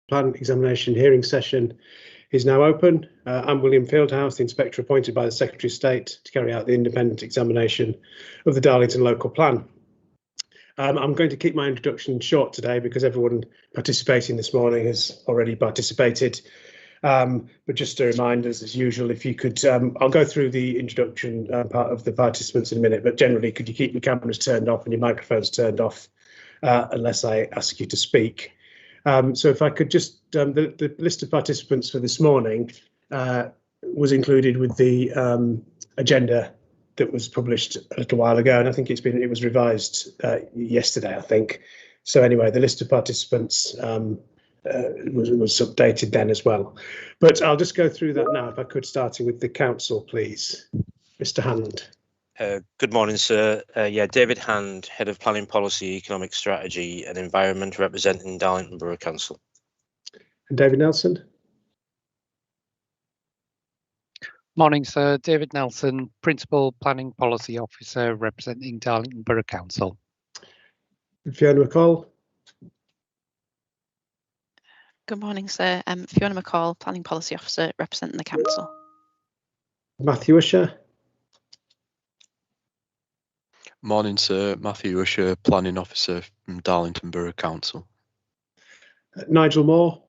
Plan examination hearing session is now open. I'm William Fieldhouse, the inspector appointed by the Secretary of State to carry out the independent examination of the Darlington local plan. I'm going to keep my introduction short today because everyone participating this morning has already participated. But just a reminder, as usual, if you could, I'll go through the introduction part of the participants in a minute, but generally, could you keep your cameras turned off and your microphones turned off unless I ask you to speak? So if I could just, the list of participants for this morning was included with the agenda that was published a little while ago, and I think it was revised yesterday, I think. So anyway, the list of participants was updated then as well. But I'll just go through that now, if I could, starting with the council, please. Mr. Hand. Good morning, sir. David Hand, Head of Planning Policy, Economic Strategy and Environment, representing Darlington Borough Council. And David Nelson. Morning, sir. David Nelson, Principal Planning Policy Officer, representing Darlington Borough Council. And Fiona McCall. Good morning, sir. Fiona McCall, Planning Policy Officer, representing the Council. Matthew Usher. Morning, sir. Matthew Usher, Planning Officer from Darlington Borough Council. Nigel Moore.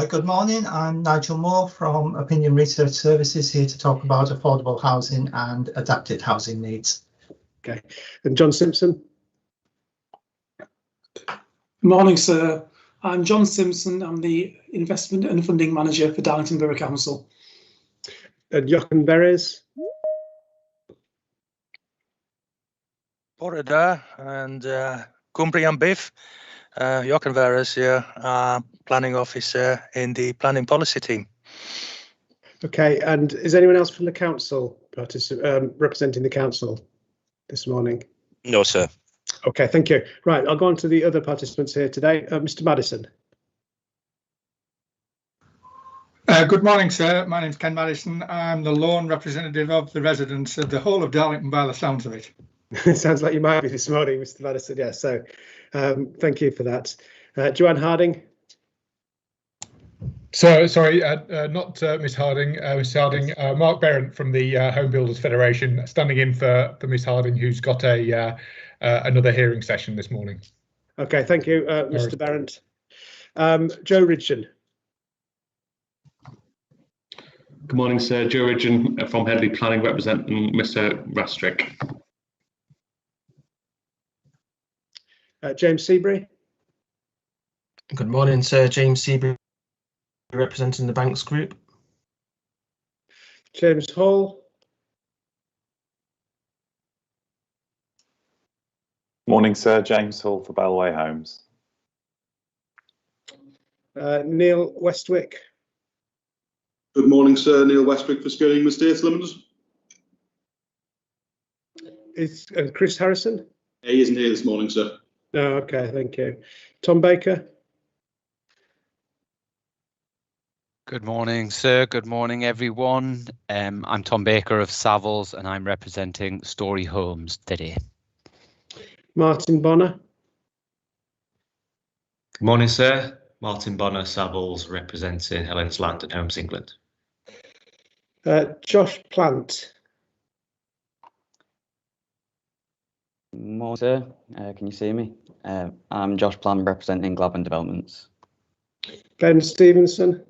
Good morning, I'm Nigel Moore from Opinion Research Services, here to talk about affordable housing and adapted housing needs. Okay, and John Simpson. Good morning, sir. I'm John Simpson. I'm the Investment and Funding Manager for Darlington Borough Council. And Jochen Beres. Borada and Cumbri and Biff. Jochen Veres here, Planning Officer in the Planning Policy team. Okay, and is anyone else from the council representing the council this morning? No, sir. Okay, thank you. Right, I'll go on to the other participants here today. Mr. Madison. Good morning, sir. My name's Ken Madison. I'm the lone representative of the residents of the whole of Darlington by the sounds of it. It sounds like you might be this morning, Mr. Madison. Yeah, so thank you for that. Joanne Harding. So sorry, not Miss Harding. Miss Harding, Mark Berrant from the Home Builders Federation, standing in for Miss Harding, who's got another hearing session this morning. Okay, thank you, Mr. Berrant. Joe Ridgeon. Good morning, sir. Joe Ridgeon from Headley Planning, representing Mr. Rastrick. James Seabury. Good morning, sir. James Seabury, representing the Banks Group. James Hall. Morning, sir. James Hall for Bellway Homes. Neil Westwick. Good morning, sir. Neil Westwick for Skirring Estates Limited. Is Chris Harrison? He isn't here this morning, sir. No, okay, thank you. Tom Baker. Good morning, sir. Good morning, everyone. I'm Tom Baker of Savills, and I'm representing Story Homes today. Martin Bonner. Good morning, sir. Martin Bonner, Savills, representing Helen's Land and Homes England. Josh Plant. Morning, sir. Can you see me? I'm Josh Plant, representing Glavin Developments. Ben Stevenson.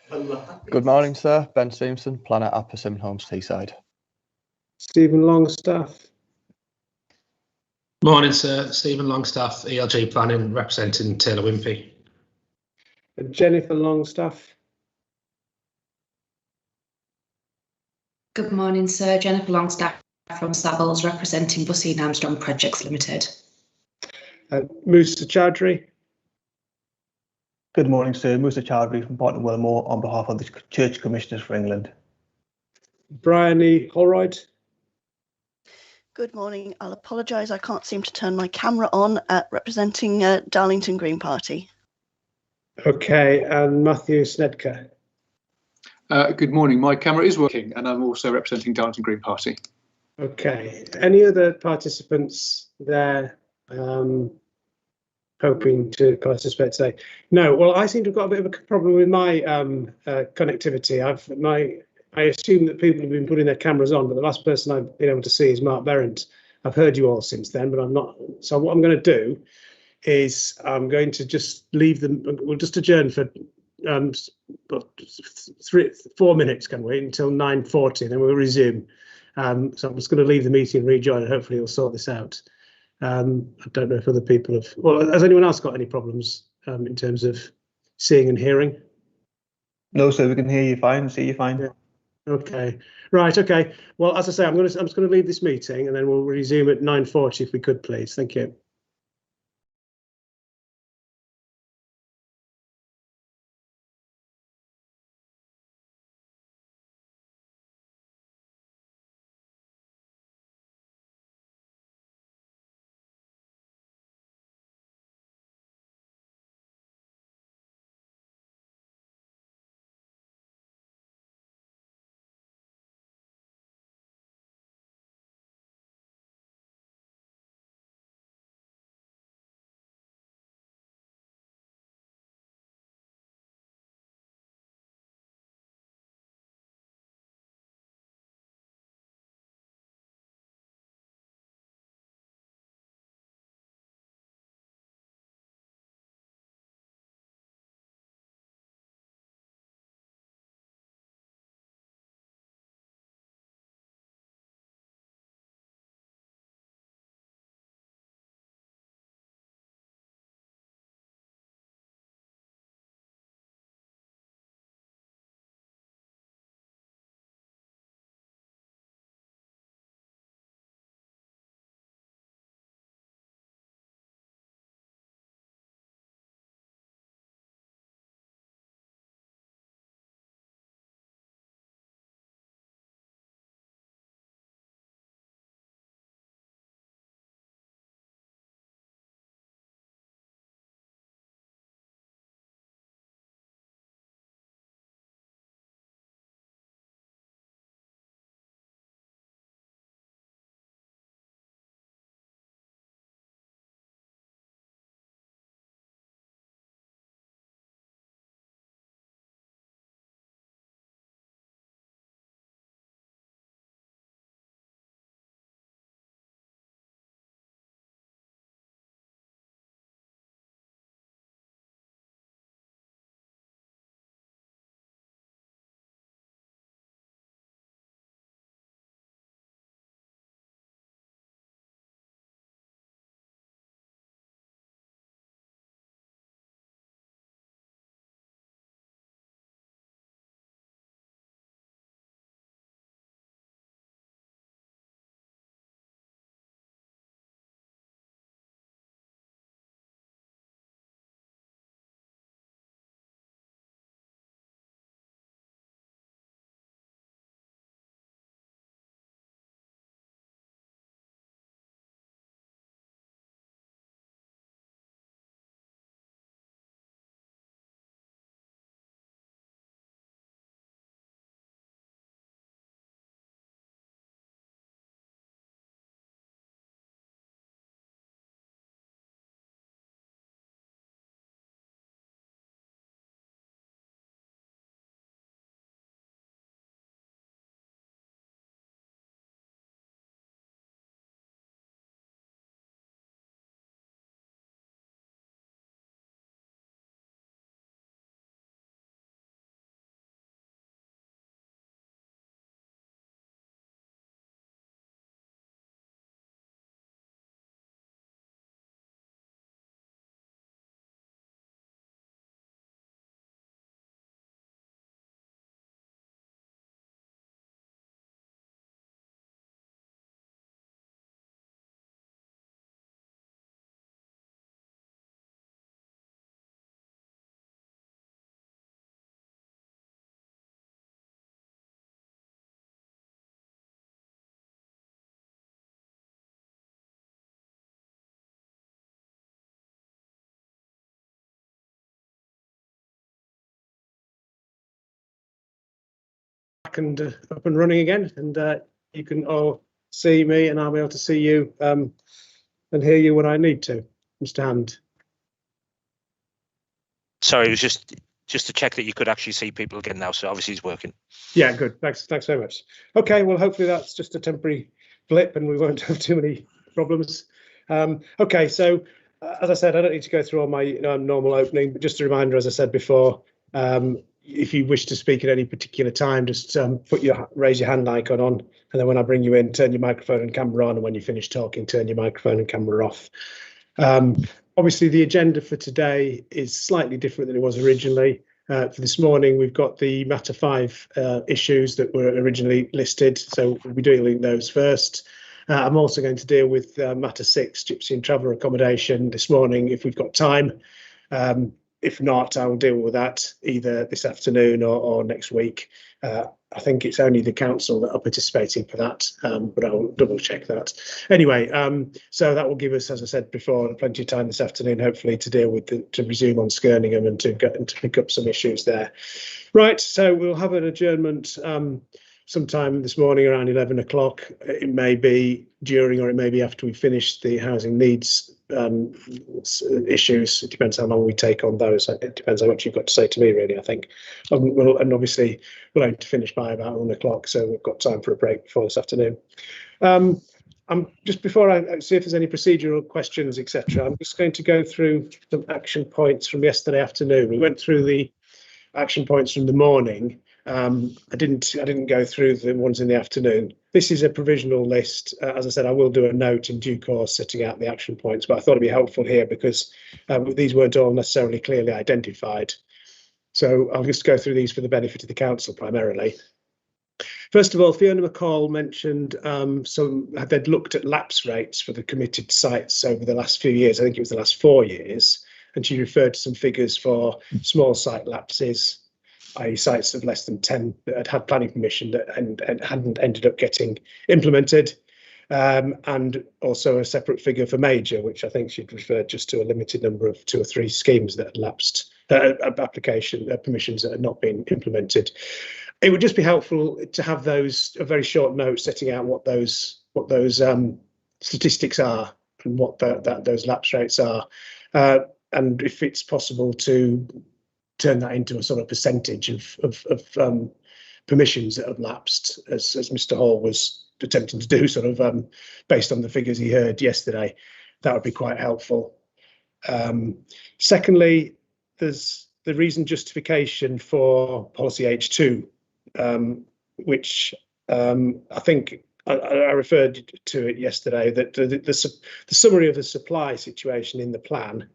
Good morning, sir. Ben Stevenson, planner at Persimmon Homes Teesside. Stephen Longstaff. Morning, sir. Stephen Longstaff, ELG Planning, representing Taylor Wimpey. And Jennifer Longstaff. Good morning, sir. Jennifer Longstaff from Savills, representing Bussey and Armstrong Projects Limited. Musa Chowdhury. Good morning, sir. Musa Chowdhury from Barton Wilmore on behalf of the Church Commissioners for England. Brian E. Holroyd. Good morning. I'll apologise, I can't seem to turn my camera on, representing Darlington Green Party. Okay, and Matthew Snedker. Good morning. My camera is working, and I'm also representing Darlington Green Party. Okay. Any other participants there hoping to participate today. No, well, I seem to have got a bit of a problem with my connectivity. I assume that people have been putting their cameras on, but the last person I've been able to see is Mark Berent. I've heard you all since then, but I'm not. So what I'm going to do is I'm going to just leave them. We'll just adjourn for 4 minutes, can we, until 9:40, and then we'll resume. So I'm just going to leave the meeting and rejoin, and hopefully we'll sort this out. I don't know if other people have. Well, has anyone else got any problems in terms of seeing and hearing? No, sir, we can hear you fine, see you fine. Yeah. Okay, right. Okay. Well, as I say, I'm just going to leave this meeting, and then we'll resume at 9:40 if we could, please. Thank you. And up and running again, and you can all see me, and I'll be able to see you and hear you when I need to. Mr. Hand. Sorry, it was just to check that you could actually see people again now. So obviously it's working. Yeah, good. Thanks very much. Okay, well, hopefully that's just a temporary blip and we won't have too many problems. Okay, so as I said, I don't need to go through all my normal opening, but just a reminder, as I said before, if you wish to speak at any particular time, just raise your hand icon on, and then when I bring you in, turn your microphone and camera on, and when you finish talking, turn your microphone and camera off. Obviously, the agenda for today is slightly different than it was originally. For this morning, we've got the Matter 5 issues that were originally listed, so we'll be dealing those first. I'm also going to deal with Matter 6, Gypsy and traveller accommodation, this morning if we've got time. If not, I will deal with that either this afternoon or next week. I think it's only the council that are participating for that, but I'll double check that. Anyway, so that will give us, as I said before, plenty of time this afternoon, hopefully, to deal with to resume on Skirningham and to pick up some issues there. Right, so we'll have an adjournment sometime this morning around 11 o'clock. It may be during or it may be after we finish the housing needs issues. It depends how long we take on those. It depends how much you've got to say to me, really, I think. And obviously we'll aim to finish by about 1 o'clock, so we've got time for a break before this afternoon. I'm just before I see if there's any procedural questions, etc. I'm just going to go through some action points from yesterday afternoon. We went through the action points from the morning. I didn't go through the ones in the afternoon. This is a provisional list. As I said, I will do a note in due course setting out the action points, but I thought it'd be helpful here because these weren't all necessarily clearly identified. So I'll just go through these for the benefit of the council primarily. First of all, Fiona McCall mentioned they'd looked at lapse rates for the committed sites over the last few years. I think it was the last 4 years, and she referred to some figures for small site lapses, i.e. sites of less than 10 that had planning permission and hadn't ended up getting implemented, and also a separate figure for major, which I think she'd referred just to a limited number of 2 or 3 schemes that had lapsed, permissions that had not been implemented. It would just be helpful to have a very short note setting out what those statistics are and what those lapse rates are, and if it's possible to turn that into a sort of percentage of permissions that have lapsed, as Mr. Hall was attempting to do, sort of based on the figures he heard yesterday. That would be quite helpful. Secondly, there's the reason justification for policy H2, which I think I referred to it yesterday, that the summary of the supply situation in the plan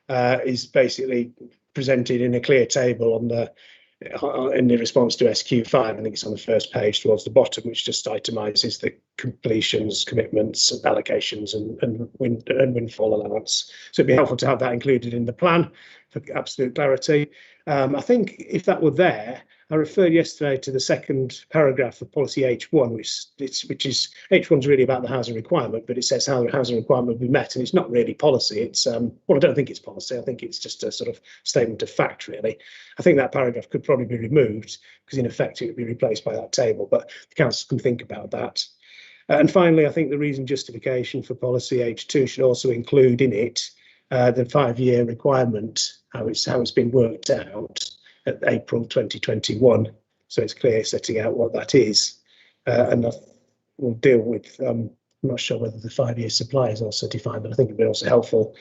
is basically presented in a clear table in the response to SQ5. I think it's on the first page towards the bottom, which just itemises the completions, commitments, allocations, and windfall allowance. So it'd be helpful to have that included in the plan for absolute clarity. I think if that were there, I referred yesterday to the second paragraph of policy H1, which is H1's really about the housing requirement, but it says how the housing requirement will be met, and it's not really policy. It's well, I don't think it's policy. I think it's just a sort of statement of fact, really. I think that paragraph could probably be removed because in effect it would be replaced by that table, but the council can think about that. And finally, I think the reason justification for policy H2 should also include in it the 5-year requirement, how it's been worked out at April 2021, so it's clear setting out what that is, and we'll deal with. I'm not sure whether the 5-year supply is also defined, but I think it'd be also helpful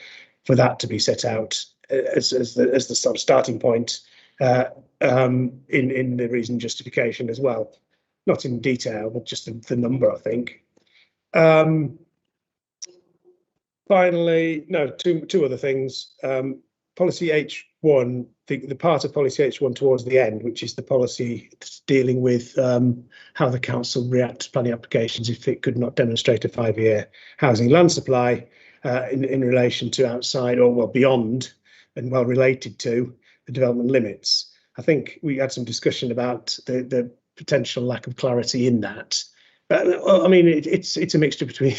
for that to be set out as the sort of starting point in the reason justification as well, not in detail, but just the number, I think. Finally, no, two other things. Policy H1, the part of policy H1 towards the end, which is the policy dealing with how the council react to planning applications if it could not demonstrate a 5-year housing land supply in relation to outside or well beyond and well related to the development limits. I think we had some discussion about the potential lack of clarity in that. I mean, it's a mixture between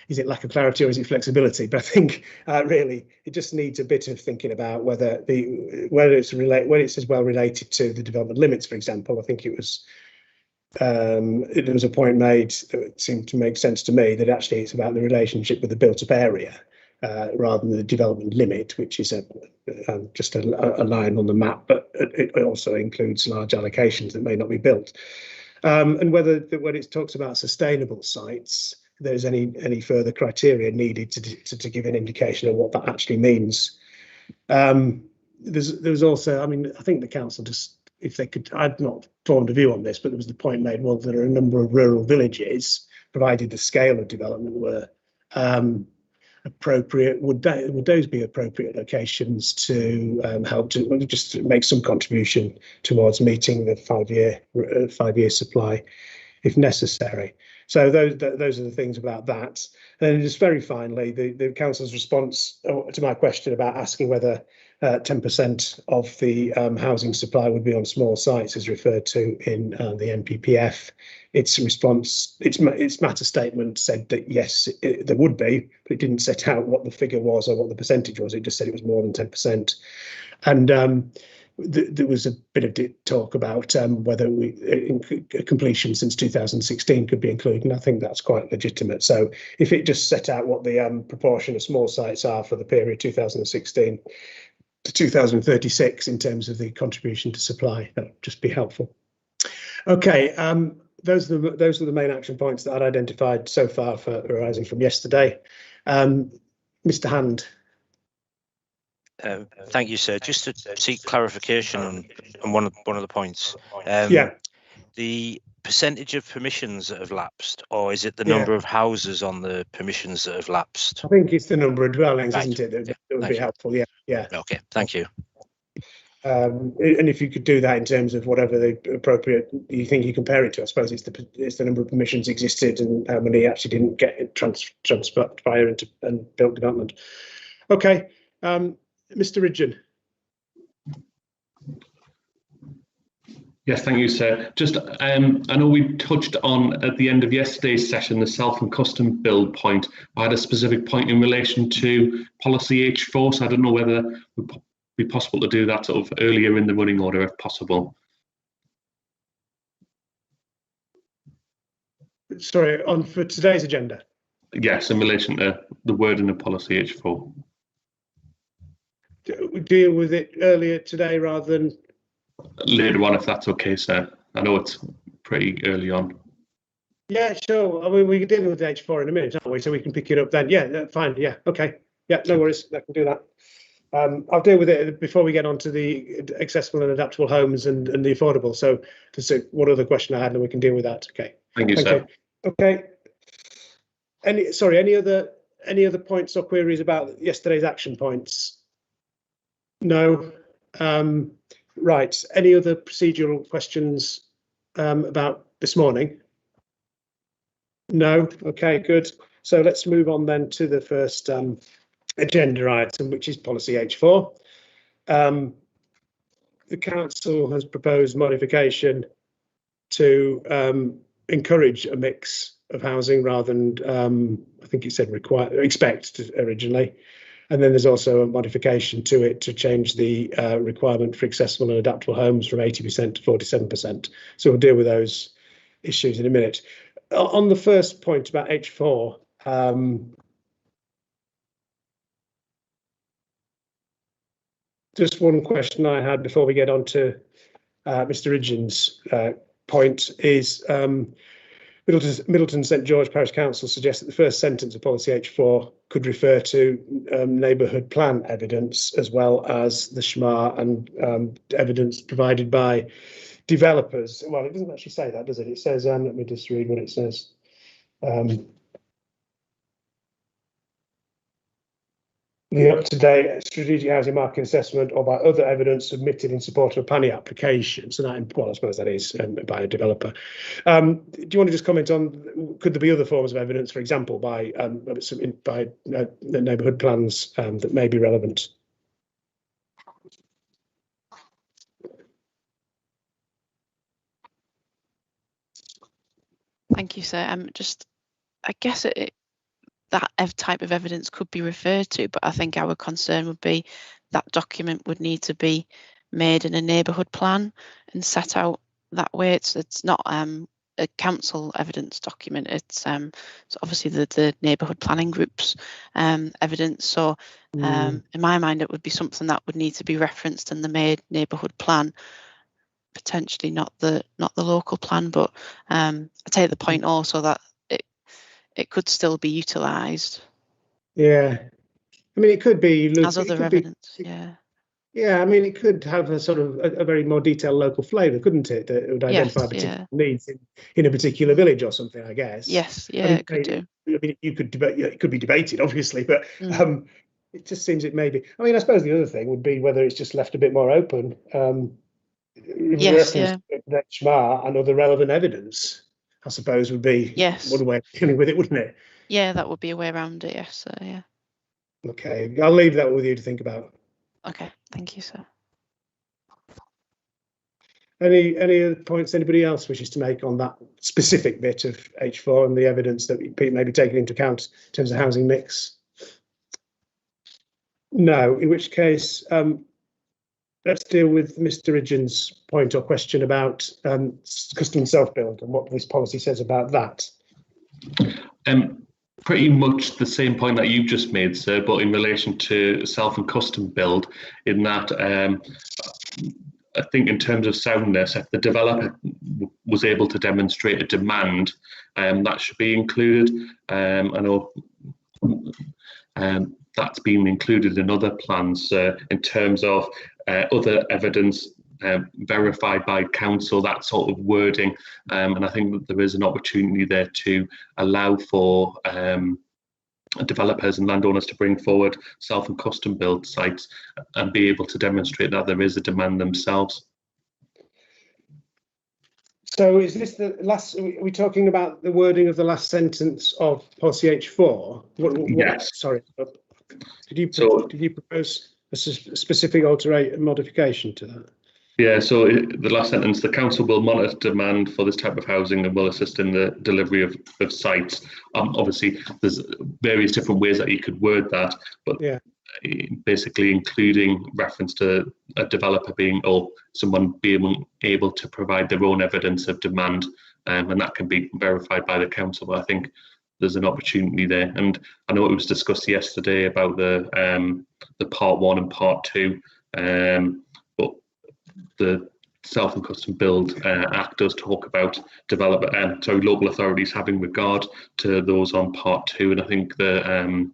is it lack of clarity or is it flexibility? But I think really it just needs a bit of thinking about whether it says well related to the development limits, for example. I think it was there was a point made that seemed to make sense to me that actually it's about the relationship with the built-up area. rather than the development limit, which is just a line on the map, but it also includes large allocations that may not be built. And whether when it talks about sustainable sites, there's any further criteria needed to give an indication of what that actually means. There's also, I mean, I think the council just, if they could, I'd not formed a view on this, but there was the point made, well, there are a number of rural villages, provided the scale of development were appropriate, would those be appropriate locations to help to just make some contribution towards meeting the 5-year supply if necessary? So those are the things about that. And just very finally, the council's response to my question about asking whether 10% of the housing supply would be on small sites is referred to in the NPPF. Its response, its matter statement said that yes, there would be, but it didn't set out what the figure was or what the percentage was. It just said it was more than 10%. And there was a bit of talk about whether completion since 2016 could be included, and I think that's quite legitimate. So if it just set out what the proportion of small sites are for the period 2016 to 2036 in terms of the contribution to supply, that would just be helpful. Okay, those are the main action points that I'd identified so far for arising from yesterday. Mr. Hand. Thank you, sir. Just to seek clarification on one of the points. Yeah. The percentage of permissions that have lapsed, or is it the number of houses on the permissions that have lapsed? I think it's the number of dwellings, Right. isn't it? That would Thank be you. helpful. Yeah. Okay. Thank you. And if you could do that in terms of whatever the appropriate you think you compare it to, I suppose it's the number of permissions existed and how many actually didn't get transpire into and built development. Okay, Mr. Ridgeon. Yes, thank you, sir. Just, I know we touched on at the end of yesterday's session the self and custom build point. I had a specific point in relation to policy H4, so I don't know whether it would be possible to do that sort of earlier in the running order if possible. Sorry, for today's agenda? Yes, in relation to the wording of policy H4. We deal with it earlier today rather than later on, if that's okay, sir. I know it's pretty early on. Yeah, sure. I mean, we can deal with H4 in a minute, aren't we? So we can pick it up then. Yeah, fine. Yeah, okay. Yeah, no worries. I can do that. I'll deal with it before we get on to the accessible and adaptable homes and the affordable. So to see what other question I had, and we can deal with that. Okay. Thank you, sir. Okay. Any other points or queries about yesterday's action points? No. Right. Any other procedural questions about this morning? No. Okay, good. So let's move on then to the first agenda item, which is policy H4. The council has proposed modification to encourage a mix of housing rather than I think it said expect originally. And then there's also a modification to it to change the requirement for accessible and adaptable homes from 80% to 47%. So we'll deal with those issues in a minute. On the first point about H4, just one question I had before we get on to Mr. Ridgeon's point is Middleton St George Parish Council suggests that the first sentence of policy H4 could refer to neighbourhood plan evidence as well as the SHMA and evidence provided by developers. Well, it doesn't actually say that, does it? It says, let me just read what it says. The up-to-date strategic housing market assessment or by other evidence submitted in support of a planning application. So that, well, I suppose that is by a developer. Do you want to just comment on, could there be other forms of evidence, for example, by neighbourhood plans that may be relevant? Thank you, sir. I guess that type of evidence could be referred to, but I think our concern would be that document would need to be made in a neighbourhood plan and set out that way. It's not a council evidence document. It's obviously the neighbourhood planning group's evidence. So in my mind, it would be something that would need to be referenced in the main neighbourhood plan, potentially not the local plan. But I take the point also that it could still be utilised. Yeah, I mean, it could be as other evidence. Yeah. Yeah, I mean, it could have a sort of a very more detailed local flavour, couldn't it? That would identify particular needs in a particular village or something, I guess. Yes, yeah, I mean, it could do. I mean, you could debate. It could be debated, obviously, but it just seems it may be. I mean, I suppose the other thing would be whether it's just left a bit more open. Yes, yeah. HMR and other relevant evidence, I suppose, would be one way of dealing with it, wouldn't it? Yeah, that would be a way around it. Yes, yeah. Okay, I'll leave that with you to think about. Okay, thank you, sir. Any other points anybody else wishes to make on that specific bit of H4 and the evidence that may be taken into account in terms of housing mix? No, in which case, let's deal with Mr. Ridgeon's point or question about custom self-build and what this policy says about that. Pretty much the same point that you've just made, sir, but in relation to self and custom build, in that I think in terms of soundness, if the developer was able to demonstrate a demand, that should be included. I know that's been included in other plans in terms of other evidence verified by council, that sort of wording, and I think that there is an opportunity there to allow for developers and landowners to bring forward self and custom build sites and be able to demonstrate that there is a demand themselves. So is this the last, are we talking about the wording of the last sentence of policy H4? Yes. Sorry, did you propose a specific modification to that? Yeah, so the last sentence, the council will monitor demand for this type of housing and will assist in the delivery of sites. Obviously, there's various different ways that you could word that, but basically including reference to a developer being or someone being able to provide their own evidence of demand, and that can be verified by the council. But I think there's an opportunity there, and I know it was discussed yesterday about the part 1 and part 2. The Self and Custom Build Act does talk about local authorities having regard to those on part 2, and I think the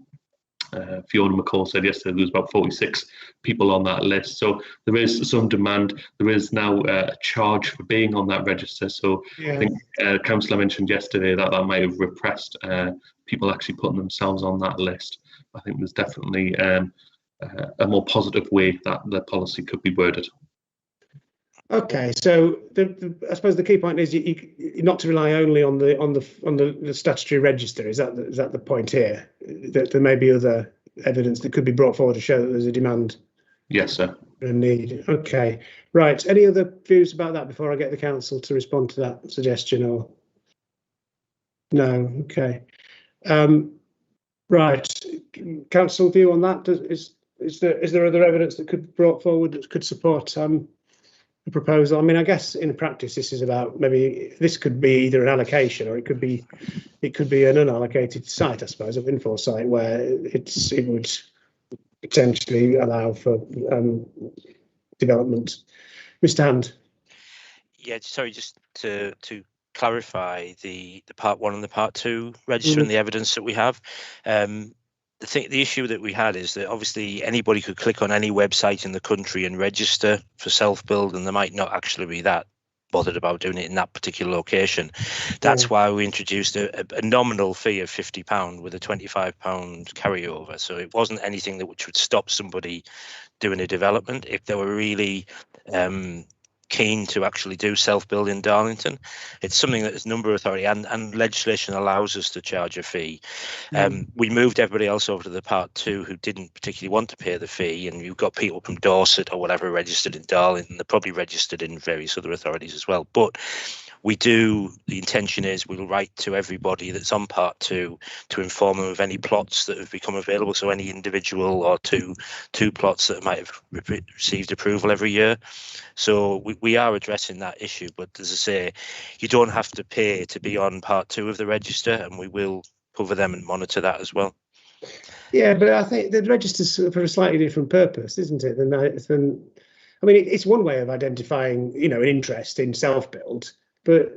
Fiona McCall said yesterday there was about 46 people on that list. So there is some demand. There is now a charge for being on that register. So I think Councillor mentioned yesterday that might have repressed people actually putting themselves on that list. I think there's definitely a more positive way that the policy could be worded. Okay, so I suppose the key point is you not to rely only on the statutory register. Is that the point here? That there may be other evidence that could be brought forward to show that there's a demand. Yes, sir. A need. Okay, right. Any other views about that before I get the council to respond to that suggestion? Or no? Okay. Right. Council view on that. Is there other evidence that could be brought forward that could support the proposal? I mean, I guess in practice this is about, maybe this could be either an allocation or it could be an unallocated site, I suppose, a windfall site where it would potentially allow for development. Mr. Hand. Yeah, sorry, just to clarify the part 1 and the part 2 register and the evidence that we have. The issue that we had is that obviously anybody could click on any website in the country and register for self-build, and they might not actually be that bothered about doing it in that particular location. That's why we introduced a nominal fee of £50 with a £25 carryover. So it wasn't anything which would stop somebody doing a development if they were really keen to actually do self-build in Darlington. It's something that is number authority and legislation allows us to charge a fee. We moved everybody else over to the part 2 who didn't particularly want to pay the fee, and you've got people from Dorset or whatever registered in Darlington. They're probably registered in various other authorities as well. But The intention is we'll write to everybody that's on part 2 to inform them of any plots that have become available. So any individual or two plots that might have received approval every year. So we are addressing that issue. But as I say, you don't have to pay to be on part 2 of the register, and we will cover them and monitor that as well. Yeah, but I think the register's for a slightly different purpose, isn't it? I mean, it's one way of identifying, an interest in self-build. But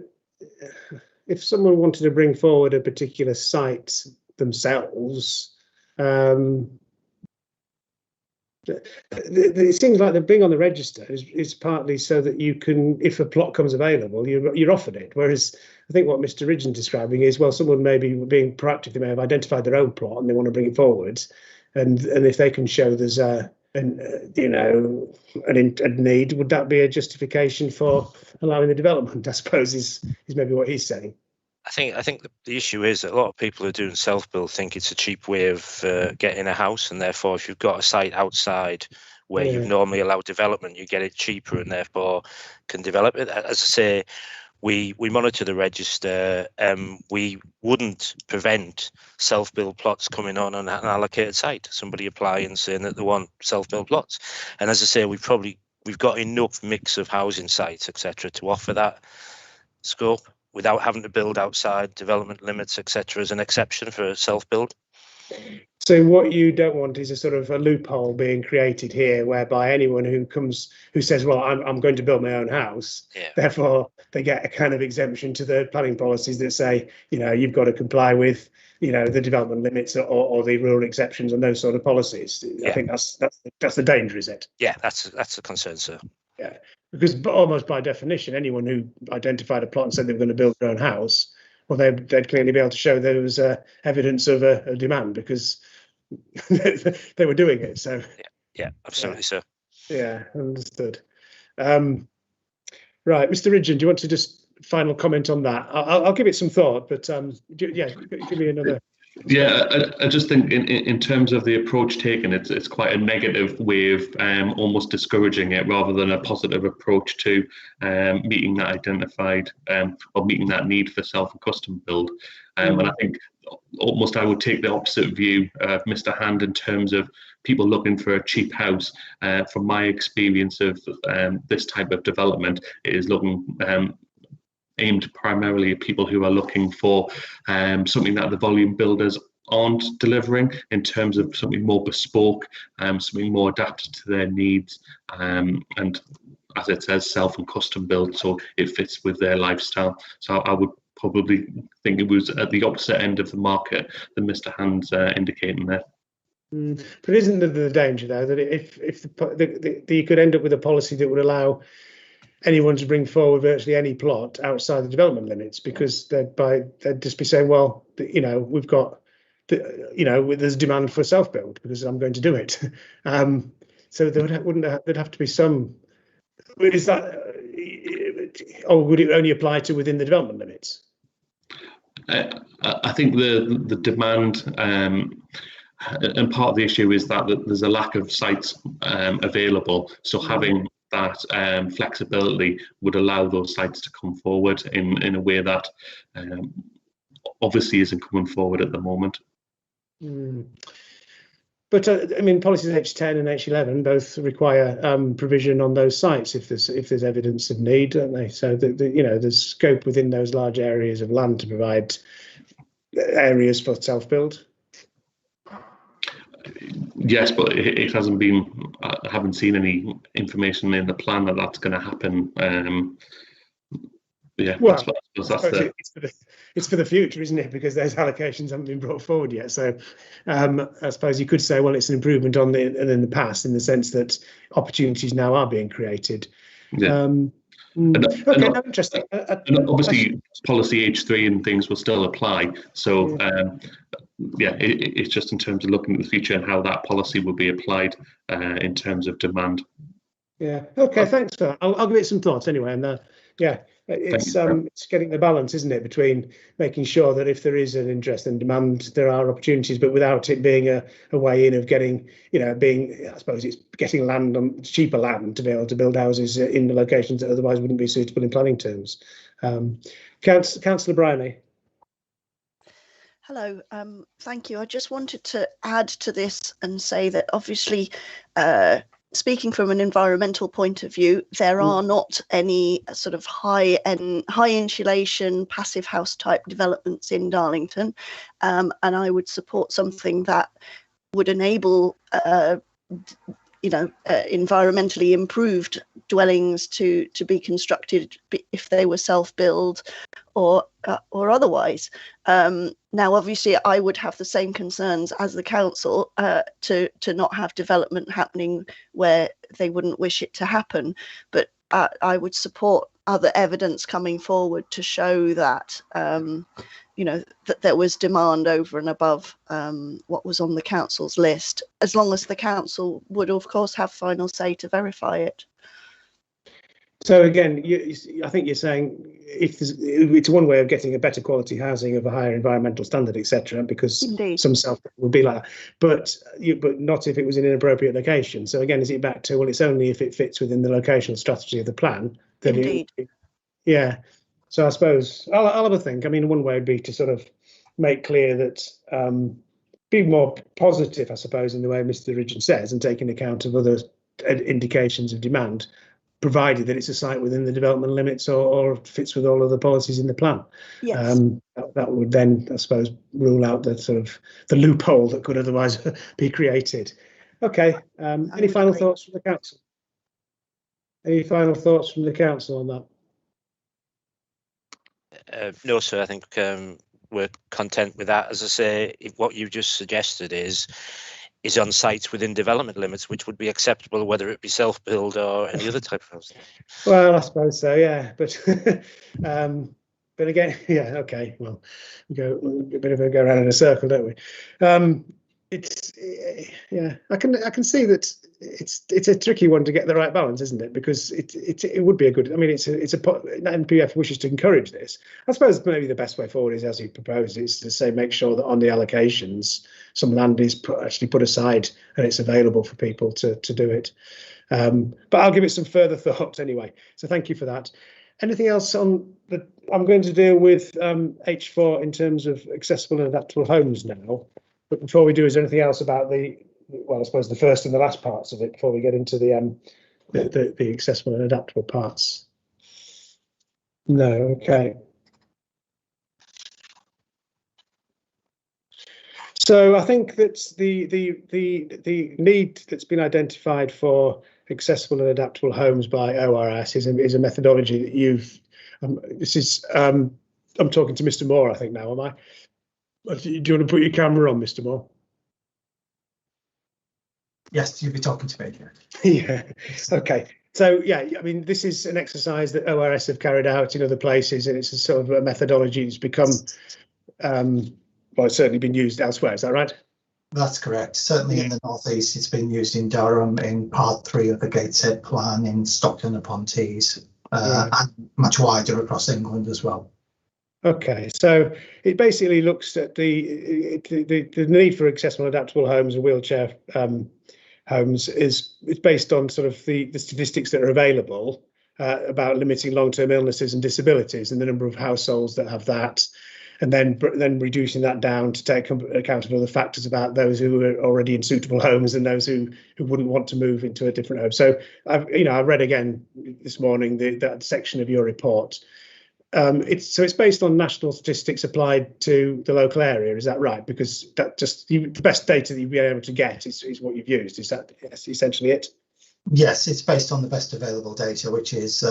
if someone wanted to bring forward a particular site themselves, it seems like the being on the register is partly so that you can, if a plot comes available, you're offered it. Whereas I think what Mr. Ridgeon's describing is, well, someone may be being proactive. They may have identified their own plot and they want to bring it forward, and if they can show there's a need, would that be a justification for allowing the development? I suppose is maybe what he's saying. I think the issue is that a lot of people who are doing self-build think it's a cheap way of getting a house, and therefore if you've got a site outside where you've normally allowed development, you get it cheaper and therefore can develop it. As I say, we monitor the register. We wouldn't prevent self-build plots coming on an allocated site. Somebody applying and saying that they want self-build plots, and as I say, we've got enough mix of housing sites, etc., to offer that scope without having to build outside development limits, etc., as an exception for self-build. So what you don't want is a sort of a loophole being created here, whereby anyone who says, well, I'm going to build my own house, therefore they get a kind of exemption to the planning policies that say, you've got to comply with, the development limits or the rural exceptions and those sort of policies. I think that's the danger, is it? Yeah, that's the concern, sir. Yeah, because almost by definition, anyone who identified a plot and said they were going to build their own house, well, they'd clearly be able to show there was evidence of a demand because they were doing it. So yeah, absolutely, sir. Yeah, understood. Right, Mr. Ridgeon, do you want to just final comment on that? I'll give it some thought, but yeah, give me another. Yeah, I just think in terms of the approach taken, it's quite a negative way of almost discouraging it rather than a positive approach to meeting that identified or meeting that need for self and custom build. And I think almost I would take the opposite view of Mr. Hand in terms of people looking for a cheap house. From my experience of this type of development, it is looking aimed primarily at people who are looking for something that the volume builders aren't delivering in terms of something more bespoke, something more adapted to their needs, and as it says, self and custom build, so it fits with their lifestyle. So I would probably think it was at the opposite end of the market than Mr. Hand's indicating there. But isn't there the danger though that if you could end up with a policy that would allow anyone to bring forward virtually any plot outside the development limits, because they'd just be saying, well, we've got, there's demand for self-build because I'm going to do it. So there'd have to be some. Is that, or would it only apply to within the development limits? I think the demand. And part of the issue is that there's a lack of sites available. So having that flexibility would allow those sites to come forward in a way that obviously isn't coming forward at the moment. But I mean, policies H10 and H11 both require provision on those sites if there's evidence of need, don't they? So there's scope within those large areas of land to provide areas for self-build. Yes, but it hasn't been. I haven't seen any information in the plan that that's going to happen. Yeah, well, it's for the future, isn't it? Because those allocations haven't been brought forward yet. So I suppose you could say, well, it's an improvement in the past in the sense that opportunities now are being created. Yeah. Interesting. And obviously, policy H3 and things will still apply. So. Yeah, it's just in terms of looking at the future and how that policy will be applied in terms of demand. Yeah. Okay. Thanks for that. I'll give it some thoughts anyway. And yeah, It's getting the balance, isn't it, between making sure that if there is an interest and demand, there are opportunities, but without it being a way in of getting, I suppose it's getting land on cheaper land to be able to build houses in the locations that otherwise wouldn't be suitable in planning terms. Councillor Briney. Hello, thank you. I just wanted to add to this and say that obviously, speaking from an environmental point of view, there are not any sort of high insulation, passive house type developments in Darlington, and I would support something that would enable environmentally improved dwellings to be constructed if they were self-build or otherwise. Now, obviously, I would have the same concerns as the council to not have development happening where they wouldn't wish it to happen. But I would support other evidence coming forward to show that that there was demand over and above what was on the council's list, as long as the council would, of course, have final say to verify it. So again, I think you're saying it's one way of getting a better quality housing of a higher environmental standard, etc. Because Indeed. Some self would be like that, but not if it was in an appropriate location. So again, is it back to, well, it's only if it fits within the locational strategy of the plan? Indeed. Yeah. So I suppose I'll have a think. I mean, one way would be to sort of make clear that be more positive, I suppose, in the way Mr. Ridgeon says, and taking account of other indications of demand, provided that it's a site within the development limits or fits with all of the policies in the plan. Yes. That would then, I suppose, rule out the sort of the loophole that could otherwise be created. Okay. Any final thoughts from the council? Any final thoughts from the council on that? No, sir. I think we're content with that. As I say, what you just suggested is on sites within development limits, which would be acceptable, whether it be self-build or any other type of house. Well, I suppose so, yeah. But again, yeah, okay. Well, we go a bit of a go around in a circle, don't we? I can see that it's a tricky one to get the right balance, isn't it? Because it would be a good. I mean, NPF wishes to encourage this. I suppose maybe the best way forward is, as you proposed, is to say make sure that on the allocations some land is actually put aside and it's available for people to do it. But I'll give it some further thought anyway. So thank you for that. Anything else on the? I'm going to deal with H4 in terms of accessible and adaptable homes now. But before we do, is there anything else about I suppose the first and the last parts of it before we get into the accessible and adaptable parts? No, okay. So I think that the need that's been identified for accessible and adaptable homes by ORS is a methodology that you've. I'm talking to Mr. Moore, I think now, am I? Do you want to put your camera on, Mr. Moore? Yes, you'll be talking to me. Yeah. Okay. So yeah, I mean, this is an exercise that ORS have carried out in other places, and it's a sort of a methodology that's become, well, it's certainly been used elsewhere. Is that right? That's correct. Certainly in the North East, it's been used in Durham, in Part 3 of the Gateshead Plan, in Stockton-upon-Tees, and much wider across England as well. Okay, so it basically looks at the need for accessible and adaptable homes and wheelchair homes it's based on sort of the statistics that are available about limiting long-term illnesses and disabilities and the number of households that have that, and then reducing that down to take account of other factors about those who are already in suitable homes and those who wouldn't want to move into a different home. So I read again this morning that section of your report. It's based on national statistics applied to the local area. Is that right? Because that the best data that you'll be able to get is what you've used. Is that essentially it? Yes, it's based on the best available data, which is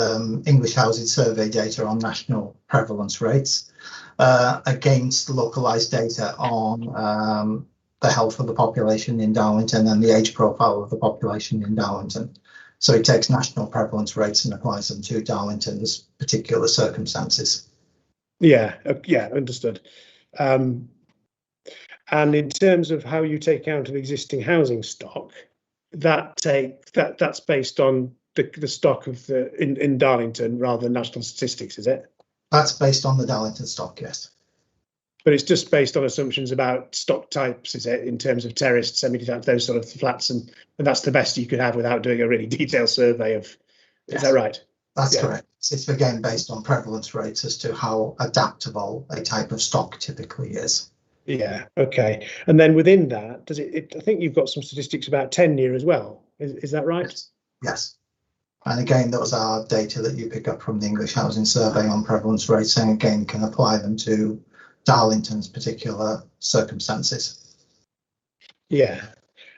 English Housing Survey data on national prevalence rates against localised data on the health of the population in Darlington and the age profile of the population in Darlington. So it takes national prevalence rates and applies them to Darlington's particular circumstances. Yeah, understood. And in terms of how you take account of existing housing stock, that's based on the stock of in Darlington rather than national statistics, is it? That's based on the Darlington stock, yes. But it's just based on assumptions about stock types, is it, in terms of terraced, semi-detached, those sort of flats, and that's the best you could have without doing a really detailed survey of. Is that right? That's correct. It's again based on prevalence rates as to how adaptable a type of stock typically is. Yeah. Okay. And then within that, does it? I think you've got some statistics about tenure as well. Is that right? Yes. And again, those are data that you pick up from the English Housing Survey on prevalence rates, and again can apply them to Darlington's particular circumstances. Yeah.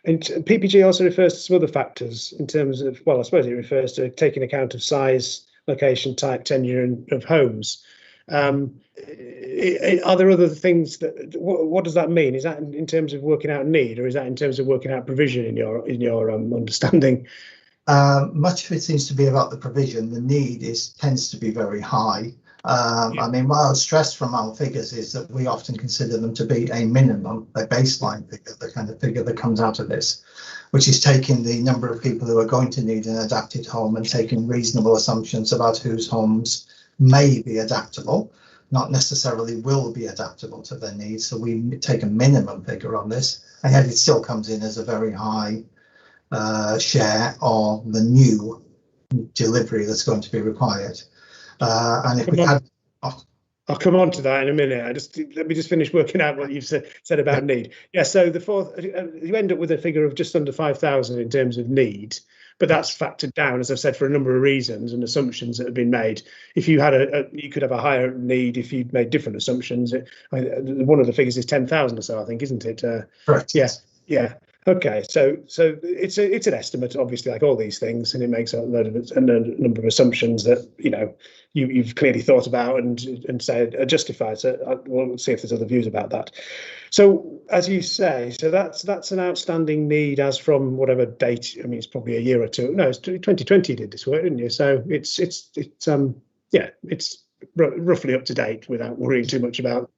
And PPG also refers to some other factors in terms of, well, I suppose it refers to taking account of size, location, type, tenure of homes. Are there other things that, what does that mean? Is that in terms of working out need, or is that in terms of working out provision in your understanding? Much of it seems to be about the provision. The need tends to be very high. I mean, what I would stress from our figures is that we often consider them to be a minimum, a baseline figure, the kind of figure that comes out of this, which is taking the number of people who are going to need an adapted home and taking reasonable assumptions about whose homes may be adaptable, not necessarily will be adaptable to their needs. So we take a minimum figure on this, and yet it still comes in as a very high share of the new delivery that's going to be required. And if we had, I'll come on to that in a minute. Let me just finish working out what you've said about need. Yeah, so the fourth, you end up with a figure of just under 5,000 in terms of need, but that's factored down, as I've said, for a number of reasons and assumptions that have been made. If you had you could have a higher need if you'd made different assumptions. One of the figures is 10,000 or so, I think, isn't it? Correct. Yes. Yeah. Okay, so it's an estimate, obviously, like all these things, and it makes a number of assumptions that you've clearly thought about and said are justified. So we'll see if there's other views about that. So as you say, so that's an outstanding need as from whatever date. I mean, it's probably a year or two. No, it's 2020 you did this work, didn't you? So it's roughly up to date without worrying too much about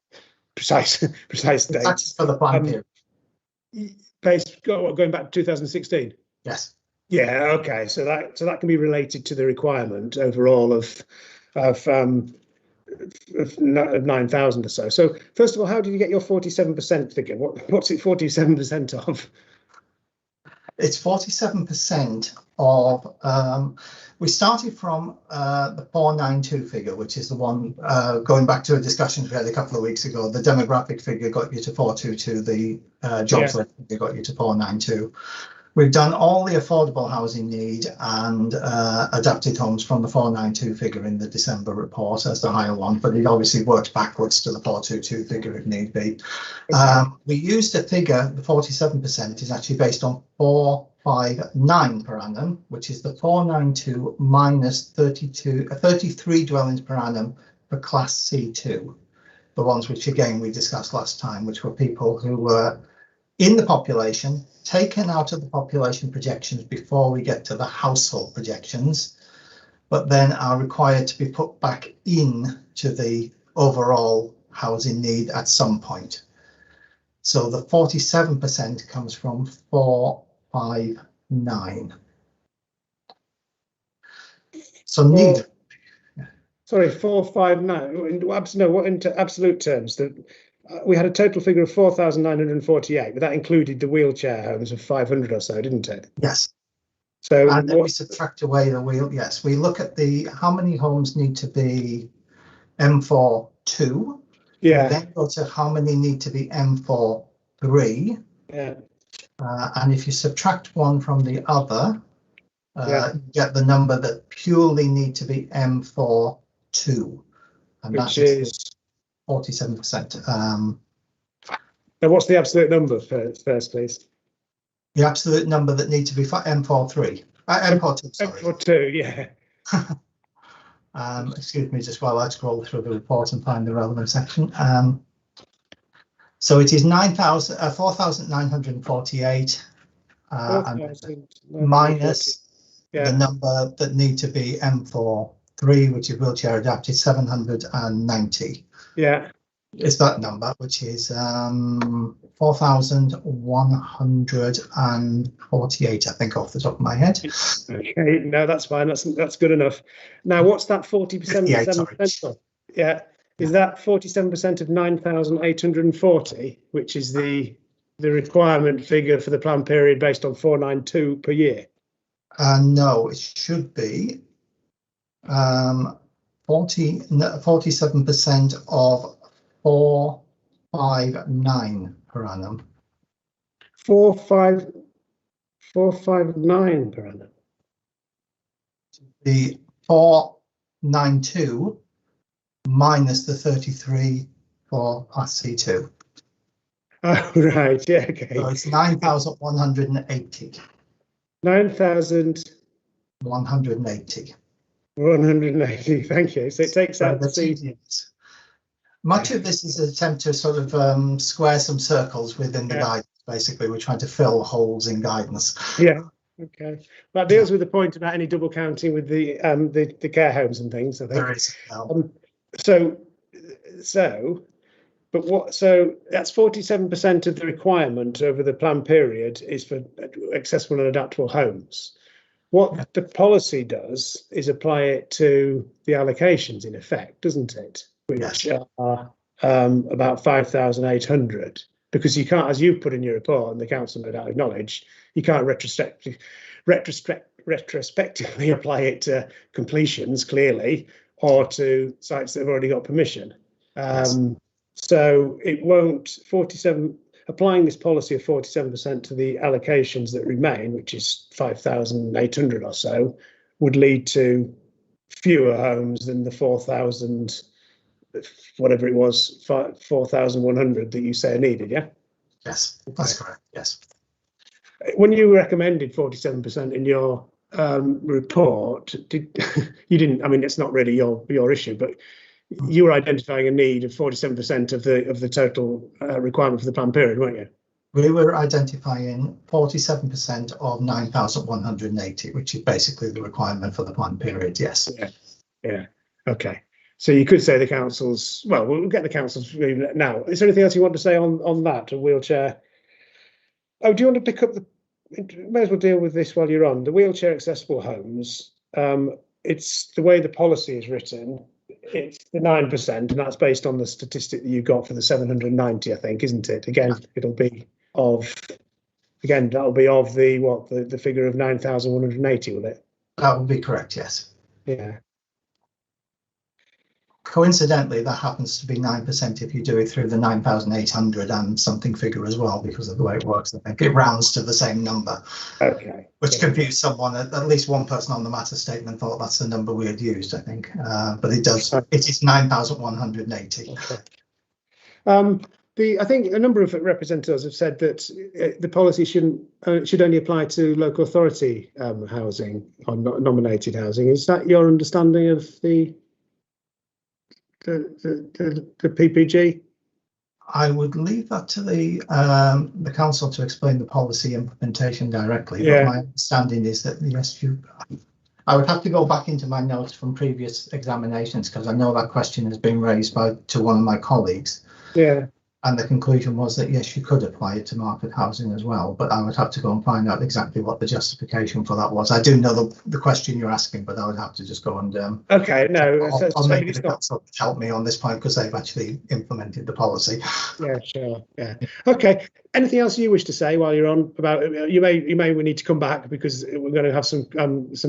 precise dates. That's for the plan period. Going back to 2016. Yes. Yeah. Okay. So that can be related to the requirement overall of 9,000 or so. So first of all, how did you get your 47% figure? What's it 47% of? It's 47% of. We started from the 492 figure, which is the one going back to a discussion we had a couple of weeks ago. The demographic figure got you to 422. The jobs figure got you to 492. We've done all the affordable housing need and adapted homes from the 492 figure in the December report as the higher one, but it obviously works backwards to the 422 figure if need be. We used a figure, the 47% is actually based on 459 per annum, which is the 492 minus 33 dwellings per annum for Class C2. The ones which again we discussed last time, which were people who were in the population, taken out of the population projections before we get to the household projections, but then are required to be put back in to the overall housing need at some point. So the 47% comes from 459. So need. Sorry, 459. What in absolute terms? We had a total figure of 4,948, but that included the wheelchair homes of 500 or so, didn't it? Yes. So and then we subtract away the wheel. Yes, we look at how many homes need to be M4-2. Yeah. We then go to how many need to be M4-3. Yeah. And if you subtract one from the other, you get the number that purely need to be M4-2, and which is 47%. Now, what's the absolute number first, please? The absolute number that need to be for M4-3. M4-2, sorry. M4-2, yeah. Excuse me, just while I scroll through the report and find the relevant section. So it is 4,948 minus the number that need to be M4-3, which is wheelchair adapted, 790. Yeah. is that number, which is 4,148, I think, off the top of my head. Okay, no, that's fine. That's good enough. Now, what's that 47%? Yeah, is that 47% of 9,840, which is the requirement figure for the plan period based on 492 per year? No, it should be 47% of 459 per annum. 459 per annum. The 492 minus the 33 for RC2. Oh, right. Yeah. Okay. So it's 9,180. 9,180. 180. Thank you. So it takes out the tedious. Much of this is an attempt to sort of square some circles within the guidance. Basically, we're trying to fill holes in guidance. Yeah. Okay. That deals with the point about any double counting with the care homes and things, I think. There is. So that's 47% of the requirement over the plan period is for accessible and adaptable homes. What the policy does is apply it to the allocations, in effect, doesn't it? Which are about 5,800, because you can't, as you've put in your report and the council no doubt acknowledged, you can't retrospectively apply it to completions, clearly, or to sites that have already got permission. So it won't, applying this policy of 47% to the allocations that remain, which is 5,800 or so, would lead to fewer homes than the 4,000, whatever it was, 4,100 that you say are needed, yeah? Yes, that's correct, yes. When you recommended 47% in your report, you didn't, I mean, it's not really your issue, but you were identifying a need of 47% of the total requirement for the plan period, weren't you? We were identifying 47% of 9,180, which is basically the requirement for the plan period, yes. Yeah, okay. So you could say the council's, well, we'll get the council's now. Is there anything else you want to say on that, a wheelchair? Oh, do you want to pick up may as well deal with this while you're on. The wheelchair accessible homes, it's the way the policy is written, it's the 9%, and that's based on the statistic that you got for the 790, I think, isn't it? Again, it'll be of, that'll be of the figure of 9,180, will it? That would be correct, yes. Yeah. Coincidentally, that happens to be 9% if you do it through the 9,800 and something figure as well, because of the way it works. I think it rounds to the same number. Okay. Which confused someone. At least one person on the matter statement thought that's the number we had used, I think. But it does. It is 9,180. Okay. I think a number of representatives have said that the policy should only apply to local authority housing or nominated housing. Is that your understanding of the PPG? I would leave that to the council to explain the policy implementation directly. Yeah. But my understanding is that yes, I would have to go back into my notes from previous examinations because I know that question has been raised to one of my colleagues. Yeah. And the conclusion was that yes, you could apply it to market housing as well, but I would have to go and find out exactly what the justification for that was. I do know the question you're asking, but I would have to just go and okay, no, I'll make the council help me on this point because they've actually implemented the policy. Yeah, sure. Yeah. Okay. Anything else you wish to say while you're on about? You may need to come back because we're going to have some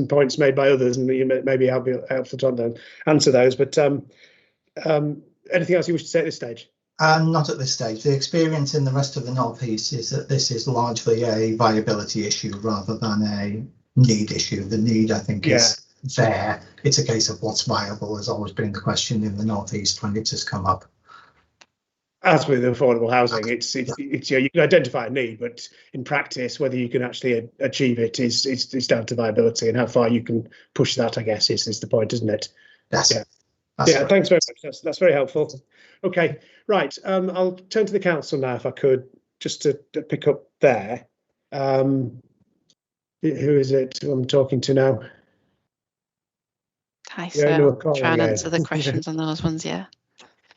points made by others, and you maybe I'll be helpful to answer those. But anything else you wish to say at this stage? Not at this stage. The experience in the rest of the North East is that this is largely a viability issue rather than a need issue. The need, I think, is there. It's a case of what's viable has always been the question in the North East when it has come up. As with affordable housing, it's you can identify a need, but in practice, whether you can actually achieve it is down to viability and how far you can push that, I guess, is the point, isn't it? Yes. Yeah. Yeah, thanks very much. That's very helpful. Okay, right. I'll turn to the council now, if I could, just to pick up there. Who is it I'm talking to now? Hi, sir. Try and answer the questions on those ones, yeah.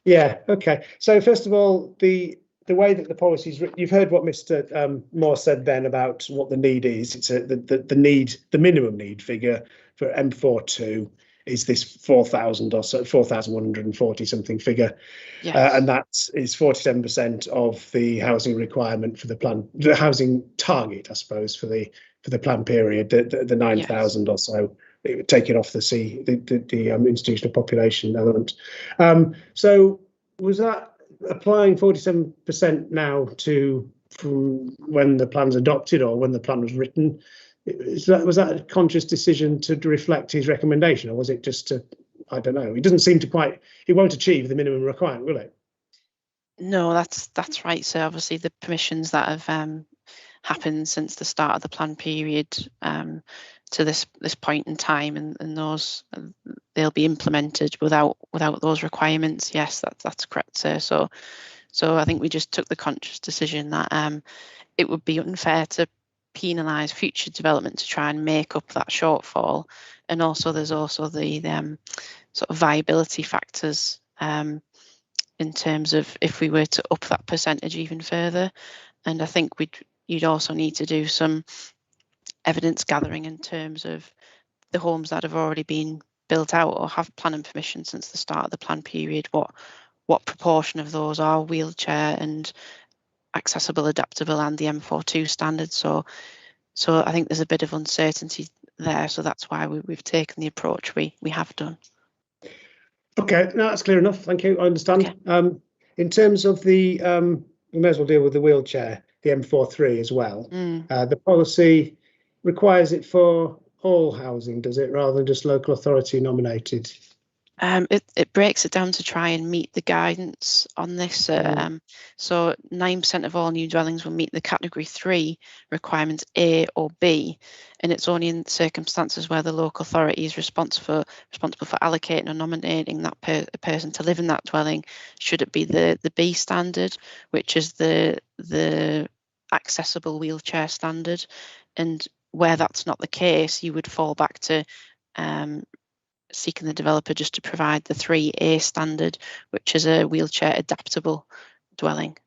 Yeah. Okay. So first of all, the way that the policy is written, you've heard what Mr. Moore said then about what the need is. It's the minimum need figure for M42 is this 4,000 or so, 4,140 something figure, and that is 47% of the housing requirement for the plan, the housing target, I suppose, for the plan period, the 9,000 or so. Taking off the institutional population element. So was that applying 47% now to from when the plan's adopted or when the plan was written? Was that a conscious decision to reflect his recommendation, or was it just to, I don't know? It doesn't seem to quite. It won't achieve the minimum requirement, will it? No, that's right. So obviously the permissions that have happened since the start of the plan period to this point in time, and those they'll be implemented without those requirements. Yes, that's correct, sir. So I think we just took the conscious decision that it would be unfair to penalise future development to try and make up that shortfall, and also there's also the sort of viability factors in terms of if we were to up that percentage even further, and I think you'd also need to do some evidence gathering in terms of the homes that have already been built out or have planning permission since the start of the plan period. What proportion of those are wheelchair and accessible, adaptable, and the M42 standards? So I think there's a bit of uncertainty there. So that's why we've taken the approach we have done. Okay, no, that's clear enough. Thank you. I understand. Okay. In terms of the, we may as well deal with the wheelchair, the M43 as well. The policy requires it for all housing, does it, rather than just local authority nominated? It breaks it down to try and meet the guidance on this. So 9% of all new dwellings will meet the category 3 requirements A or B, and it's only in circumstances where the local authority is responsible for allocating or nominating that person to live in that dwelling, should it be the B standard, which is the accessible wheelchair standard. And where that's not the case, you would fall back to seeking the developer just to provide the 3A standard, which is a wheelchair adaptable dwelling.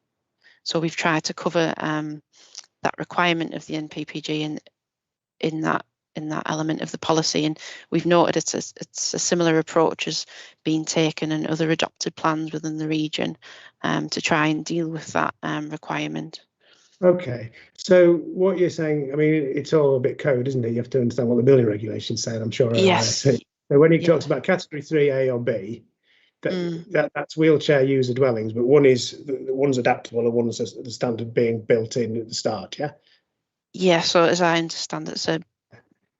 So we've tried to cover that requirement of the NPPG in that element of the policy, and we've noted it's a similar approach as being taken in other adopted plans within the region to try and deal with that requirement. Okay, so what you're saying, I mean, it's all a bit code, isn't it? You have to understand what the building regulations say, I'm sure. Yes. So when he talks about category 3A or B, that's wheelchair user dwellings, but one's adaptable and one's the standard being built in at the start, yeah? Yeah, so as I understand it, so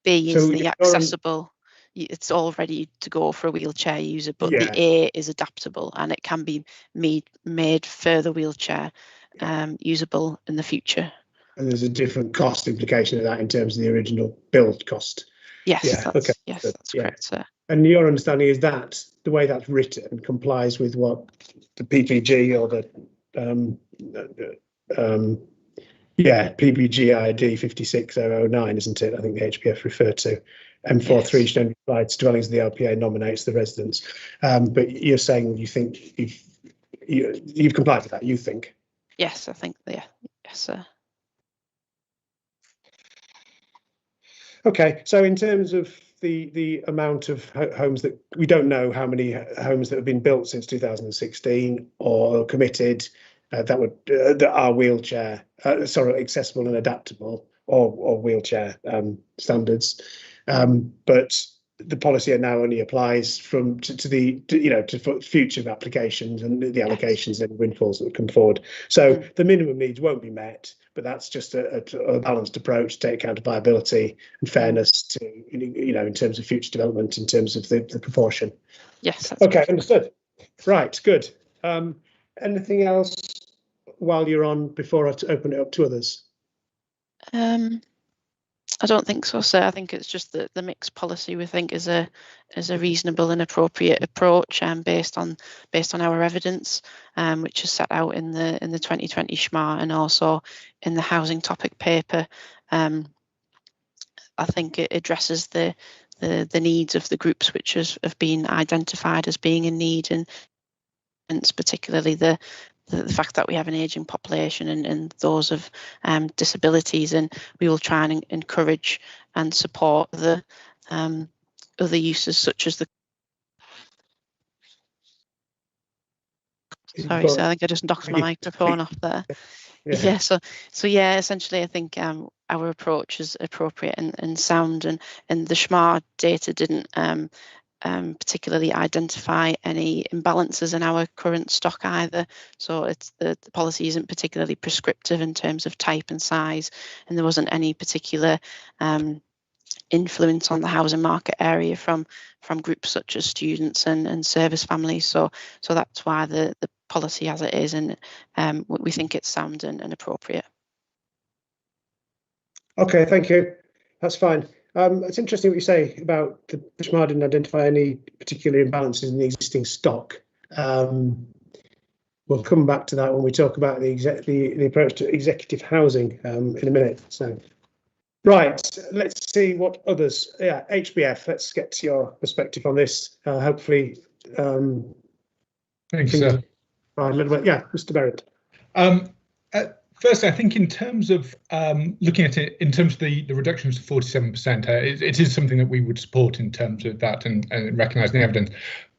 B is the accessible. It's all ready to go for a wheelchair user, but the A is adaptable and it can be made further wheelchair usable in the future. And there's a different cost implication of that in terms of the original build cost. Yes, that's correct, sir. And your understanding is that the way that's written complies with what the PPG or the PPG ID 56009, isn't it? I think the HBF referred to. M43 should only apply to dwellings the LPA nominates the residents. But you're saying you think you've complied with that, you think? Yes, I think, yes, sir. Okay, so in terms of the amount of homes that we don't know how many homes that have been built since 2016 or committed that are wheelchair, accessible and adaptable or wheelchair standards, but the policy now only applies to future applications and the allocations and windfalls that would come forward. So the minimum needs won't be met, but that's just a balanced approach to take account of viability and fairness to in terms of future development, in terms of the proportion. Yes. That's okay, understood. Right, good. Anything else while you're on before I open it up to others? I don't think so, sir. I think it's just that the mixed policy we think is a reasonable and appropriate approach, based on our evidence, which is set out in the 2020 SHMA and also in the housing topic paper. I think it addresses the needs of the groups which have been identified as being in need, and particularly the fact that we have an ageing population and those of disabilities, and we will try and encourage and support the other uses such as the. Sorry, so I think I just knocked my microphone off there. Yeah, so yeah, essentially I think our approach is appropriate and sound, and the SHMAR data didn't particularly identify any imbalances in our current stock either. So it's the policy isn't particularly prescriptive in terms of type and size, and there wasn't any particular influence on the housing market area from groups such as students and service families. So that's why the policy as it is, and we think it's sound and appropriate. Okay, thank you. That's fine. It's interesting what you say about the SHMAR didn't identify any particular imbalances in the existing stock. We'll come back to that when we talk about the approach to executive housing in a minute. So, right, let's see what others. Yeah, HBF. Let's get your perspective on this. Hopefully, thanks, sir. A little bit. Yeah, Mr. Barrett. First, I think in terms of looking at it in terms of the reductions to 47%, it is something that we would support in terms of that and recognising the evidence.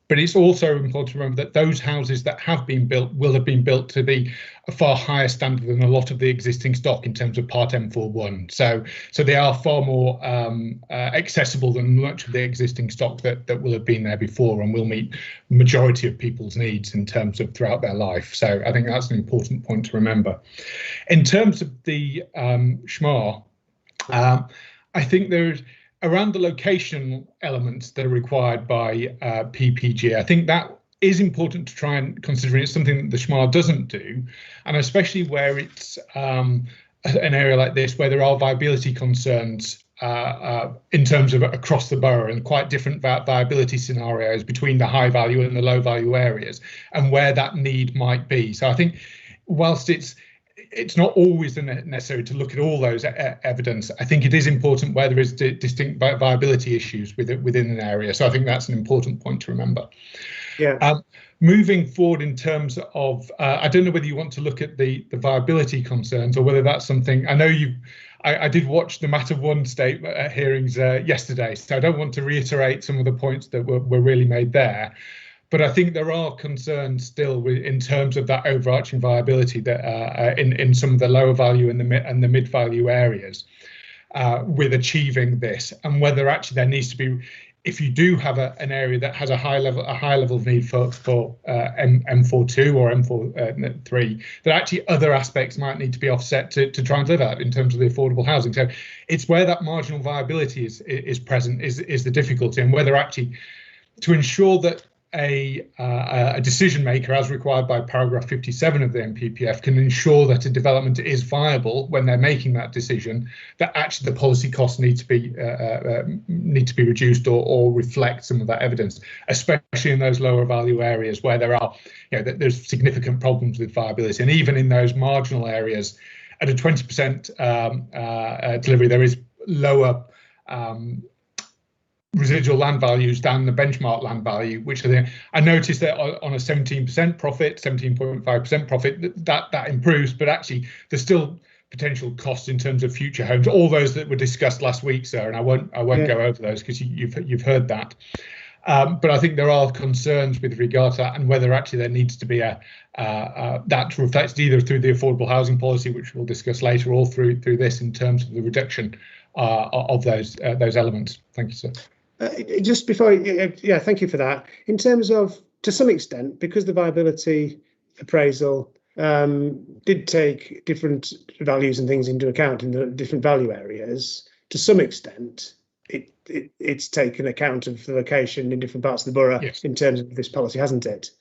But it's also important to remember that those houses that have been built will have been built to be a far higher standard than a lot of the existing stock in terms of Part M41. So they are far more accessible than much of the existing stock that will have been there before, and will meet the majority of people's needs in terms of throughout their life. So I think that's an important point to remember. In terms of the SHMAR, I think there's around the locational elements that are required by PPG. I think that is important to try and consider. It's something that the SHMAR doesn't do, and especially where it's an area like this where there are viability concerns in terms of across the borough, and quite different viability scenarios between the high value and the low value areas, and where that need might be. So I think whilst it's not always necessary to look at all those evidence, I think it is important where there is distinct viability issues within an area. So I think that's an important point to remember. Yeah. Moving forward in terms of, I don't know whether you want to look at the viability concerns, or whether that's something, I know I did watch the Matter 1 statement hearings yesterday, so I don't want to reiterate some of the points that were really made there. But I think there are concerns still in terms of that overarching viability that in some of the lower value and the mid value areas with achieving this, and whether actually there needs to be, if you do have an area that has a high level of need for M42 or M43, that actually other aspects might need to be offset to try and live out in terms of the affordable housing. So it's where that marginal viability is present is the difficulty, and whether actually to ensure that a decision maker, as required by paragraph 57 of the NPPF, can ensure that a development is viable when they're making that decision, that actually the policy costs need to be reduced or reflect some of that evidence, especially in those lower value areas where there are, there's significant problems with viability. And even in those marginal areas, at a 20% delivery, there is lower residual land values than the benchmark land value, which I noticed that on a 17% profit, 17.5% profit, that improves, but actually there's still potential costs in terms of future homes, all those that were discussed last week, sir, and I won't go over those because you've heard that. But I think there are concerns with regard to that, and whether actually there needs to be that reflected either through the affordable housing policy, which we'll discuss later, or through this in terms of the reduction of those elements. Thank you, sir. Just before, yeah, thank you for that. In terms of, to some extent, because the viability appraisal did take different values and things into account in the different value areas, to some extent, it's taken account of the location in different parts of the borough. Yes. In terms of this policy, hasn't it?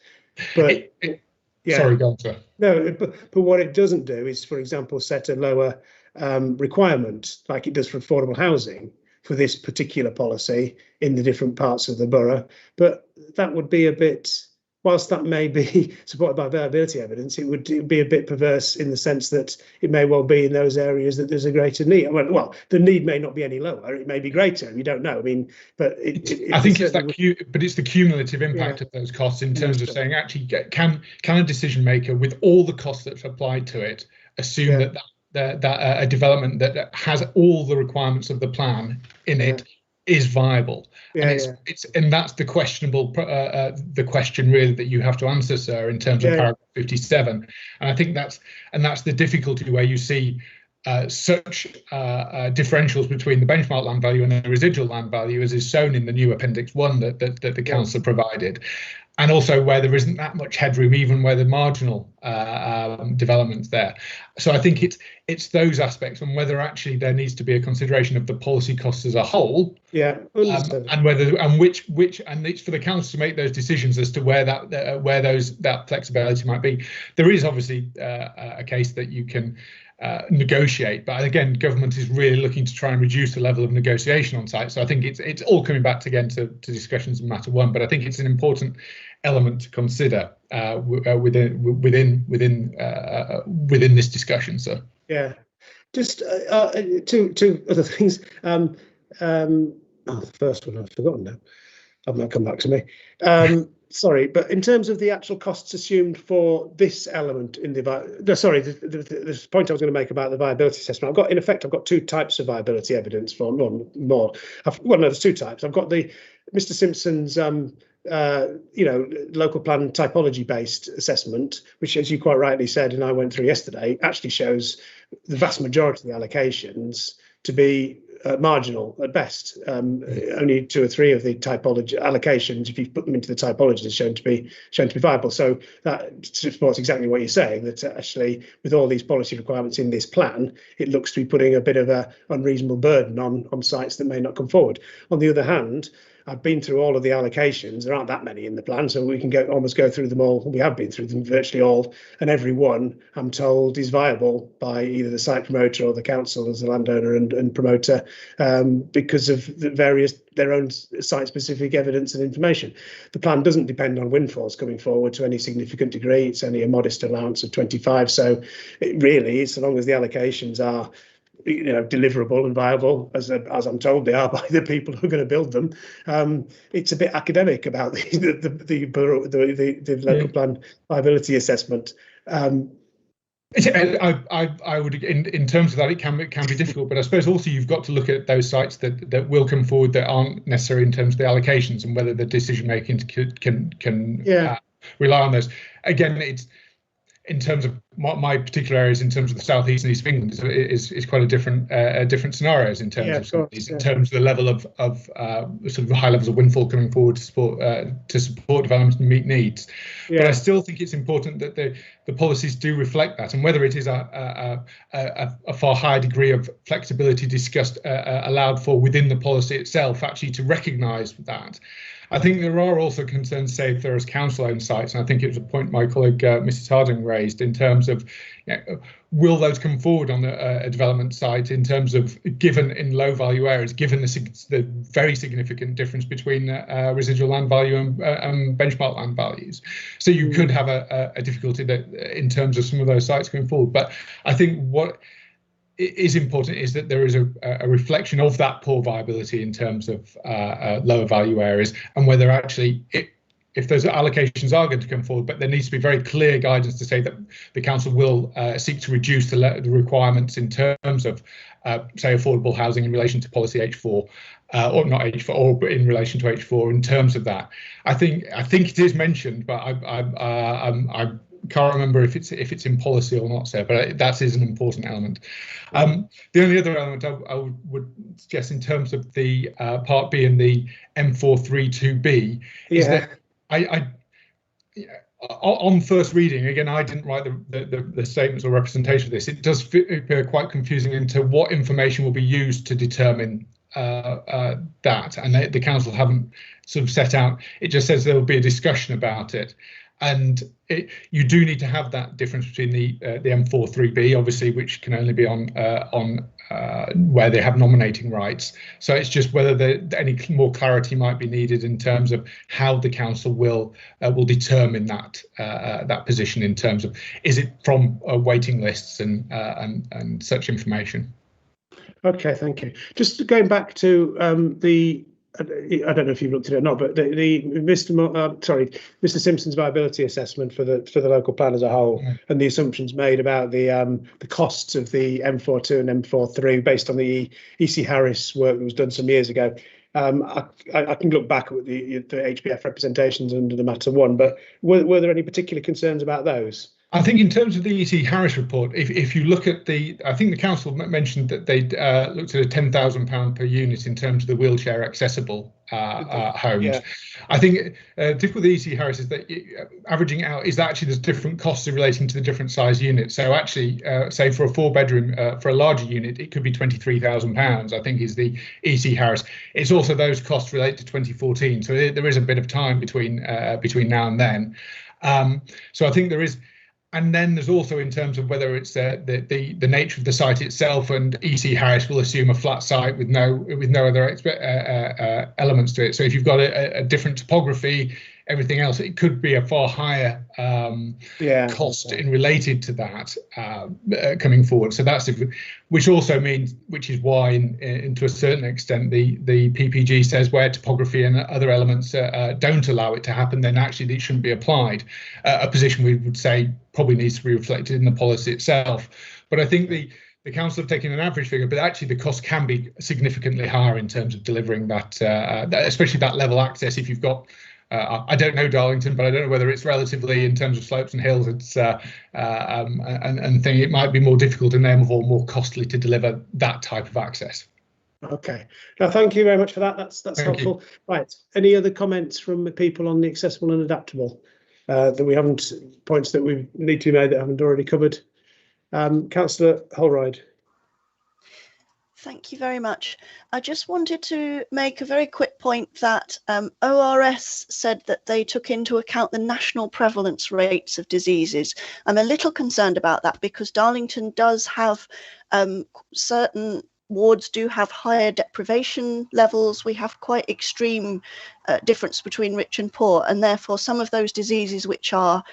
But yeah. Sorry, go on, sir. No, but what it doesn't do is, for example, set a lower requirement like it does for affordable housing for this particular policy in the different parts of the borough. But that would be a bit, whilst that may be supported by viability evidence, it would be a bit perverse in the sense that it may well be in those areas that there's a greater need. Well, the need may not be any lower; it may be greater. You don't know. I mean, but I think it's but it's the cumulative impact of those costs in terms of saying, actually, can a decision maker, with all the costs that's applied to it, assume that a development that has all the requirements of the plan in it is viable? And and that's the questionable the question really that you have to answer, sir, in terms of paragraph 57. And I think that's the difficulty where you see such differentials between the benchmark land value and the residual land value, as is shown in the new Appendix 1 that the council provided, and also where there isn't that much headroom, even where the marginal development's there. So I think it's those aspects, and whether actually there needs to be a consideration of the policy costs as a whole, and whether and which and it's for the council to make those decisions as to where that flexibility might be. There is obviously a case that you can negotiate, but again, government is really looking to try and reduce the level of negotiation on site. So I think it's all coming back again to discussions in matter one, but I think it's an important element to consider within this discussion. So just two other things. The first one I've forgotten now. I've not come back to me. Sorry, but in terms of the actual costs assumed for this element in the point I was going to make about the viability assessment, I've got two types of viability evidence for more. There's two types. I've got the Mr. Simpson's local plan typology based assessment, which, as you quite rightly said, and I went through yesterday, actually shows the vast majority of the allocations to be marginal at best. Only 2 or 3 of the typology allocations, if you put them into the typology, is shown to be viable. So that supports exactly what you're saying, that actually with all these policy requirements in this plan, it looks to be putting a bit of a unreasonable burden on sites that may not come forward. On the other hand, I've been through all of the allocations. There aren't that many in the plan, so we can almost go through them all. We have been through them virtually all, and every one, I'm told, is viable by either the site promoter or the council as the landowner and promoter, because of their own site-specific evidence and information. The plan doesn't depend on windfalls coming forward to any significant degree. It's only a modest allowance of 25. So it really, so long as the allocations are deliverable and viable, as I'm told they are by the people who are going to build them, it's a bit academic about the local plan viability assessment. I would, in terms of that, it can be difficult, but I suppose also you've got to look at those sites that will come forward that aren't necessary in terms of the allocations, and whether the decision making can rely on those. Again, it's in terms of my particular areas, in terms of the southeast and east of England, is quite a different scenarios in terms of these, in terms of the level of sort of high levels of windfall coming forward to support development and meet needs. But I still think it's important that the policies do reflect that, and whether it is a far higher degree of flexibility discussed allowed for within the policy itself, actually to recognise that. I think there are also concerns, say, if there is council-owned sites, and I think it was a point my colleague Mrs. Harding raised in terms of, will those come forward on a development site in terms of, given in low-value areas, given the very significant difference between residual land value and benchmark land values. So you could have a difficulty in terms of some of those sites going forward. But I think what is important is that there is a reflection of that poor viability in terms of lower value areas, and whether actually if those allocations are going to come forward, but there needs to be very clear guidance to say that the council will seek to reduce the requirements in terms of say affordable housing in relation to policy H4, or not H4, or in relation to H4 in terms of that. I think it is mentioned, but I can't remember if it's in policy or not, sir, but that is an important element. The only other element I would suggest in terms of the Part B and the M432B is that on first reading, again, I didn't write the statements or representation of this. It does appear quite confusing into what information will be used to determine that, and the council haven't sort of set out. It just says there will be a discussion about it. And you do need to have that difference between the M43B, obviously, which can only be on where they have nominating rights. So it's just whether any more clarity might be needed in terms of how the council will determine that position in terms of, is it from waiting lists and such information. Okay, thank you. Just going back to I don't know if you've looked at it or not, but Mr. Simpson's viability assessment for the local plan as a whole, and the assumptions made about the costs of the M42 and M43 based on the EC Harris work that was done some years ago. I can look back at the HBF representations under the Matter 1, but were there any particular concerns about those? I think in terms of the EC Harris report, if you look at I think the council mentioned that they'd looked at a £10,000 per unit in terms of the wheelchair accessible homes. Yeah. I think difficult with the EC Harris is that averaging out is that actually there's different costs relating to the different size units. So actually, say for a 4-bedroom, for a larger unit, it could be £23,000, I think is the EC Harris. It's also those costs relate to 2014. So there is a bit of time between now and then. So I think there is. And then there's also in terms of whether it's the nature of the site itself, and EC Harris will assume a flat site with no other elements to it. So if you've got a different topography, everything else, it could be a far higher cost in related to that coming forward. So that's different, which also means, which is why, to a certain extent, the PPG says where topography and other elements don't allow it to happen, then actually it shouldn't be applied. A position we would say probably needs to be reflected in the policy itself. But I think the council have taken an average figure, but actually the cost can be significantly higher in terms of delivering that, especially that level access. If you've got I don't know Darlington, but I don't know whether it's relatively in terms of slopes and hills. It's and thing it might be more difficult and therefore more costly to deliver that type of access. Okay, now thank you very much for that. That's helpful. Right, any other comments from the people on the accessible and adaptable that we haven't, points that we need to be made that haven't already covered? Councillor Holroyd. Thank you very much. I just wanted to make a very quick point that ORS said that they took into account the national prevalence rates of diseases. I'm a little concerned about that because Darlington does have certain wards do have higher deprivation levels. We have quite extreme difference between rich and poor, and therefore some of those diseases which are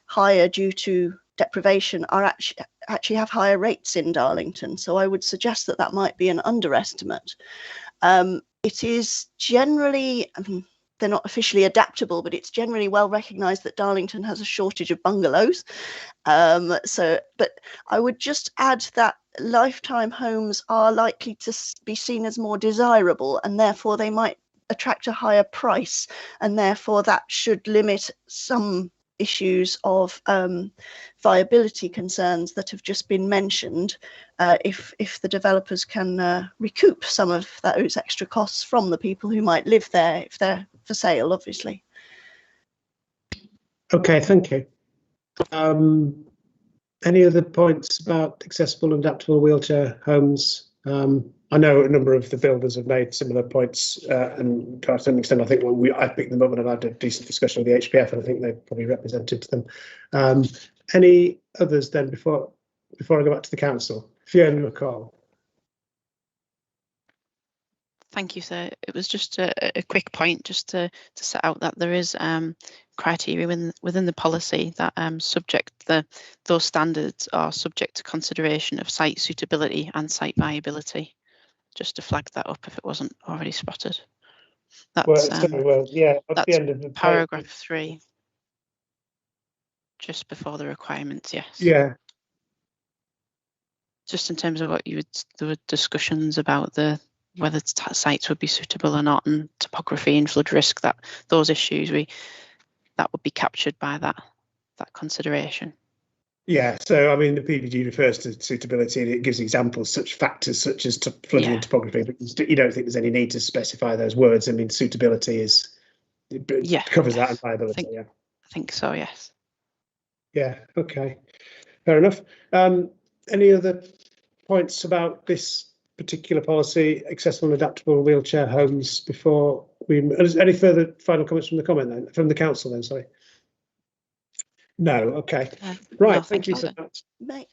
higher due to deprivation are actually have higher rates in Darlington. So I would suggest that that might be an underestimate. It is generally, they're not officially adaptable, but it's generally well recognised that Darlington has a shortage of bungalows. But I would just add that lifetime homes are likely to be seen as more desirable, and therefore they might attract a higher price, and therefore that should limit some issues of viability concerns that have just been mentioned, if the developers can recoup some of those extra costs from the people who might live there if they're for sale, obviously. Okay, thank you. Any other points about accessible and adaptable wheelchair homes? I know a number of the builders have made similar points, and to some extent, I think I picked them up and I've had a decent discussion with the HBF, and I think they've probably represented them. Any others then before I go back to the council? Fiona McCall. Thank you, sir. It was just a quick point just to set out that there is criteria within the policy that those standards are subject to consideration of site suitability and site viability. Just to flag that up if it wasn't already spotted. That's that's the end of the paragraph 3. Just before the requirements, yes. Yeah. Just in terms of what there were discussions about whether sites would be suitable or not, and topography and flood risk, that those issues that would be captured by that consideration. Yeah, so I mean the PPG refers to suitability and it gives examples, such factors such as flooding and topography, but you don't think there's any need to specify those words. I mean suitability covers that, and viability. I think so, yes. Yeah, okay, fair enough. Any other points about this particular policy, accessible and adaptable wheelchair homes, before we any further final comments from the council then, sorry? No. Okay. Right. No, thank you so. for that.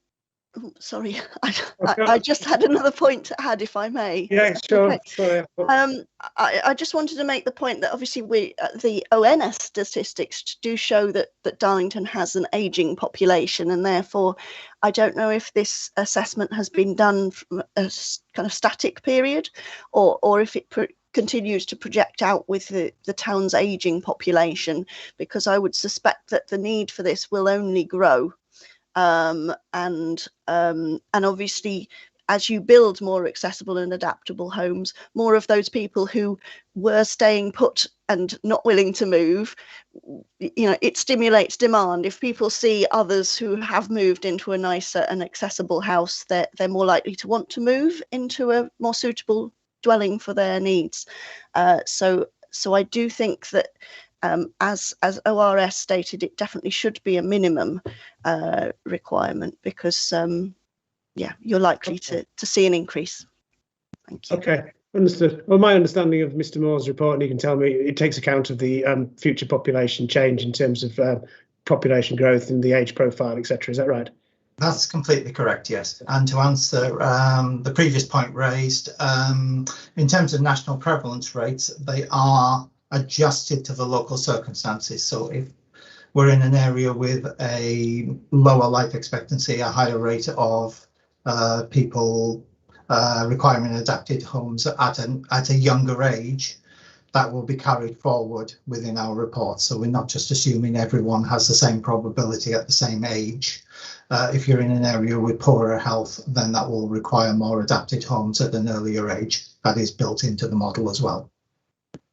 Sorry, I just had another point to add, if I may. Yeah, sure. Okay. Sorry. I just wanted to make the point that obviously the ONS statistics do show that Darlington has an ageing population, and therefore I don't know if this assessment has been done from a kind of static period, or if it continues to project out with the town's ageing population, because I would suspect that the need for this will only grow. And obviously, as you build more accessible and adaptable homes, more of those people who were staying put and not willing to move, it stimulates demand. If people see others who have moved into a nicer and accessible house, they're more likely to want to move into a more suitable dwelling for their needs. So I do think that as ORS stated, it definitely should be a minimum requirement, because you're likely to see an increase. Thank you. Okay, understood. Well, my understanding of Mr. Moore's report, and you can tell me, it takes account of the future population change in terms of population growth and the age profile, etc. Is that right? That's completely correct, yes. And to answer the previous point raised, in terms of national prevalence rates, they are adjusted to the local circumstances. So if we're in an area with a lower life expectancy, a higher rate of people requiring adapted homes at a younger age, that will be carried forward within our report. So we're not just assuming everyone has the same probability at the same age. If you're in an area with poorer health, then that will require more adapted homes at an earlier age. That is built into the model as well.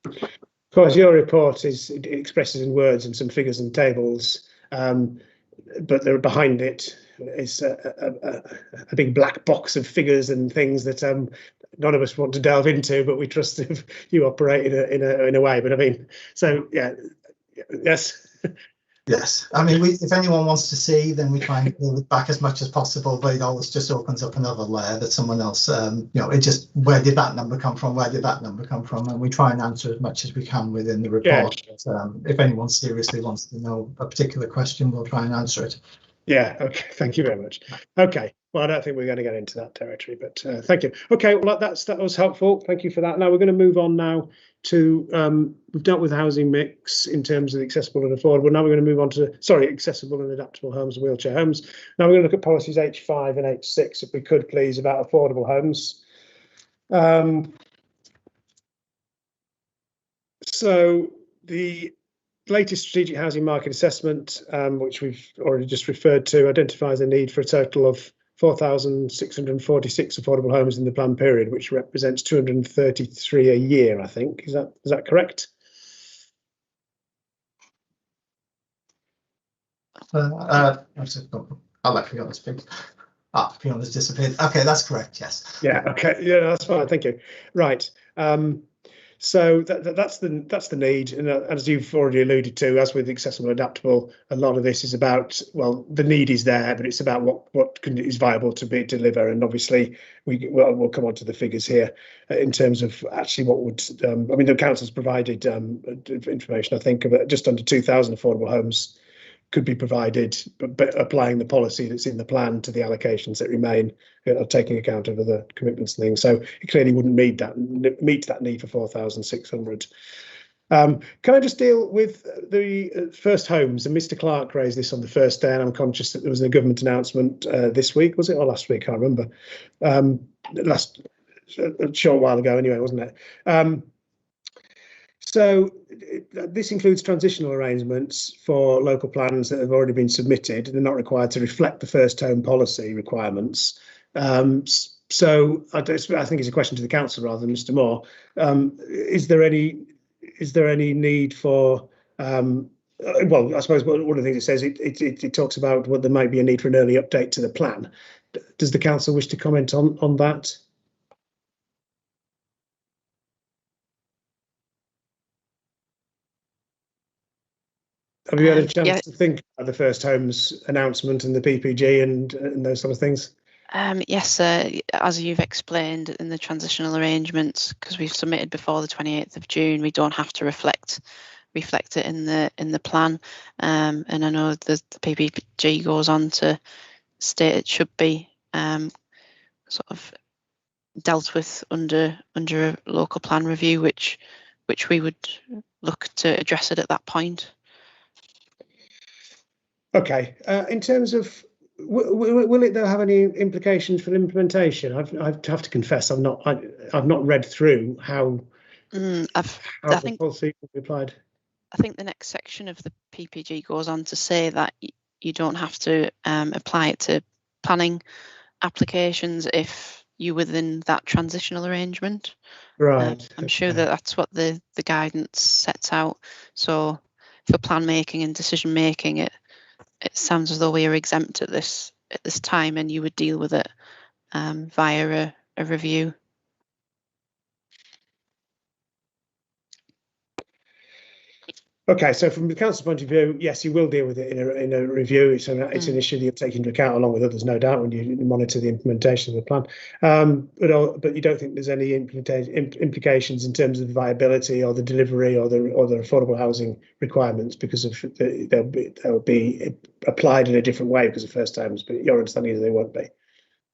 Of course, your report it expresses in words and some figures and tables, but there behind it is a big black box of figures and things that none of us want to delve into, but we trust if you operate in a way. But I mean, so yeah, yes. Yes, I mean, if anyone wants to see, then we try and pull it back as much as possible, but it always just opens up another layer that someone else, it just, where did that number come from? Where did that number come from? And we try and answer as much as we can within the report. Yeah. But, if anyone seriously wants to know a particular question, we'll try and answer it. Yeah, okay, thank you very much. Okay, well, I don't think we're going to get into that territory, but thank you. Okay, well, that was helpful. Thank you for that. Now we're going to move on now to, we've dealt with housing mix in terms of accessible and affordable. Now we're going to move on to, accessible and adaptable homes and wheelchair homes. Now we're going to look at policies H5 and H6, if we could please, about affordable homes. So the latest strategic housing market assessment, which we've already just referred to, identifies a need for a total of 4,646 affordable homes in the planned period, which represents 233 a year, I think. Is that correct? I'll let Fiona speak. Fiona's disappeared. Okay, that's correct, yes. Yeah, okay, yeah, that's fine, thank you. Right. So that's the need, and as you've already alluded to, as with accessible and adaptable, a lot of this is about, well, the need is there, but it's about what is viable to deliver. And obviously, we'll come on to the figures here in terms of actually what would. I mean, the council's provided information. I think about just under 2,000 affordable homes could be provided, but applying the policy that's in the plan to the allocations that remain, taking account of other commitments and things. So it clearly wouldn't meet that need for 4,600. Can I just deal with the first homes? And Mr. Clark raised this on the first day, and I'm conscious that there was a government announcement this week, was it, or last week? I can't remember. A short while ago anyway, wasn't it? So this includes transitional arrangements for local plans that have already been submitted. They're not required to reflect the first home policy requirements. So I think it's a question to the council rather than Mr. Moore. Is there any need for? Well, I suppose one of the things it says it talks about what there might be a need for an early update to the plan. Does the council wish to comment on that? Have you had a chance to think about the first homes announcement and the PPG and those sort of things? Yes, as you've explained in the transitional arrangements, because we've submitted before the 28th of June, we don't have to reflect reflect it in the plan. And I know the PPG goes on to state it should be sort of dealt with under a local plan review, which we would look to address it at that point. Okay. In terms of, will it though have any implications for implementation? I have to confess, I've not read through how the policy will be applied. I think the next section of the PPG goes on to say that you don't have to apply it to planning applications if you're within that transitional arrangement. Right. I'm sure that that's what the guidance sets out. So for plan making and decision making, it sounds as though we are exempt at this time, and you would deal with it via a review. Okay, so from the council's point of view, yes, you will deal with it in a review. It's an issue that you'll take into account along with others, no doubt, when you monitor the implementation of the plan. But you don't think there's any implications in terms of the viability or the delivery or the affordable housing requirements, because of they'll be applied in a different way because of first timers. But your understanding is they won't be.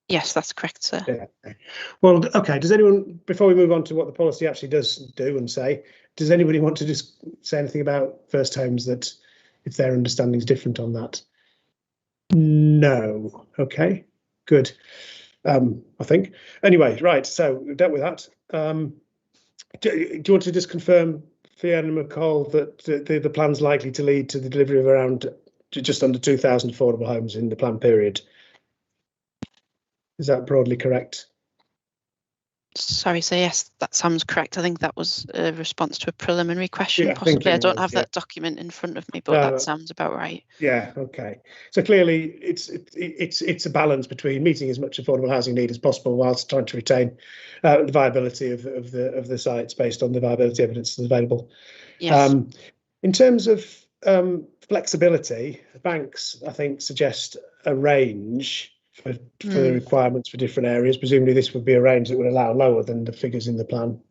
Yes, that's correct, sir. Yeah. Well, okay. Does anyone, before we move on to what the policy actually does do and say, does anybody want to just say anything about first homes, that if their understanding is different on that? No. Okay, good. I think. Anyway, right. So we've dealt with that. Do you want to just confirm, Fiona McCall, that the plan's likely to lead to the delivery of around just under 2,000 affordable homes in the plan period? Is that broadly correct? Sorry, so yes, that sounds correct. I think that was a response to a preliminary question, Yeah, possibly. I don't have that document in front of me, but that sounds about right. Yeah, okay. So clearly it's a balance between meeting as much affordable housing need as possible whilst trying to retain the viability of the sites based on the viability evidence that's available. Yes. In terms of flexibility, banks, I think, suggest a range for the requirements for different areas. Presumably this would be a range that would allow lower than the figures in the plan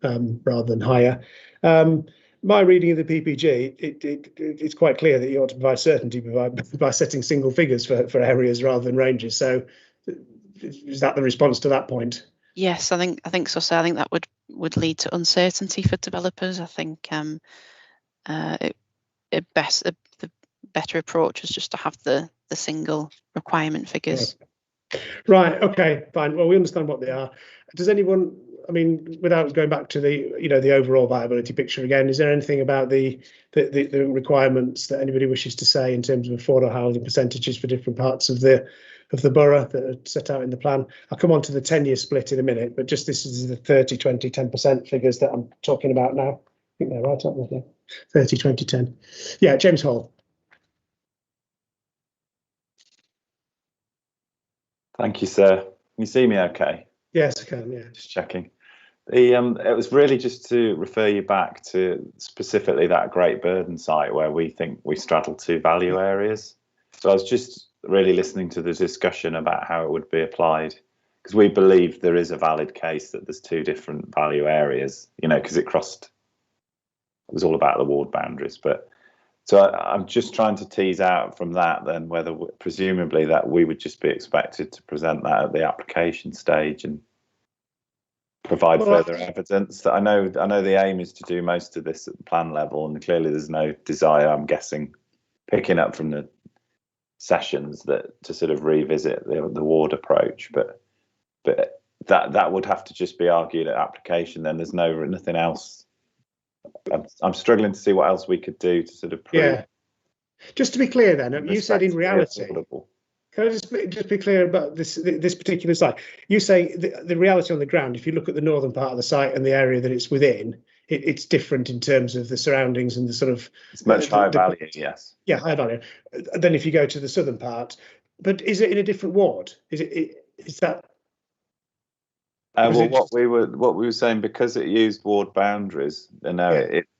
rather than higher. My reading of the PPG, it's quite clear that you ought to provide certainty by setting single figures for areas rather than ranges. So is that the response to that point? Yes, I think so. So I think that would lead to uncertainty for developers. I think the better approach is just to have the single requirement figures. Yeah. Right. Okay. Fine. Well, we understand what they are. Does anyone? I mean, without going back to the overall viability picture again, is there anything about the requirements that anybody wishes to say in terms of affordable housing percentages for different parts of the borough that are set out in the plan? I'll come on to the 10-year split in a minute, but just this is the 30, 20, 10% figures that I'm talking about now. I think they're right, aren't they? 30, 20, 10. Yeah, James Hall. Thank you, sir. Can you see me okay? Yes, I can, yeah. Just checking. It was really just to refer you back to specifically that Great Burden site where we think we straddle two value areas. So I was just really listening to the discussion about how it would be applied, because we believe there is a valid case that there's two different value areas, because it was all about the ward boundaries. But so I'm just trying to tease out from that then whether presumably that we would just be expected to present that at the application stage and provide further evidence. That I know the aim is to do most of this at the plan level, and clearly there's no desire, I'm guessing, picking up from the sessions to sort of revisit the ward approach, but that would have to just be argued at application. Then there's nothing else. I'm struggling to see what else we could do to sort of prove. Yeah. Just to be clear, then, you said in reality. Can I just be clear about this particular site? You say the reality on the ground. If you look at the northern part of the site and the area that it's within, it's different in terms of the surroundings and the sort of. It's much higher value, yes. Yeah, higher value. Then if you go to the southern part, but is it in a different ward? Is that? Well, what we were saying, because it used ward boundaries,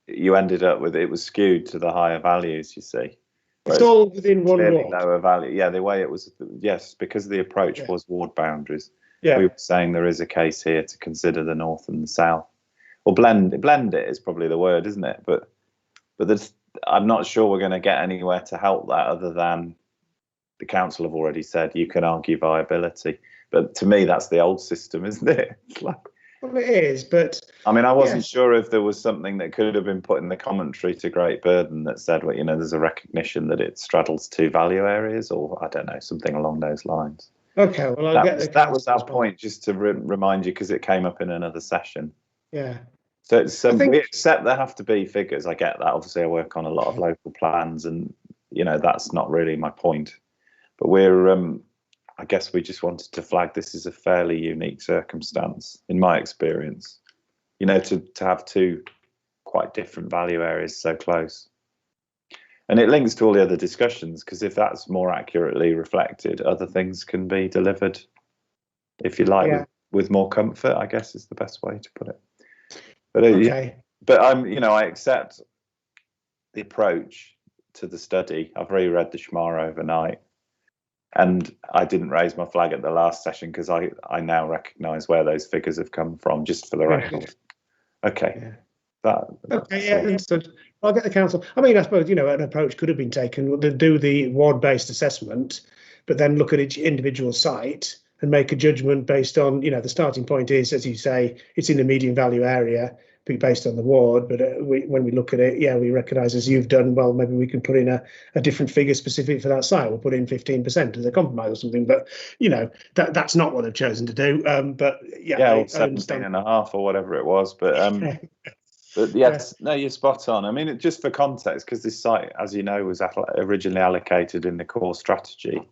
you ended up with it was skewed to the higher values. You see, it's all within one ward. Lower value. Yeah, the way it was. Yes, because the approach was ward boundaries. Yeah, we were saying there is a case here to consider the north and the south, or blend it is probably the word, isn't it? But I'm not sure we're going to get anywhere to help that other than the council have already said you can argue viability. But to me, that's the old system, isn't it? It's like, well, it is, but I mean, I wasn't sure if there was something that could have been put in the commentary to Great Burden that said, well, you know, there's a recognition that it straddles two value areas, or I don't know, something along those lines. Okay, well, that was our point, just to remind you, because it came up in another session. Yeah. So it's, we accept there have to be figures. I get that. Obviously, I work on a lot of local plans, and you know that's not really my point. But we're, I guess, we just wanted to flag this is a fairly unique circumstance, in my experience. You know, to have two quite different value areas so close, and it links to all the other discussions, because if that's more accurately reflected, other things can be delivered, if you like, with more comfort, I guess is the best way to put it. But but I accept the approach to the study. I've reread the Schmar overnight, and I didn't raise my flag at the last session because I now recognise where those figures have come from, just for the record. Okay. Understood. I'll get the council. I mean, I suppose, you know, an approach could have been taken to do the ward-based assessment, but then look at each individual site and make a judgment based on, you know, the starting point is, as you say, it's in the median value area based on the ward. But when we look at it, we recognise, as you've done, well, maybe we can put in a different figure specific for that site. We'll put in 15% as a compromise or something. But, you know, that's not what I've chosen to do. But or 17.5 or whatever it was. But but yes, no, you're spot on. I mean, just for context, because this site, as you know, was originally allocated in the core strategy.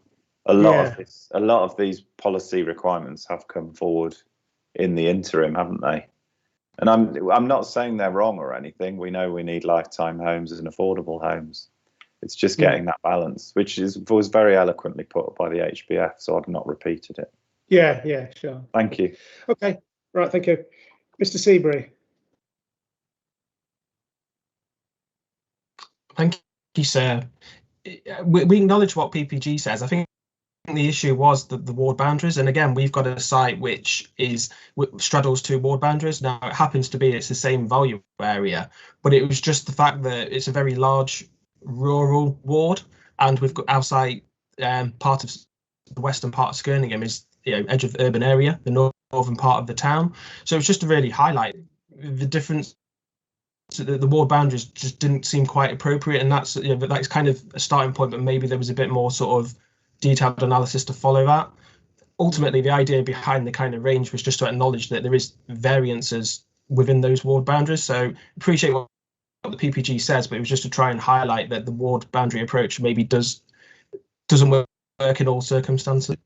A lot of these policy requirements have come forward in the interim, haven't they? And I'm not saying they're wrong or anything. We know we need lifetime homes and affordable homes. It's just getting that balance, which was very eloquently put by the HBF, so I've not repeated it. Yeah, sure. Thank you. Okay, right, thank you. Mr. Seabury. Thank you, sir. We acknowledge what PPG says. I think the issue was the ward boundaries, and again, we've got a site which straddles two ward boundaries. Now, it happens to be it's the same value area, but it was just the fact that it's a very large rural ward, and we've got our site, part of the western part of Skirningham is, you know, edge of the urban area, the northern part of the town. So it's just to really highlight the difference. So the ward boundaries just didn't seem quite appropriate, and that's, you know, that's kind of a starting point, but maybe there was a bit more sort of detailed analysis to follow that. Ultimately, the idea behind the kind of range was just to acknowledge that there is variances within those ward boundaries. So appreciate what the PPG says, but it was just to try and highlight that the ward boundary approach maybe doesn't work in all circumstances.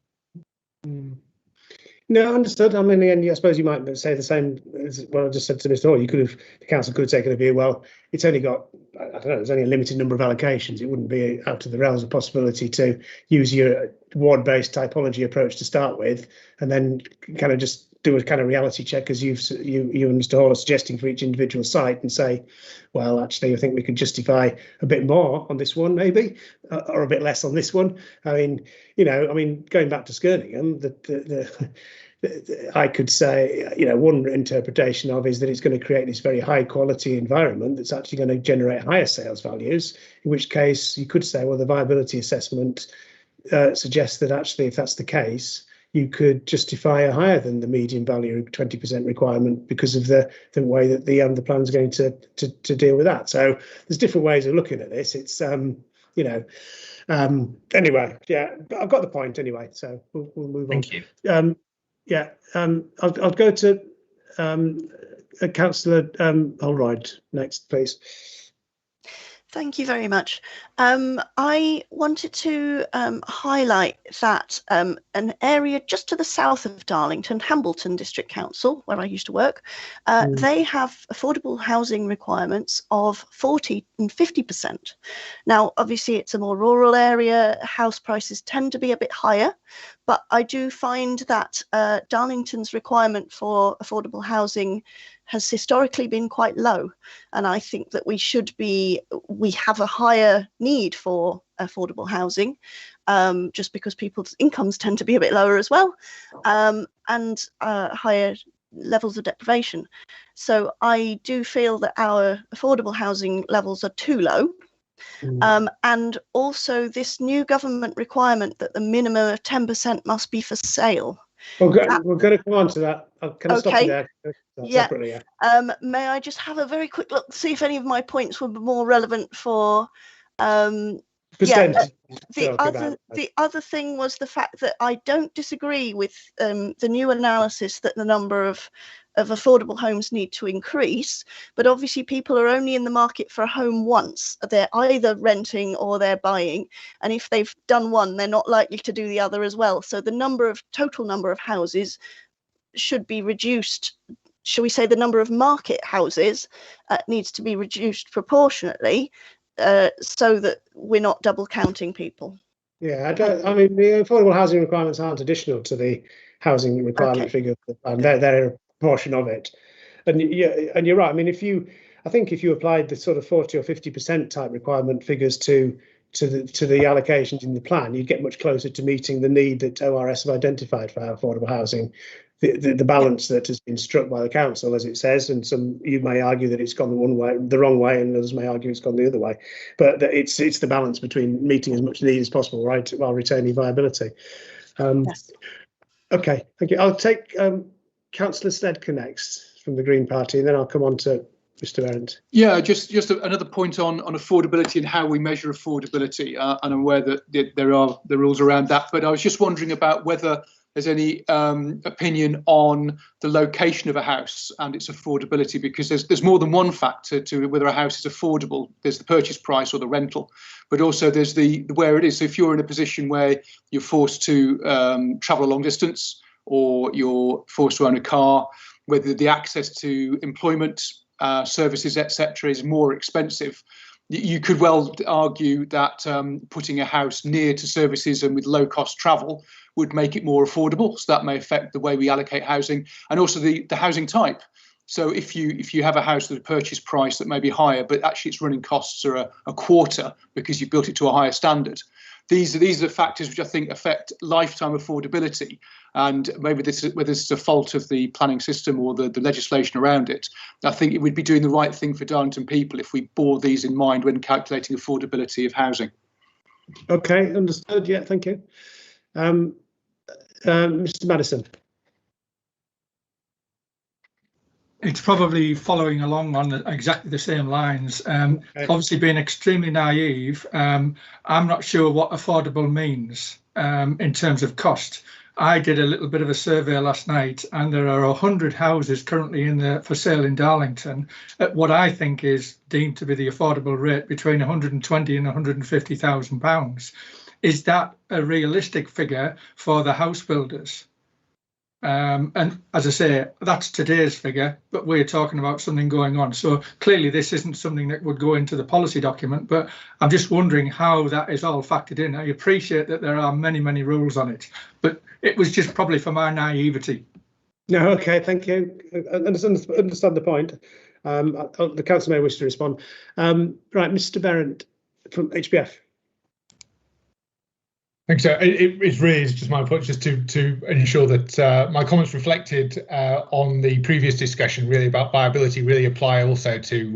No, understood. I mean, again, I suppose you might say the same as what I just said to Mr. Hall. The council could have taken a view, well, it's only got, I don't know, there's only a limited number of allocations. It wouldn't be out of the realms of possibility to use your ward-based typology approach to start with, and then kind of just do a kind of reality check, as you and Mr. Hall are suggesting, for each individual site, and say, well, actually, I think we could justify a bit more on this one, maybe, or a bit less on this one. I mean, you know, going back to Skirningham, I could say, you know, one interpretation of is that it's going to create this very high quality environment that's actually going to generate higher sales values, in which case you could say, well, the viability assessment suggests that actually, if that's the case, you could justify a higher than the median value 20% requirement because of the way that the plan is going to deal with that. So there's different ways of looking at this. It's you know, anyway, I've got the point anyway. So we'll move on. Thank you. I'll go to Councillor Holroyd next, please. Thank you very much. I wanted to highlight that an area just to the south of Darlington, Hambleton District Council, where I used to work, they have affordable housing requirements of 40 and 50%. Now, obviously, it's a more rural area. House prices tend to be a bit higher, but I do find that Darlington's requirement for affordable housing has historically been quite low, and I think that we have a higher need for affordable housing, just because people's incomes tend to be a bit lower as well, and higher levels of deprivation. So I do feel that our affordable housing levels are too low. And also this new government requirement that the minimum of 10% must be for sale. We're going to come on to that. Can I stop you there? Yeah. Separately, yeah. May I just have a very quick look, see if any of my points were more relevant for the other thing was the fact that I don't disagree with the new analysis that the number of affordable homes need to increase, but obviously people are only in the market for a home once. They're either renting or they're buying, and if they've done one, they're not likely to do the other as well. So the total number of houses should be reduced. Shall we say the number of market houses needs to be reduced proportionately, so that we're not double counting people. Yeah, I mean, the affordable housing requirements aren't additional to the housing requirement figure, and they're a portion of it. And you're right. I mean, I think if you applied the sort of 40 or 50% type requirement figures to the allocations in the plan, you'd get much closer to meeting the need that ORS have identified for affordable housing. The balance that has been struck by the council, as it says, and you may argue that it's gone the wrong way, and others may argue it's gone the other way. But it's the balance between meeting as much need as possible, right, while retaining viability. Yes. Okay, thank you. I'll take Councillor Stedker next from the Green Party, and then I'll come on to Mr. Arendt. Yeah, just another point on affordability and how we measure affordability. And I'm aware that there are the rules around that, but I was just wondering about whether there's any opinion on the location of a house and its affordability, because there's more than one factor to whether a house is affordable. There's the purchase price or the rental, but also there's the where it is. So if you're in a position where you're forced to travel a long distance, or you're forced to own a car, whether the access to employment services, etc., is more expensive, you could well argue that putting a house near to services and with low cost travel would make it more affordable. So that may affect the way we allocate housing, and also the housing type. So if you have a house with a purchase price that may be higher, but actually its running costs are a quarter because you built it to a higher standard, these are factors which I think affect lifetime affordability. And maybe whether this is a fault of the planning system or the legislation around it, I think it would be doing the right thing for Darlington people if we bore these in mind when calculating affordability of housing. Okay, understood. Yeah, thank you. Mr. Madison. It's probably following along on exactly the same lines. Obviously, being extremely naive, I'm not sure what affordable means in terms of cost. I did a little bit of a survey last night, and there are 100 houses currently for sale in Darlington at what I think is deemed to be the affordable rate between £120,000 and £150,000. Is that a realistic figure for the house builders? And as I say, that's today's figure, but we're talking about something going on. So clearly this isn't something that would go into the policy document, but I'm just wondering how that is all factored in. I appreciate that there are many, many rules on it, but it was just probably for my naivety. No, okay, thank you. I understand the point. The council may wish to respond. Right, Mr. Berrant from HBF. Thanks. It's really just my point, just to ensure that my comments reflected on the previous discussion, really about viability, really apply also to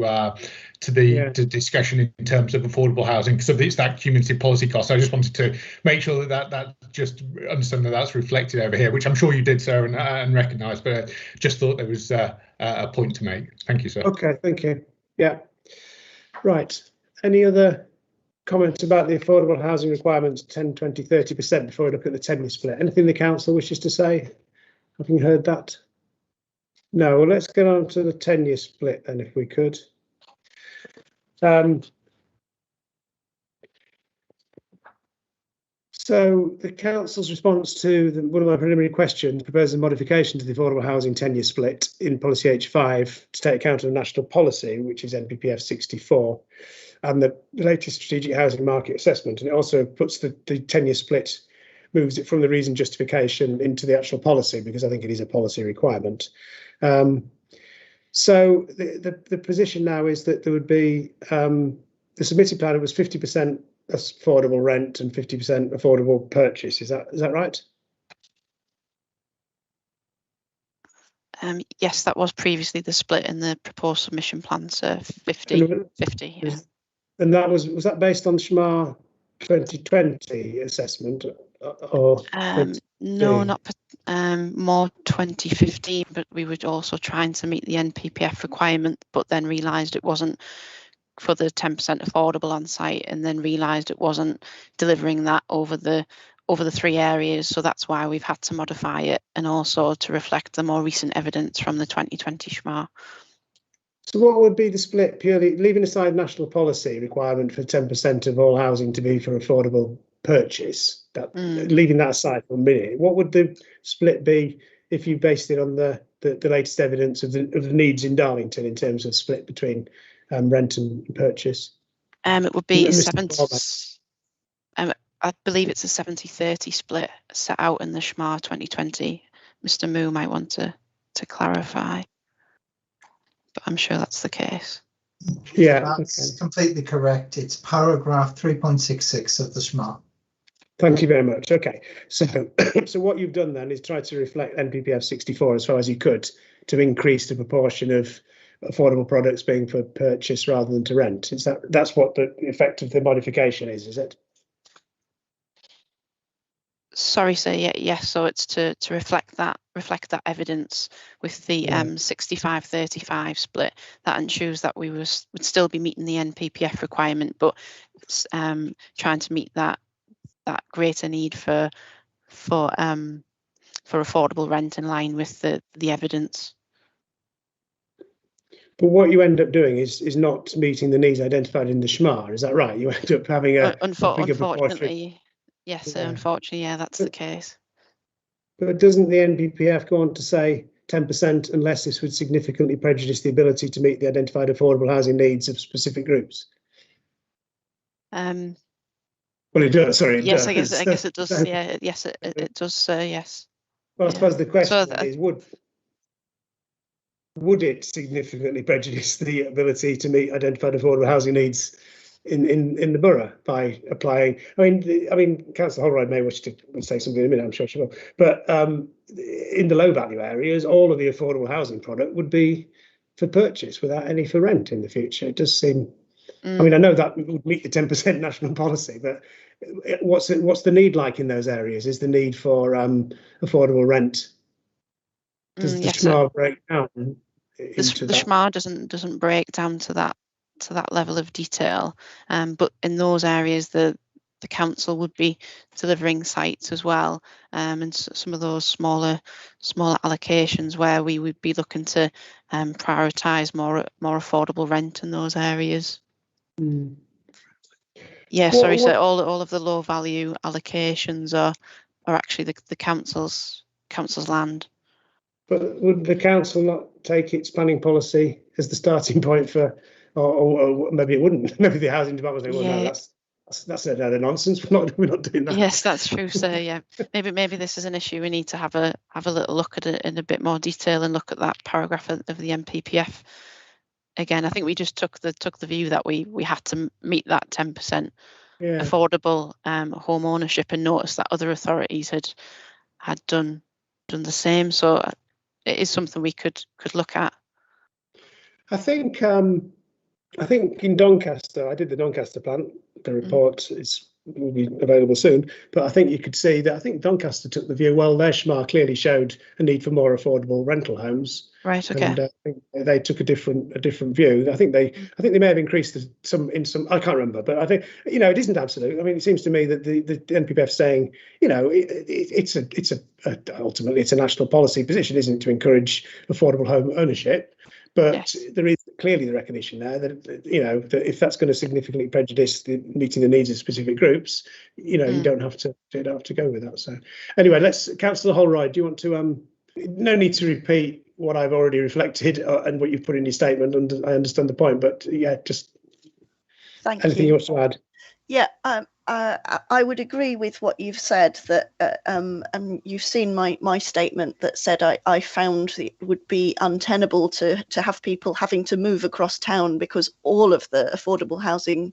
the discussion in terms of affordable housing, because it's that cumulative policy cost. So I just wanted to make sure that just understand that that's reflected over here, which I'm sure you did, sir, and recognise. But I just thought there was a point to make. Thank you, sir. Okay, thank you. Yeah. Right. Any other comments about the affordable housing requirements 10, 20, 30% before we look at the 10-year split? Anything the council wishes to say? Having heard that? No, well, let's get on to the 10-year split then, if we could. So the council's response to one of my preliminary questions proposed a modification to the affordable housing 10-year split in policy H5 to take account of national policy, which is NPPF 64. And the latest strategic housing market assessment, and it also puts the 10-year split, moves it from the reason justification into the actual policy, because I think it is a policy requirement. So the position now is that there would be the submitted plan was 50% affordable rent and 50% affordable purchase. Is that right? Yes, that was previously the split in the proposed submission plan, so 50-50. Yeah. And that was that based on SHMA 2020 assessment, or no, not more 2015, but we were also trying to meet the NPPF requirement, but then realised it wasn't for the 10% affordable on site, and then realised it wasn't delivering that over the 3 areas. So that's why we've had to modify it, and also to reflect the more recent evidence from the 2020 SHMA. So what would be the split, purely leaving aside national policy requirement for 10% of all housing to be for affordable purchase, leaving that aside for a minute, what would the split be if you based it on the latest evidence of the needs in Darlington in terms of split between rent and purchase? It would be 70. I believe it's a 70-30 split set out in the SHMA 2020. Mr. Moo might want to clarify, but I'm sure that's the case. Yeah, that's completely correct. It's paragraph 3.66 of the SHMA. Thank you very much. Okay, so what you've done then is try to reflect NPPF 64 as far as you could to increase the proportion of affordable products being for purchase rather than to rent. That's what the effect of the modification is it? Sorry, sir. Yes. So it's to reflect that evidence with the 65-35 split. That ensures that we would still be meeting the NPPF requirement, but trying to meet that greater need for affordable rent in line with the evidence. But what you end up doing is not meeting the needs identified in the SHMA. Is that right? You end up having a bigger proportion. Yes, unfortunately, yeah, that's the case. But doesn't the NPPF go on to say 10% unless this would significantly prejudice the ability to meet the identified affordable housing needs of specific groups? Well, it does. Sorry. Yes, I guess it does. Yeah. Yes, it does. Yes. Well, I suppose the question is, would it significantly prejudice the ability to meet identified affordable housing needs in the borough by applying? I mean, Councillor Holroyd may wish to say something in a minute. I'm sure she will. But in the low value areas, all of the affordable housing product would be for purchase without any for rent in the future. It does seem. I mean, I know that would meet the 10% national policy, but what's the need like in those areas? Is the need for affordable rent? Does the SHMA break down? The SHMA doesn't break down to that level of detail, but in those areas the council would be delivering sites as well, and some of those smaller allocations where we would be looking to prioritise more affordable rent in those areas. Yeah, sorry, so all of the low value allocations are actually the council's land. But would the council not take its planning policy as the starting point for, or maybe it wouldn't? Maybe the housing department would say, well, no, that's a load of nonsense. We're not doing that. Yes, that's true. So yeah, maybe this is an issue we need to have a little look at it in a bit more detail and look at that paragraph of the NPPF. Again, I think we just took the view that we had to meet that 10% affordable home ownership, and noticed that other authorities had done the same. So it is something we could look at. I think in Doncaster, I did the Doncaster plan. The report will be available soon, but I think you could see that I think Doncaster took the view, well, their SHMA clearly showed a need for more affordable rental homes. Right. Okay. And I think they took a different view. I think they may have increased some. I can't remember, but I think it isn't absolute. I mean, it seems to me that the NPPF saying it's ultimately it's a national policy position, isn't it, to encourage affordable home ownership. But there is clearly the recognition there that that if that's going to significantly prejudice meeting the needs of specific groups, you don't have to go with that. So anyway, Councillor Holroyd, do you want to? No need to repeat what I've already reflected and what you've put in your statement, and I understand the point. But yeah, just anything you want to add? Yeah, I would agree with what you've said, that and you've seen my statement that said I found it would be untenable to have people having to move across town because all of the affordable housing,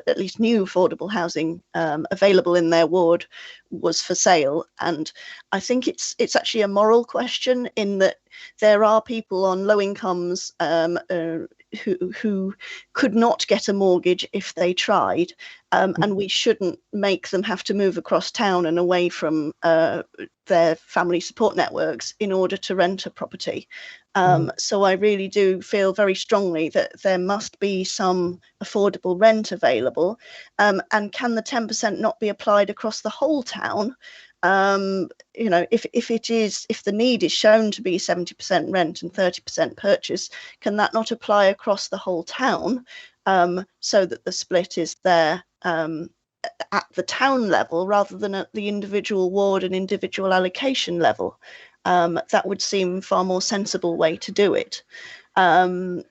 at least new affordable housing available in their ward, was for sale. And I think it's actually a moral question, in that there are people on low incomes who could not get a mortgage if they tried, and we shouldn't make them have to move across town and away from their family support networks in order to rent a property. So I really do feel very strongly that there must be some affordable rent available, and can the 10% not be applied across the whole town? You know, if the need is shown to be 70% rent and 30% purchase, can that not apply across the whole town, so that the split is there at the town level rather than at the individual ward and individual allocation level? That would seem far more sensible way to do it. Well,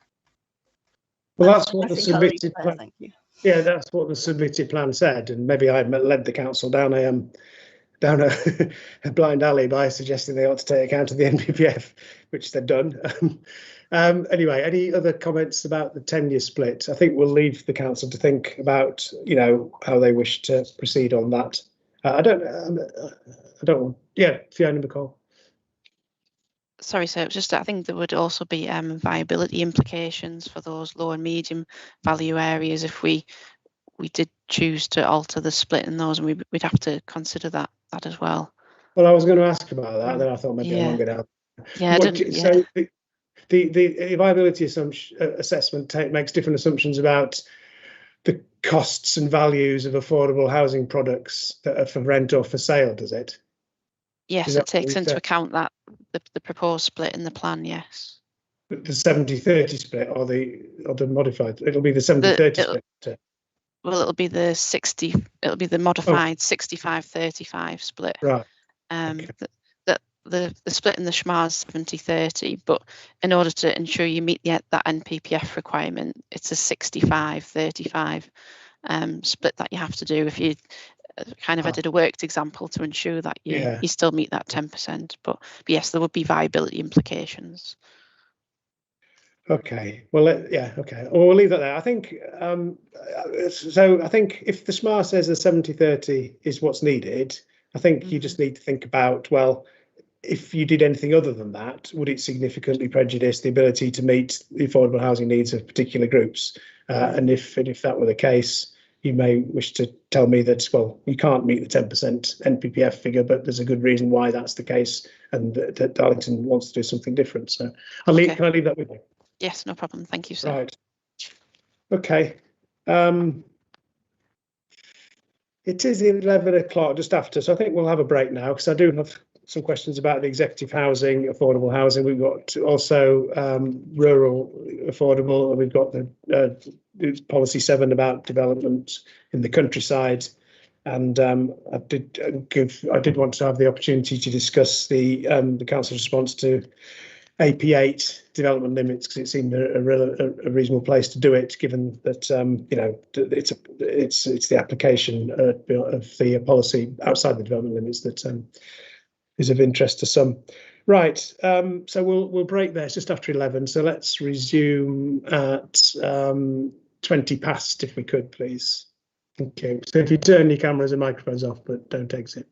that's what the submitted plan. Thank you. Yeah, that's what the submitted plan said, and maybe I led the council down a blind alley by suggesting they ought to take account of the NPPF, which they've done. Anyway, any other comments about the tenure split? I think we'll leave the council to think about, you know, how they wish to proceed on that. I don't. Yeah, Fiona McCall. Sorry, so just I think there would also be viability implications for those low and medium value areas if we did choose to alter the split in those, and we'd have to consider that as well. Well, I was going to ask about that, then I thought maybe I won't get out. Yeah, so the viability assessment makes different assumptions about the costs and values of affordable housing products that are for rent or for sale, does it? Yes, it takes into account that the proposed split in the plan. Yes. The 70-30 split or the modified? It'll be the 70-30 split. Well, it'll be the 60. It'll be the modified 65-35 split. Right. Okay. The split in the SHMA is 70-30, but in order to ensure you meet that NPPF requirement, it's a 65-35 split that you have to do. If you I did a worked example to ensure that you still meet that 10%, but yes, there would be viability implications. Okay, well, okay. Well, we'll leave that there. I think, so I think if the SHMA says the 70-30 is what's needed, I think you just need to think about, well, if you did anything other than that, would it significantly prejudice the ability to meet the affordable housing needs of particular groups? And if that were the case, you may wish to tell me that, well, you can't meet the 10% NPPF figure, but there's a good reason why that's the case, and that Darlington wants to do something different. So can I leave that with you? Yes, no problem. Thank you, sir. Right. Okay. It is 11 o'clock, just after, so I think we'll have a break now, because I do have some questions about the executive housing, affordable housing. We've got also rural affordable, and we've got the policy 7 about development in the countryside. And I did want to have the opportunity to discuss the council's response to AP8 development limits, because it seemed a reasonable place to do it, given that you know, it's the application of the policy outside the development limits that is of interest to some. Right, so we'll break there. It's just after 11, so let's resume at 20 past, if we could, please. Okay, so if you turn your cameras and microphones off, but don't exit.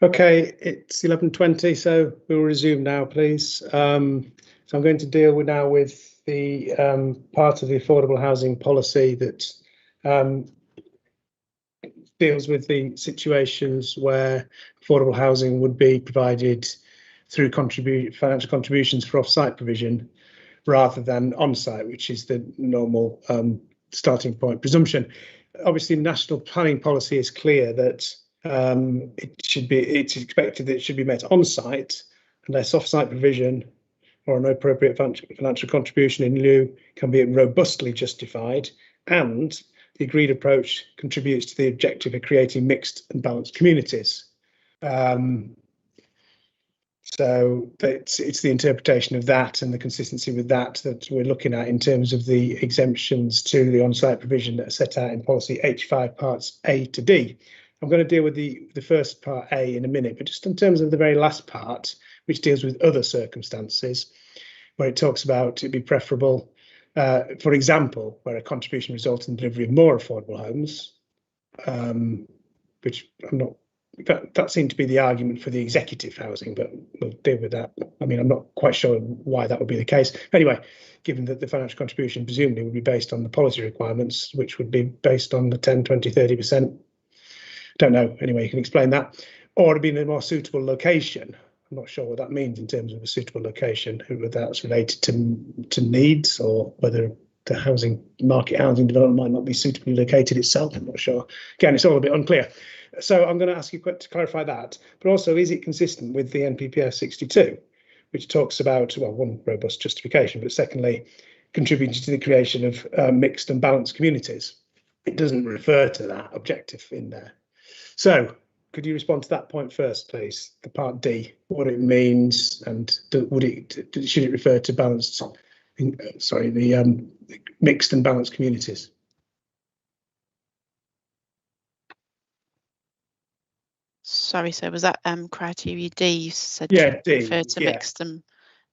Okay, it's 11:20, so we'll resume now, please. So I'm going to deal now with the part of the affordable housing policy that deals with the situations where affordable housing would be provided through financial contributions for off-site provision rather than on-site, which is the normal starting point presumption. Obviously, national planning policy is clear that it's expected that it should be met on-site unless off-site provision or an appropriate financial contribution in lieu can be robustly justified, and the agreed approach contributes to the objective of creating mixed and balanced communities. So it's the interpretation of that and the consistency with that we're looking at in terms of the exemptions to the on-site provision that are set out in policy H5 parts A to D. I'm going to deal with the first part A in a minute, but just in terms of the very last part, which deals with other circumstances, where it talks about it'd be preferable, for example, where a contribution results in the delivery of more affordable homes, which I'm not. That seemed to be the argument for the executive housing, but we'll deal with that. I mean, I'm not quite sure why that would be the case. Anyway, given that the financial contribution presumably would be based on the policy requirements, which would be based on the 10, 20, 30%. Don't know. Anyway, you can explain that. Or it'd be in a more suitable location. I'm not sure what that means in terms of a suitable location, whether that's related to needs or whether the housing development might not be suitably located itself. I'm not sure. Again, it's all a bit unclear. So I'm going to ask you to clarify that, but also is it consistent with the NPPF 62, which talks about, well, one, robust justification, but secondly, contributing to the creation of mixed and balanced communities. It doesn't refer to that objective in there. So could you respond to that point first, please? The part D, what it means, and should it refer to balanced, the mixed and balanced communities? Sorry, so was that criteria D? You said yeah, D, refer to mixed and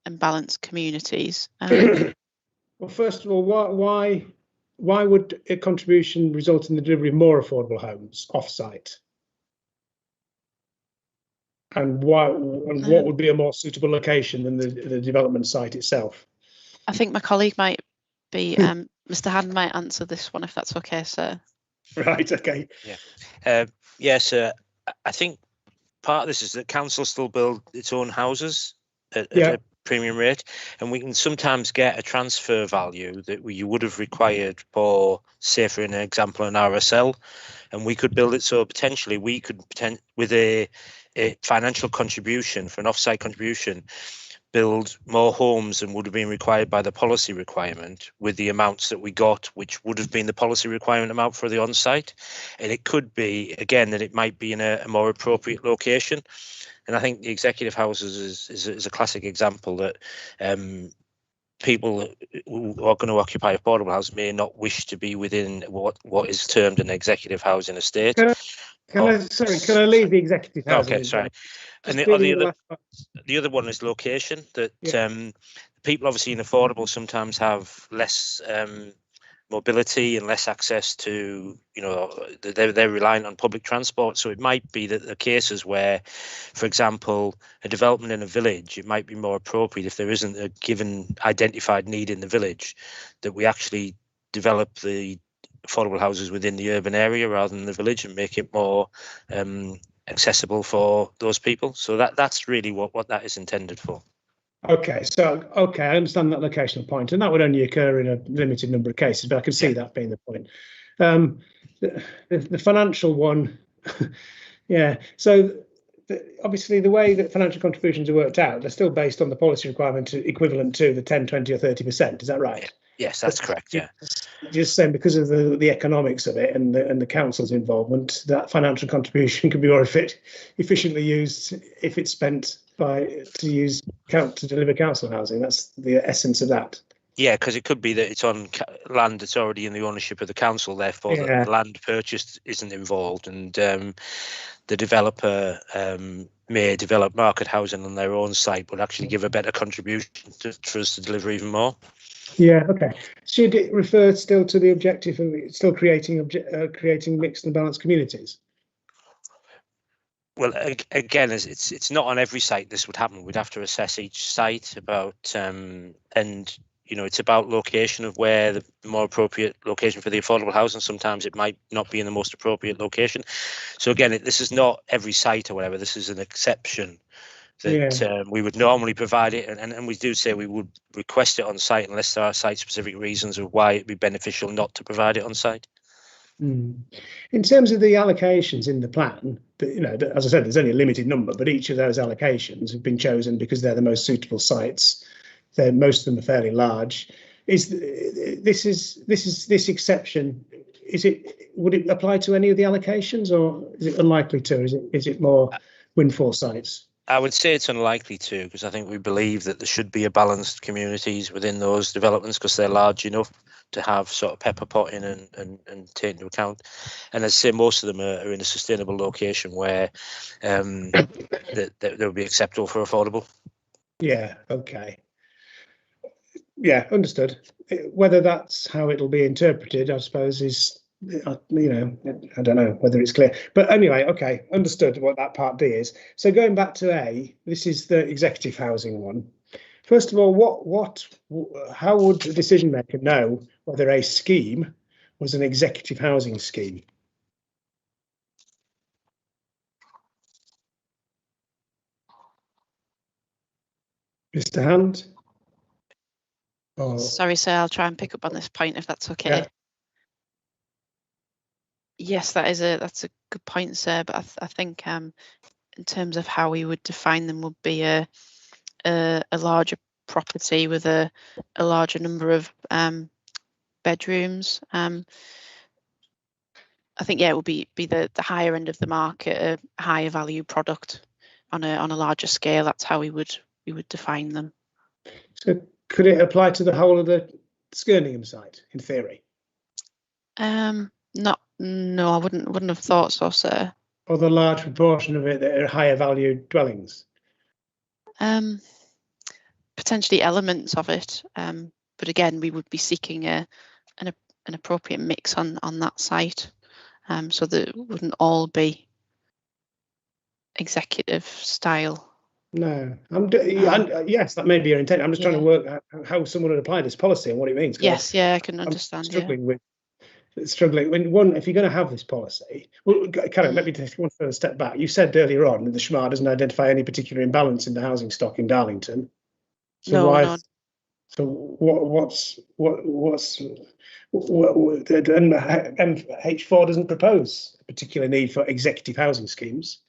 balanced communities. Well, first of all, why would a contribution result in the delivery of more affordable homes off-site? And what would be a more suitable location than the development site itself? I think my colleague might be, Mr. Haddon might answer this one if that's okay, sir. Right, okay. Yeah. Yes, I think part of this is that council still build its own houses at a premium rate, and we can sometimes get a transfer value that you would have required for, say, for an example, an RSL, and we could build it so potentially we could with a financial contribution for an off-site contribution build more homes than would have been required by the policy requirement with the amounts that we got, which would have been the policy requirement amount for the on-site. And it could be, again, that it might be in a more appropriate location. And I think the executive houses is a classic example that people who are going to occupy affordable houses may not wish to be within what is termed an executive housing estate. Can I leave the executive housing? Okay, sorry. And the other one is location. That people obviously in affordable sometimes have less mobility and less access to, they're reliant on public transport. So it might be that the cases where, for example, a development in a village, it might be more appropriate if there isn't a given identified need in the village, that we actually develop the affordable houses within the urban area rather than the village and make it more accessible for those people. So that's really what that is intended for. Okay, I understand that locational point, and that would only occur in a limited number of cases, but I can see that being the point. The financial one, so obviously the way that financial contributions are worked out, they're still based on the policy requirement equivalent to the 10, 20 or 30%, is that right? Yes, that's correct, yeah. Just saying, because of the economics of it and the council's involvement, that financial contribution can be more efficiently used if it's spent to deliver council housing. That's the essence of that. Yeah, because it could be that it's on land that's already in the ownership of the council, therefore the land purchased isn't involved, and the developer may develop market housing on their own site, but actually give a better contribution for us to deliver even more. Yeah, okay. Should it refer still to the objective of still creating mixed and balanced communities? Well, again, it's not on every site this would happen. We'd have to assess each site about, and it's about location of where the more appropriate location for the affordable housing. Sometimes it might not be in the most appropriate location. So again, this is not every site or whatever. This is an exception that we would normally provide it, and we do say we would request it on site unless there are site-specific reasons of why it'd be beneficial not to provide it on site. In terms of the allocations in the plan, as I said, there's only a limited number, but each of those allocations have been chosen because they're the most suitable sites. Most of them are fairly large. This exception? Would it apply to any of the allocations, or is it unlikely to? Is it more windfall sites? I would say it's unlikely to, because I think we believe that there should be a balanced communities within those developments because they're large enough to have sort of pepper potting and take into account. And as I say, most of them are in a sustainable location where that would be acceptable for affordable. Yeah, okay. Yeah, understood. Whether that's how it'll be interpreted, I suppose, is, I don't know whether it's clear. But anyway, okay, understood what that part D is. So going back to A, this is the executive housing one. First of all, how would a decision maker know whether a scheme was an executive housing scheme? Mr. Hand? Oh. Sorry, sir, I'll try and pick up on this point if that's okay. Yeah. Yes, that's a good point, sir. But I think in terms of how we would define them would be a larger property with a larger number of bedrooms. I think it would be the higher end of the market, a higher value product on a larger scale. That's how we would define them. So could it apply to the whole of the Skirningham site in theory? No, I wouldn't have thought so, sir. Or the large proportion of it that are higher value dwellings? Potentially elements of it, but again, we would be seeking an appropriate mix on that site, so that it wouldn't all be executive style. No, yes, that may be your intent. I'm just trying to work out how someone would apply this policy and what it means. Yes, I can understand. Struggling when if you're going to have this policy. Well, Karen, let me take one further step back. You said earlier on that the SHMA doesn't identify any particular imbalance in the housing stock in Darlington. So no. So MH4 doesn't propose a particular need for executive housing schemes.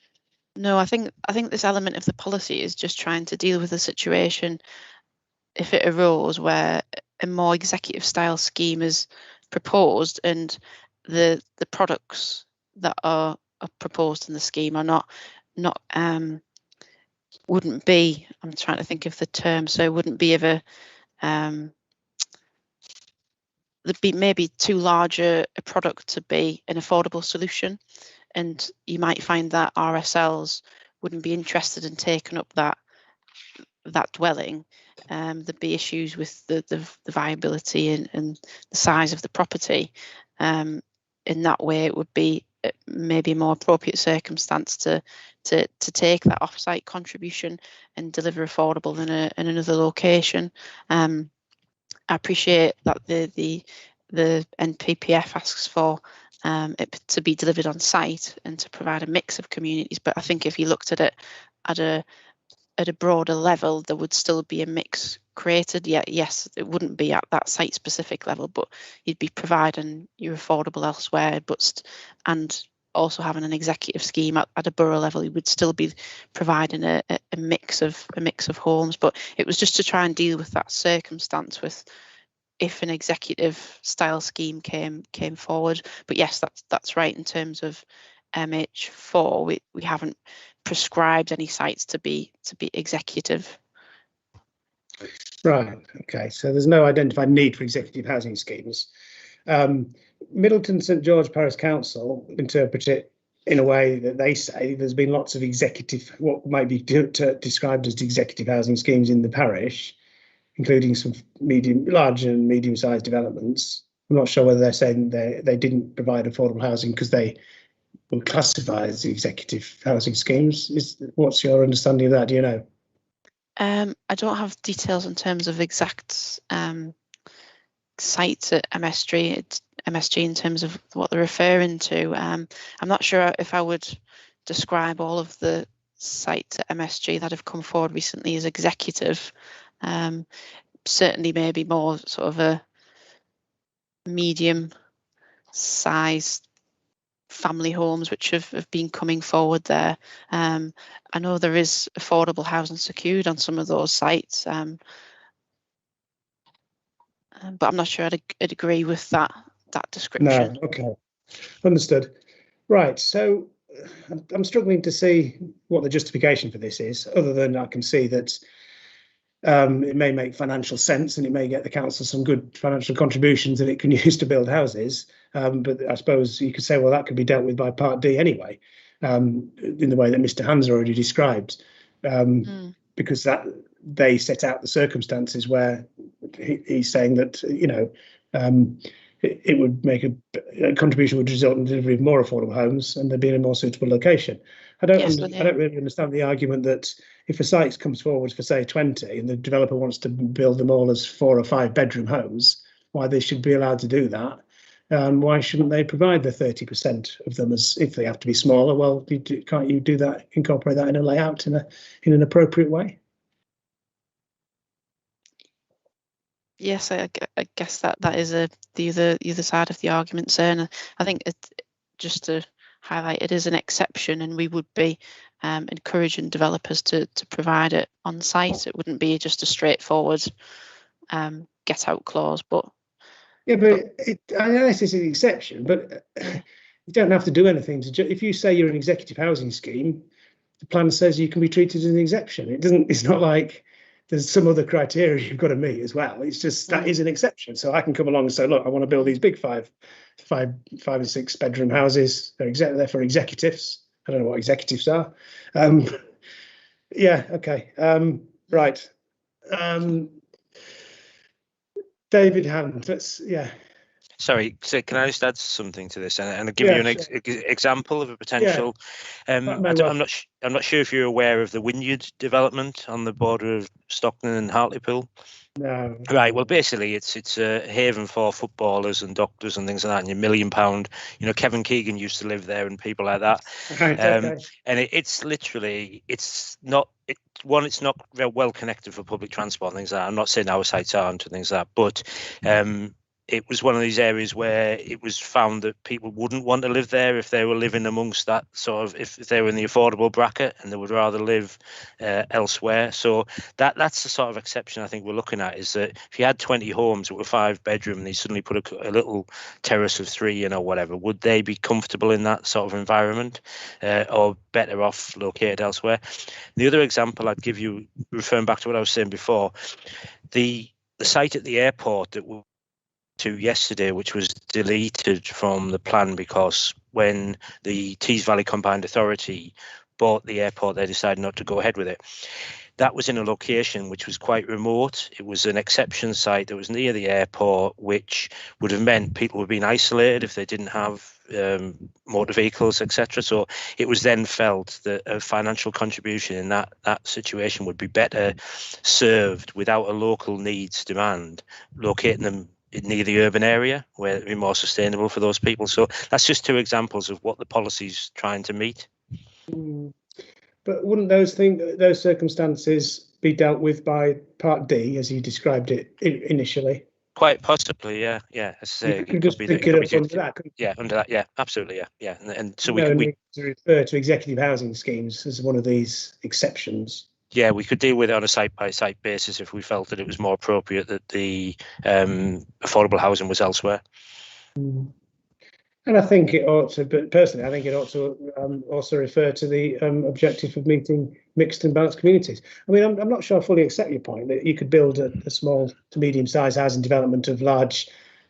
No, I think this element of the policy is just trying to deal with a situation if it arose where a more executive style scheme is proposed and the products that are proposed in the scheme are not wouldn't be, I'm trying to think of the term, so it wouldn't be of a there'd be maybe too large a product to be an affordable solution, and you might find that RSLs wouldn't be interested in taking up that dwelling. There'd be issues with the viability and the size of the property. In that way, it would be maybe a more appropriate circumstance to take that off-site contribution and deliver affordable in another location. I appreciate that the NPPF asks for it to be delivered on site and to provide a mix of communities, but I think if you looked at it at a broader level, there would still be a mix created. Yes, it wouldn't be at that site specific level, but you'd be providing your affordable elsewhere, and also having an executive scheme at a borough level, you would still be providing a mix of homes. But it was just to try and deal with that circumstance with if an executive style scheme came forward. But yes, that's right. In terms of MH4, we haven't prescribed any sites to be executive. Right. Okay. So there's no identified need for executive housing schemes. Middleton St George Parish Council interpret it in a way that they say there's been lots of what might be described as executive housing schemes in the parish, including some large and medium-sized developments. I'm not sure whether they're saying they didn't provide affordable housing because they will classify as executive housing schemes. What's your understanding of that? Do you know? I don't have details in terms of exact sites at MSG in terms of what they're referring to. I'm not sure if I would describe all of the sites at MSG that have come forward recently as executive. Certainly maybe more sort of a medium sized family homes which have been coming forward there. I know there is affordable housing secured on some of those sites, but I'm not sure I'd agree with that description. No, okay, understood. Right, so I'm struggling to see what the justification for this is, other than I can see that it may make financial sense and it may get the council some good financial contributions that it can use to build houses. But I suppose you could say, well, that could be dealt with by Part D anyway, in the way that Mr. Hans already described, because that they set out the circumstances where he's saying that, you know, it would make a contribution would result in the delivery of more affordable homes and they'd be in a more suitable location. I don't really understand the argument that if a site comes forward for, say, 20 and the developer wants to build them all as 4 or 5 bedroom homes, why they should be allowed to do that. Why shouldn't they provide the 30% of them as if they have to be smaller? Well, can't you do that, incorporate that in a layout in an appropriate way? Yes, I guess that is the other side of the argument, sir. And I think just to highlight, it is an exception, and we would be encouraging developers to provide it on site. It wouldn't be just a straightforward get out clause. But yeah, but I know this is an exception, but you don't have to do anything if you say you're an executive housing scheme, the plan says you can be treated as an exception. It's not like there's some other criteria you've got to meet as well. It's just that is an exception. So I can come along and say, look, I want to build these big 5 and 6 bedroom houses. They're for executives. I don't know what executives are. Yeah, okay. Right. David Hand, Sorry, so can I just add something to this and give you an example of a potential? I'm not sure if you're aware of the Wynyard development on the border of Stockton and Hartlepool. No. Right. Well, basically, it's a haven for footballers and doctors and things like that. And your £1 million, you know, Kevin Keegan used to live there and people like that. Right, okay. And it's literally, it's not very well connected for public transport and things like that. I'm not saying our sites aren't and things like that, but it was one of these areas where it was found that people wouldn't want to live there if they were living amongst that sort of, if they were in the affordable bracket, and they would rather live elsewhere. So that's the sort of exception I think we're looking at, is that if you had 20 homes that were 5 bedroom and they suddenly put a little terrace of 3 in or whatever, would they be comfortable in that sort of environment or better off located elsewhere? The other example I'd give you, referring back to what I was saying before, the site at the airport that we to yesterday, which was deleted from the plan because when the Tees Valley Combined Authority bought the airport, they decided not to go ahead with it. That was in a location which was quite remote. It was an exception site that was near the airport, which would have meant people were being isolated if they didn't have motor vehicles, etc. So it was then felt that a financial contribution in that situation would be better served without a local needs demand, locating them near the urban area where it'd be more sustainable for those people. So that's just 2 examples of what the policy's trying to meet. But wouldn't those circumstances be dealt with by Part D, as you described it initially? Quite possibly, yeah. As I say, you could just pick it up under that. Yeah, under that, yeah, absolutely, yeah. And so we need to refer to executive housing schemes as one of these exceptions. Yeah, we could deal with it on a site-by-site basis if we felt that it was more appropriate that the affordable housing was elsewhere. And I think it ought to, but personally, I think it ought to also refer to the objective of meeting mixed and balanced communities. I mean, I'm not sure I fully accept your point that you could build a small to medium-sized housing development of large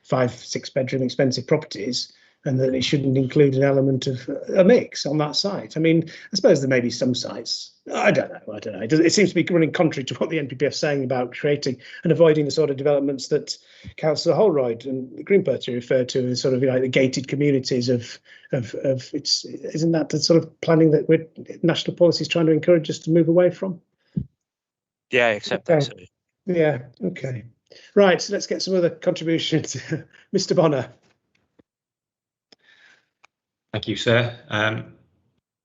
5-6 bedroom expensive properties and that it shouldn't include an element of a mix on that site. I mean, I suppose there may be some sites. I don't know. It seems to be running contrary to what the NPPF is saying about creating and avoiding the sort of developments that Councillor Holroyd and Green Party referred to as sort of the gated communities of it's. Isn't that the sort of planning that national policy is trying to encourage us to move away from? Yeah, I accept that. So. Yeah. Okay. Right. So let's get some other contributions. Mr. Bonner. Thank you, sir.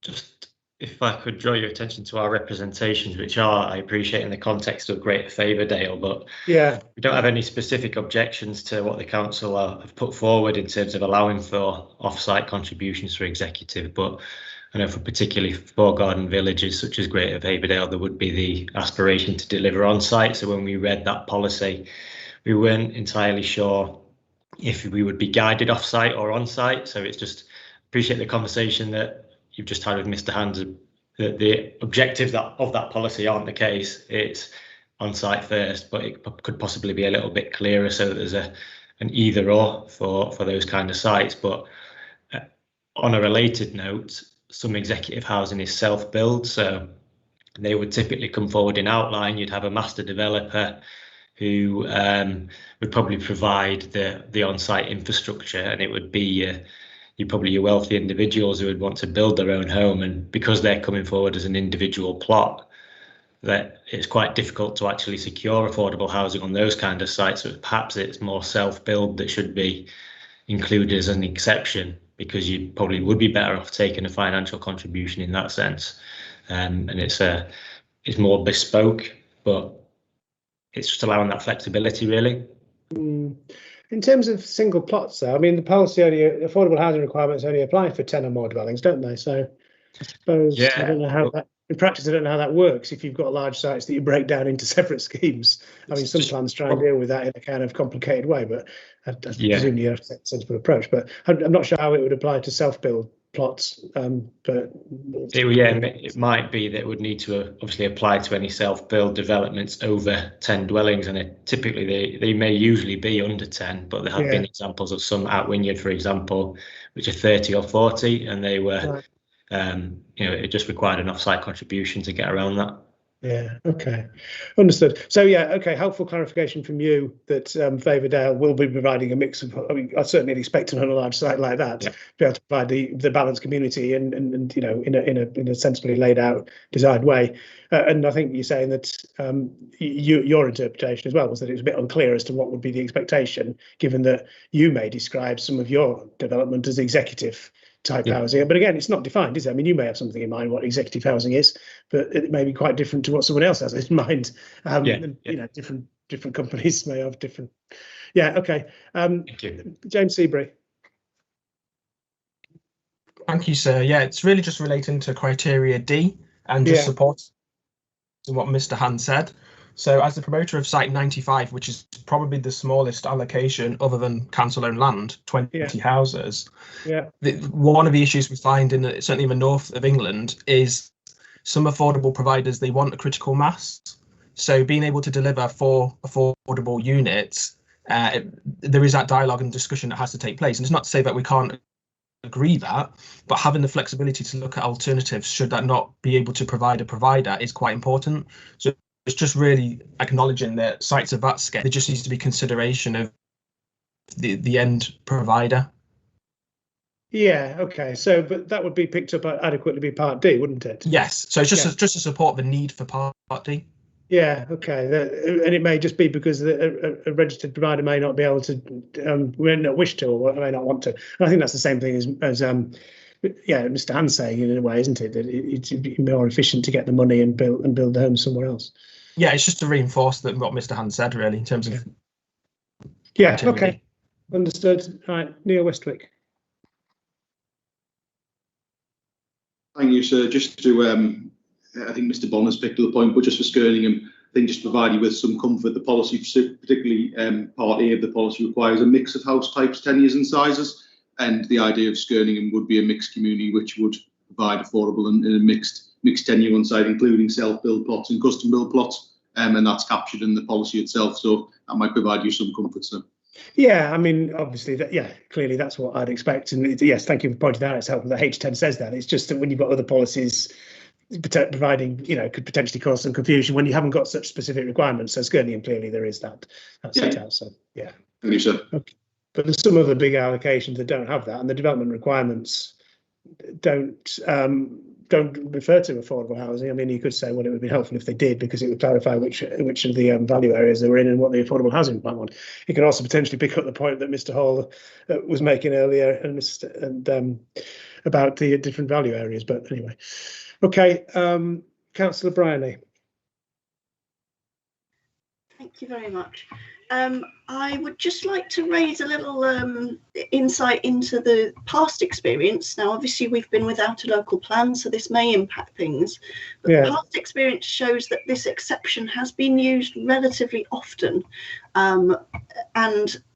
Just if I could draw your attention to our representations, which are, I appreciate, in the context of Greater Favourdale, but yeah, we don't have any specific objections to what the council have put forward in terms of allowing for off-site contributions for executive. But I know for particularly for garden villages such as Greater Favourdale, there would be the aspiration to deliver on-site. So when we read that policy, we weren't entirely sure if we would be guided off-site or on-site. So it's just appreciate the conversation that you've just had with Mr. Hands, that the objectives of that policy aren't the case. It's on-site first, but it could possibly be a little bit clearer so that there's an either or for those kind of sites. But on a related note, some executive housing is self-build, so they would typically come forward in outline. You'd have a master developer who would probably provide the on-site infrastructure, and it would be probably your wealthy individuals who would want to build their own home, and because they're coming forward as an individual plot, that it's quite difficult to actually secure affordable housing on those kind of sites. So perhaps it's more self-build that should be included as an exception, because you probably would be better off taking a financial contribution in that sense. And it's more bespoke, but it's just allowing that flexibility, really. In terms of single plots, though, I mean, the policy affordable housing requirements only apply for 10 or more dwellings, don't they? So I suppose I don't know how that, in practice, I don't know how that works if you've got large sites that you break down into separate schemes. I mean, some plans try and deal with that in a kind of complicated way, but I presume you have a sensible approach. But I'm not sure how it would apply to self-build plots. But it might be that it would need to obviously apply to any self-build developments over 10 dwellings, and typically they may usually be under 10, but there have been examples of some at Wynyard, for example, which are 30 or 40, and they were it just required an off-site contribution to get around that. Yeah, okay, understood. So yeah, okay, helpful clarification from you that Favourdale will be providing a mix of, I mean, I certainly expect on a large site like that to be able to provide the balanced community and in a sensibly laid out, designed way. And I think you're saying that your interpretation as well was that it was a bit unclear as to what would be the expectation, given that you may describe some of your development as executive type housing, but again, it's not defined, is it? I mean, you may have something in mind what executive housing is, but it may be quite different to what someone else has in mind. Different companies may have different. Yeah, okay. Thank you. James Seabury. Thank you, sir. Yeah, it's really just relating to criteria D and just supporting what Mr. Han said. So as the promoter of Site 95, which is probably the smallest allocation other than council-owned land, 20 houses, one of the issues we find certainly in the north of England is some affordable providers, they want a critical mass. So being able to deliver 4 affordable units, there is that dialogue and discussion that has to take place. And it's not to say that we can't agree that, but having the flexibility to look at alternatives should that not be able to provide a provider is quite important. So it's just really acknowledging that sites of that scale, there just needs to be consideration of the end provider. Yeah, okay. So, but that would be picked up adequately be Part D, wouldn't it? Yes. So it's just to support the need for Part D. Yeah, okay. And it may just be because a registered provider may not be able to, may not wish to, or may not want to. And I think that's the same thing as Mr. Hans saying in a way, isn't it? That it's more efficient to get the money and build the home somewhere else. Yeah, it's just to reinforce that what Mr. Hans said, really, in terms of. Yeah. Okay. Understood. All right, Neil Westwick. Thank you, sir. Just to, I think Mr. Bonner's picked up the point, but just for Skirningham, I think just to provide you with some comfort, the policy, particularly Part A of the policy, requires a mix of house types, tenures and sizes. And the idea of Skirningham would be a mixed community which would provide affordable and a mixed tenure on site, including self-build plots and custom build plots. And that's captured in the policy itself. So that might provide you some comfort, sir. Yeah, I mean, obviously, clearly that's what I'd expect. And yes, thank you for pointing out. It's helpful that H10 says that. It's just that when you've got other policies providing, could potentially cause some confusion when you haven't got such specific requirements. So Skirnium, clearly there is that set out. So yeah. Thank you, sir. Okay. But there's some other big allocations that don't have that, and the development requirements don't refer to affordable housing. I mean, you could say, well, it would be helpful if they did, because it would clarify which of the value areas they were in and what the affordable housing plan was. It can also potentially pick up the point that Mr. Hall was making earlier and about the different value areas. But anyway, okay, Councillor Bryony. Thank you very much. I would just like to raise a little insight into the past experience. Now, obviously, we've been without a local plan, so this may impact things. But the past experience shows that this exception has been used relatively often. And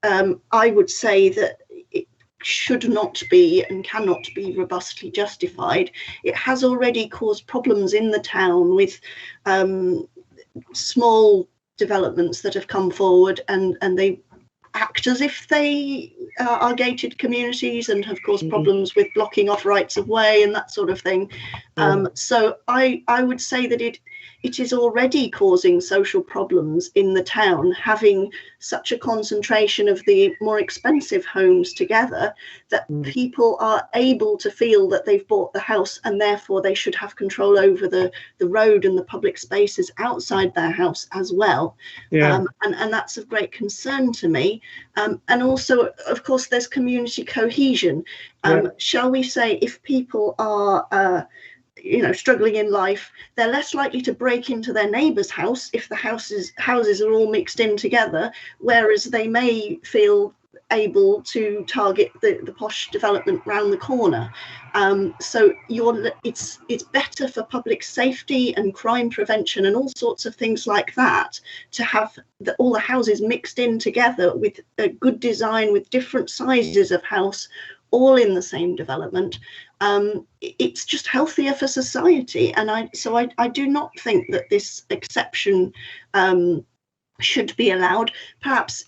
I would say that it should not be and cannot be robustly justified. It has already caused problems in the town with small developments that have come forward and they act as if they are gated communities and have caused problems with blocking off rights of way and that sort of thing. So I would say that it is already causing social problems in the town, having such a concentration of the more expensive homes together, that people are able to feel that they've bought the house and therefore they should have control over the road and the public spaces outside their house as well. And that's of great concern to me. And also, of course, there's community cohesion. Shall we say, if people are struggling in life, they're less likely to break into their neighbour's house if the houses are all mixed in together, whereas they may feel able to target the posh development round the corner. So it's better for public safety and crime prevention and all sorts of things like that to have all the houses mixed in together with a good design, with different sizes of house, all in the same development. It's just healthier for society, and I do not think that this exception should be allowed. Perhaps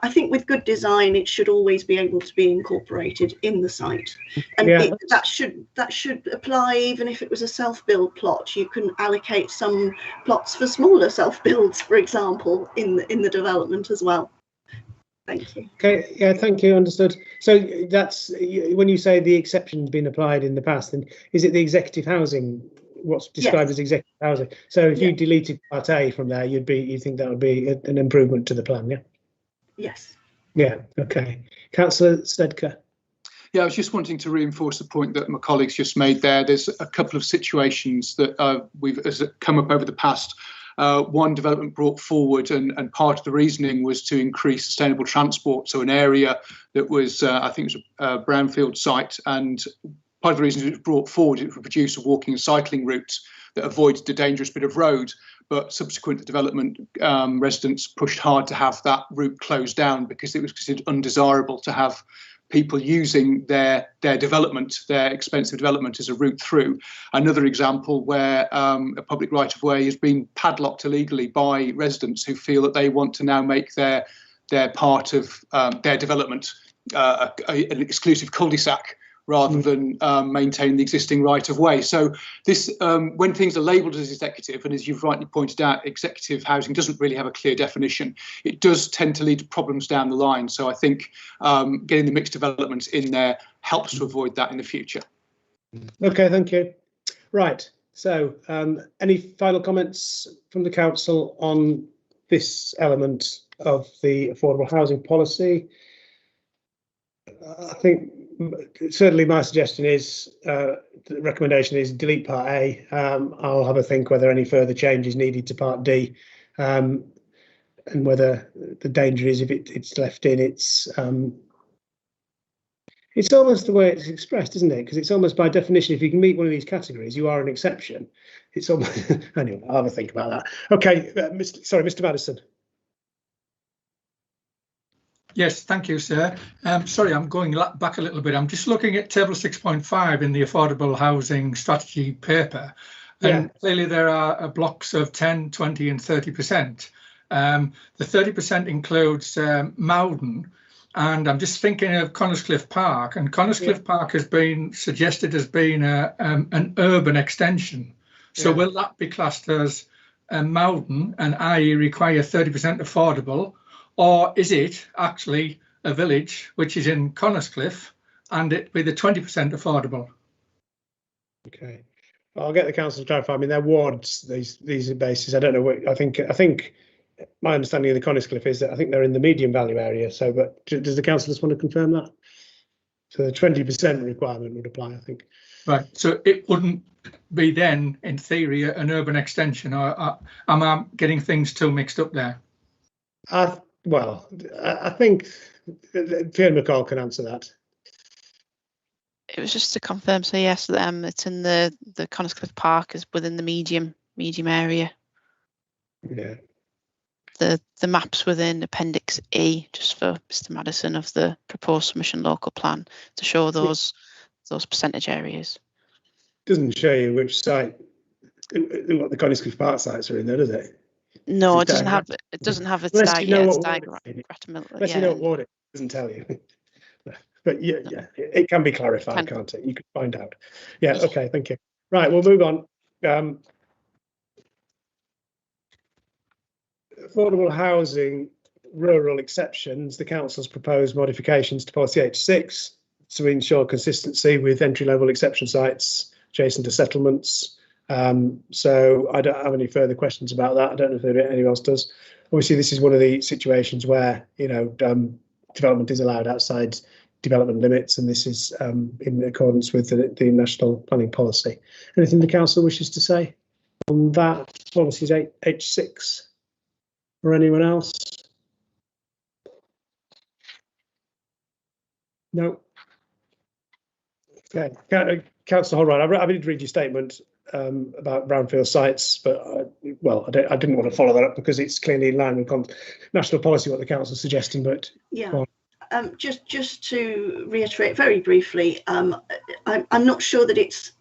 I think with good design it should always be able to be incorporated in the site, and that should apply even if it was a self-build plot. You can allocate some plots for smaller self-builds, for example, in the development as well. Thank you. Okay, yeah, thank you, understood. So that's when you say the exception's been applied in the past, then is it the executive housing, what's described as executive housing? So if you deleted Part A from there, you think that would be an improvement to the plan, yeah? Yes. Yeah, okay. Councillor Stedker. Yeah, I was just wanting to reinforce the point that my colleagues just made there. There's a couple of situations that has come up over the past. One development brought forward, and part of the reasoning was to increase sustainable transport. So an area that was, I think it was a brownfield site, and part of the reason it was brought forward, it would produce a walking and cycling route that avoids the dangerous bit of road. But subsequent to development, residents pushed hard to have that route closed down because it was considered undesirable to have people using their development, their expensive development, as a route through. Another example where a public right of way has been padlocked illegally by residents who feel that they want to now make their part of their development an exclusive cul-de-sac rather than maintain the existing right of way. So this, when things are labelled as executive, and as you've rightly pointed out, executive housing doesn't really have a clear definition. It does tend to lead to problems down the line. So I think getting the mixed developments in there helps to avoid that in the future. Okay, thank you. Right, so any final comments from the council on this element of the affordable housing policy? I think certainly my suggestion is, the recommendation is delete Part A. I'll have a think whether any further change is needed to Part D, and whether the danger is if it's left in, it's almost the way it's expressed, isn't it? Because it's almost by definition, if you can meet one of these categories, you are an exception. It's almost anyway. I'll have a think about that. Okay, Mr. Madison. Yes, thank you, sir. Sorry, I'm going back a little bit. I'm just looking at table 6.5 in the affordable housing strategy paper. And clearly there are blocks of 10, 20 and 30%. The 30% includes Malden, and I'm just thinking of Connerscliff Park, and Connerscliff Park has been suggested as being an urban extension. So will that be classed as Malden, and i.e. require 30% affordable, or is it actually a village which is in Connerscliff and it be the 20% affordable? Okay, I'll get the council to clarify. I mean, they're wards. These are bases. I don't know what. I think my understanding of the Connerscliff is that I think they're in the medium value area. So, but does the council just want to confirm that? So the 20% requirement would apply, I think. Right. So it wouldn't be then, in theory, an urban extension, or am I getting things too mixed up there? Well, I think Fiona McCall can answer that. It was just to confirm. So yes, it's in the Connerscliff Park is within the medium area. Yeah. The maps within Appendix E, just for Mr. Madison, of the proposed submission local plan to show those percentage areas. Doesn't show you which site, what the Connerscliff Park sites are in there, does it? No, it doesn't have. It doesn't have its diagram. Unless you know what ward it doesn't tell you. But yeah, it can be clarified, can't it? You can find out. Yeah. Okay. Thank you. Right. We'll move on. Affordable housing, rural exceptions. The council's proposed modifications to policy H6 to ensure consistency with entry-level exception sites adjacent to settlements. So I don't have any further questions about that. I don't know if anyone else does. Obviously, this is one of the situations where development is allowed outside development limits, and this is in accordance with the national planning policy. Anything the council wishes to say on that? Policies H6 or anyone else? No. Okay, Councillor Holroyd, I did read your statement about Brownfield Sites, but I didn't want to follow that up because it's clearly in line with national policy what the council's suggesting. But yeah, just to reiterate very briefly, I'm not sure that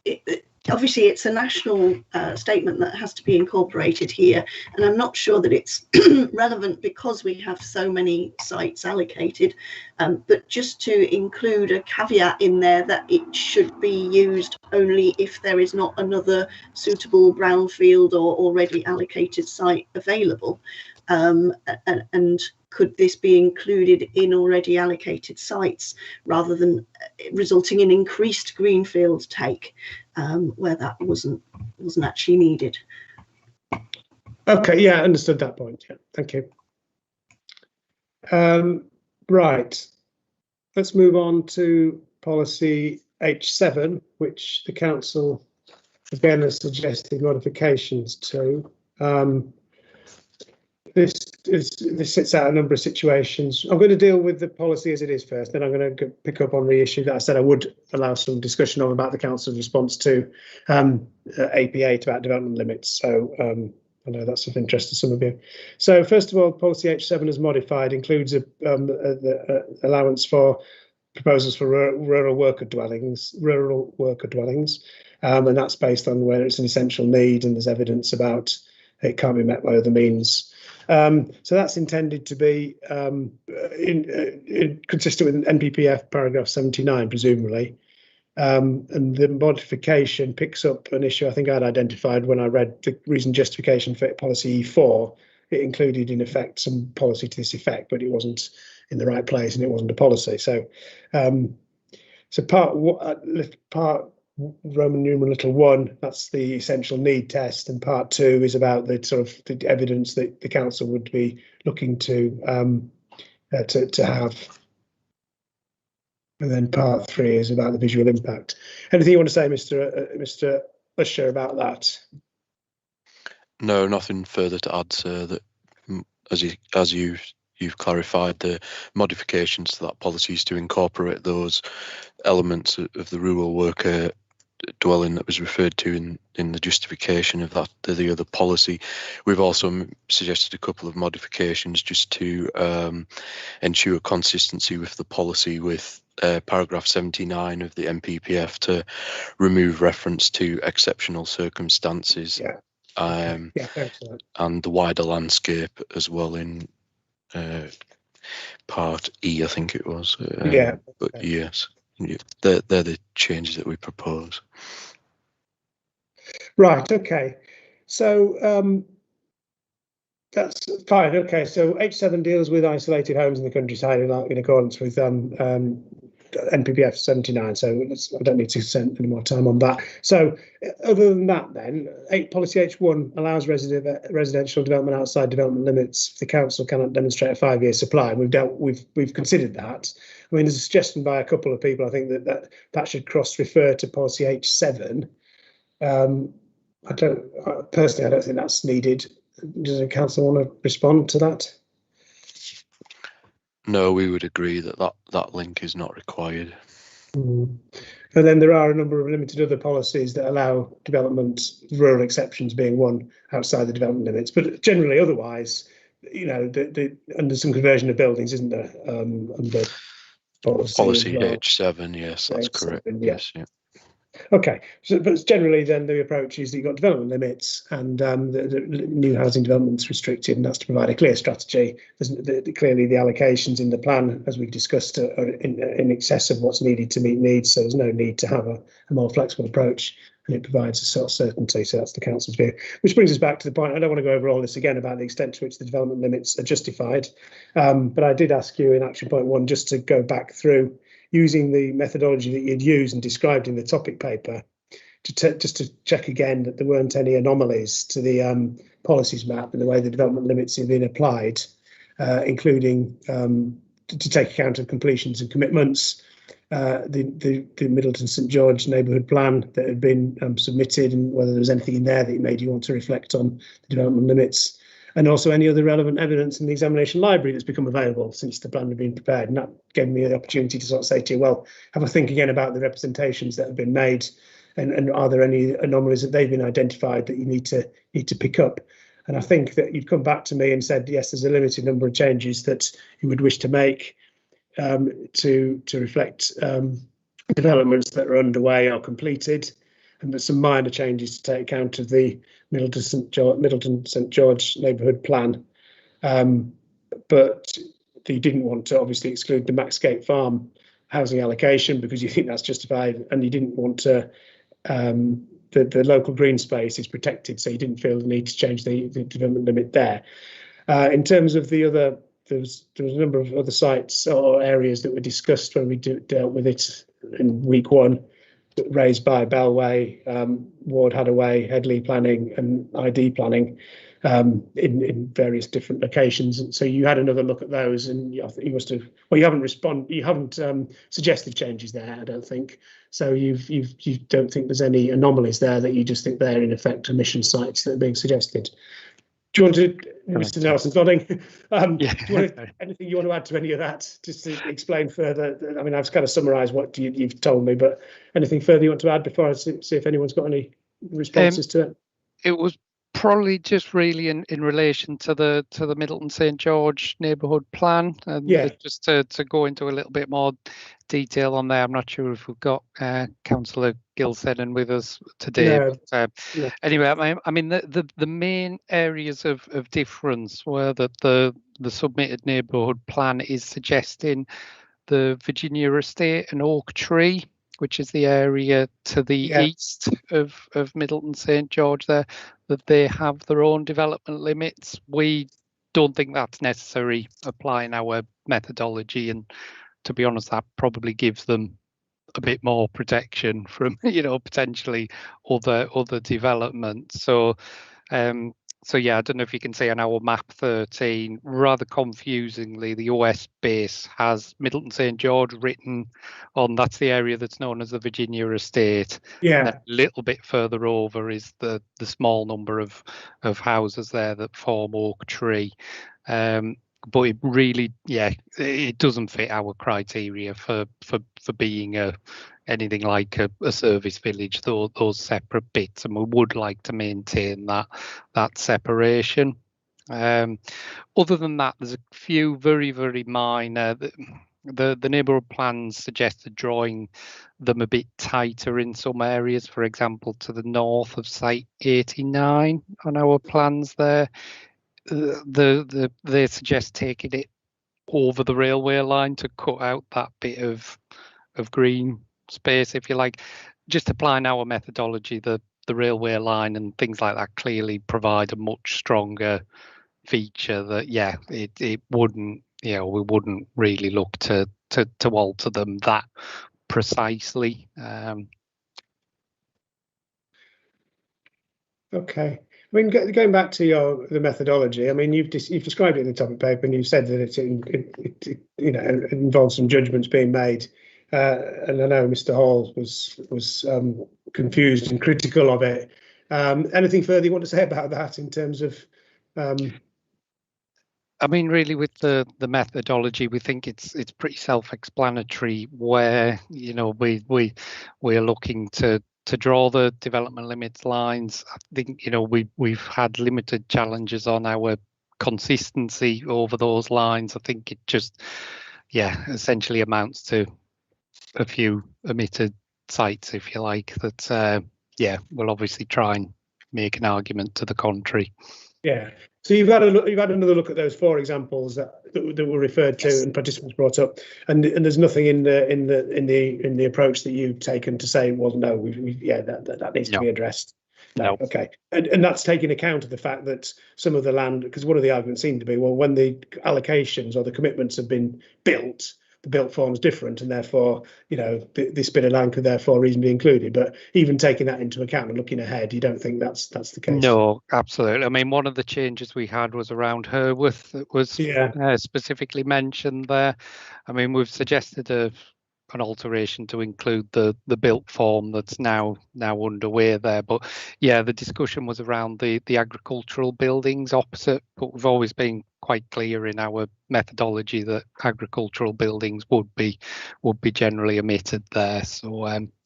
obviously it's a national statement that has to be incorporated here, and I'm not sure that it's relevant because we have so many sites allocated, but just to include a caveat in there that it should be used only if there is not another suitable brownfield or already allocated site available, and could this be included in already allocated sites rather than resulting in increased greenfield take where that wasn't actually needed? Okay, yeah, understood that point. Yeah, thank you. Right, let's move on to policy H7, which the council again has suggested modifications to. This sets out a number of situations. I'm going to deal with the policy as it is first, then I'm going to pick up on the issue that I said I would allow some discussion on about the council's response to APA about development limits. So I know that's of interest to some of you. So first of all, policy H7 as modified includes the allowance for proposals for rural worker dwellings, and that's based on where it's an essential need and there's evidence about it can't be met by other means. So that's intended to be consistent with NPPF paragraph 79, presumably. And the modification picks up an issue I think I'd identified when I read the reason justification for policy E4. It included, in effect, some policy to this effect, but it wasn't in the right place and it wasn't a policy. So, part Roman numeral little 1, that's the essential need test, and part 2 is about the sort of the evidence that the council would be looking to have, and then part 3 is about the visual impact. Anything you want to say, Mr. Usher, about that? No, nothing further to add, sir. That as you've clarified, the modifications to that policy is to incorporate those elements of the rural worker dwelling that was referred to in the justification of that the other policy. We've also suggested a couple of modifications just to ensure consistency with the policy, with paragraph 79 of the NPPF to remove reference to exceptional circumstances. Yeah. Yeah, thanks for that. and the wider landscape as well in part E, I think it was. Yeah. But yes, they're the changes that we propose. Right. Okay. So that's fine. Okay. So H7 deals with isolated homes in the countryside in accordance with NPPF 79. So I don't need to spend any more time on that. So other than that, then policy H1 allows residential development outside development limits. The council cannot demonstrate a 5-year supply. We've considered that. I mean, there's a suggestion by a couple of people. I think that should cross-refer to policy H7. I don't think that's needed. Does the council want to respond to that? No, we would agree that link is not required. And then there are a number of limited other policies that allow development, rural exceptions being one, outside the development limits. But generally, otherwise, under some conversion of buildings, isn't there? Under policy H7, yes, that's correct. Yes, yeah. Okay, so but generally then the approach is that you've got development limits and the new housing development is restricted, and that's to provide a clear strategy. Clearly the allocations in the plan, as we've discussed, are in excess of what's needed to meet needs, so there's no need to have a more flexible approach, and it provides a sort of certainty. So that's the council's view. Which brings us back to the point, I don't want to go over all this again about the extent to which the development limits are justified, but I did ask you in action point 1 just to go back through using the methodology that you'd used and described in the topic paper, just to check again that there weren't any anomalies to the policies map and the way the development limits have been applied, including to take account of completions and commitments, the Middleton St George neighbourhood plan that had been submitted, and whether there was anything in there that made you want to reflect on the development limits. And also any other relevant evidence in the examination library that's become available since the plan had been prepared. And that gave me the opportunity to sort of say to you, well, have a think again about the representations that have been made, and are there any anomalies that they've been identified that you need to pick up? And I think that you'd come back to me and said, yes, there's a limited number of changes that you would wish to make to reflect developments that are underway or completed, and there's some minor changes to take account of the Middleton St George neighbourhood plan, but you didn't want to obviously exclude the Maxgate Farm housing allocation because you think that's justified, and you didn't want to the local green space is protected, so you didn't feel the need to change the development limit there. In terms of the other, there was a number of other sites or areas that were discussed when we dealt with it in week 1. Raised by Bellway, Ward Hadaway, Headley planning and ID planning in various different locations. And so you had another look at those, and you must have, well, you haven't suggested changes there, I don't think. So you don't think there's any anomalies there, that you just think they're in effect emission sites that are being suggested. Do you want to, Mr. Nelson's nodding, anything you want to add to any of that, just to explain further? I mean, I've kind of summarised what you've told me, but anything further you want to add before I see if anyone's got any responses to it? It was probably just really in relation to the Middleton St George neighbourhood plan, and just to go into a little bit more detail on there. I'm not sure if we've got Councillor Gilseddon with us today. But, anyway, I mean the main areas of difference were that the submitted neighbourhood plan is suggesting the Virginia Estate and Oak Tree, which is the area to the east of Middleton St George there, that they have their own development limits. We don't think that's necessary applying our methodology, and to be honest, that probably gives them a bit more protection from potentially other development. So yeah, I don't know if you can see on our map 13, rather confusingly, the OS base has Middleton St George written on. That's the area that's known as the Virginia Estate. Yeah. And a little bit further over is the small number of houses there that form Oak Tree. But it really, it doesn't fit our criteria for being anything like a service village, those separate bits, and we would like to maintain that separation. Other than that, there's a few very, very minor. the neighbourhood plans suggested drawing them a bit tighter in some areas. For example, to the north of site 89 on our plans there, they suggest taking it over the railway line to cut out that bit of green space, if you like. Just applying our methodology, the railway line and things like that clearly provide a much stronger feature that, it wouldn't, we wouldn't really look to alter them that precisely. Okay. I mean, going back to the methodology, I mean, you've described it in the topic paper, and you've said that it involves some judgments being made. And I know Mr. Hall was confused and critical of it. Anything further you want to say about that in terms of? I mean, really, with the methodology, we think it's pretty self-explanatory. Where we're looking to draw the development limits lines. I think we've had limited challenges on our consistency over those lines. I think it just essentially amounts to a few omitted sites, if you like, that we'll obviously try and make an argument to the contrary. Yeah. So you've had another look at those 4 examples that were referred to and participants brought up, and there's nothing in the approach that you've taken to say, well, no, that needs to be addressed. No. Okay. And that's taking account of the fact that some of the land, because one of the arguments seemed to be, well, when the allocations or the commitments have been built, the built form is different, and therefore, this bit of land could therefore reasonably be included. But even taking that into account and looking ahead, you don't think that's the case? No, absolutely. I mean, one of the changes we had was around Herworth that was specifically mentioned there. I mean, we've suggested an alteration to include the built form that's now underway there. But the discussion was around the agricultural buildings opposite, but we've always been quite clear in our methodology that agricultural buildings would be generally omitted there. So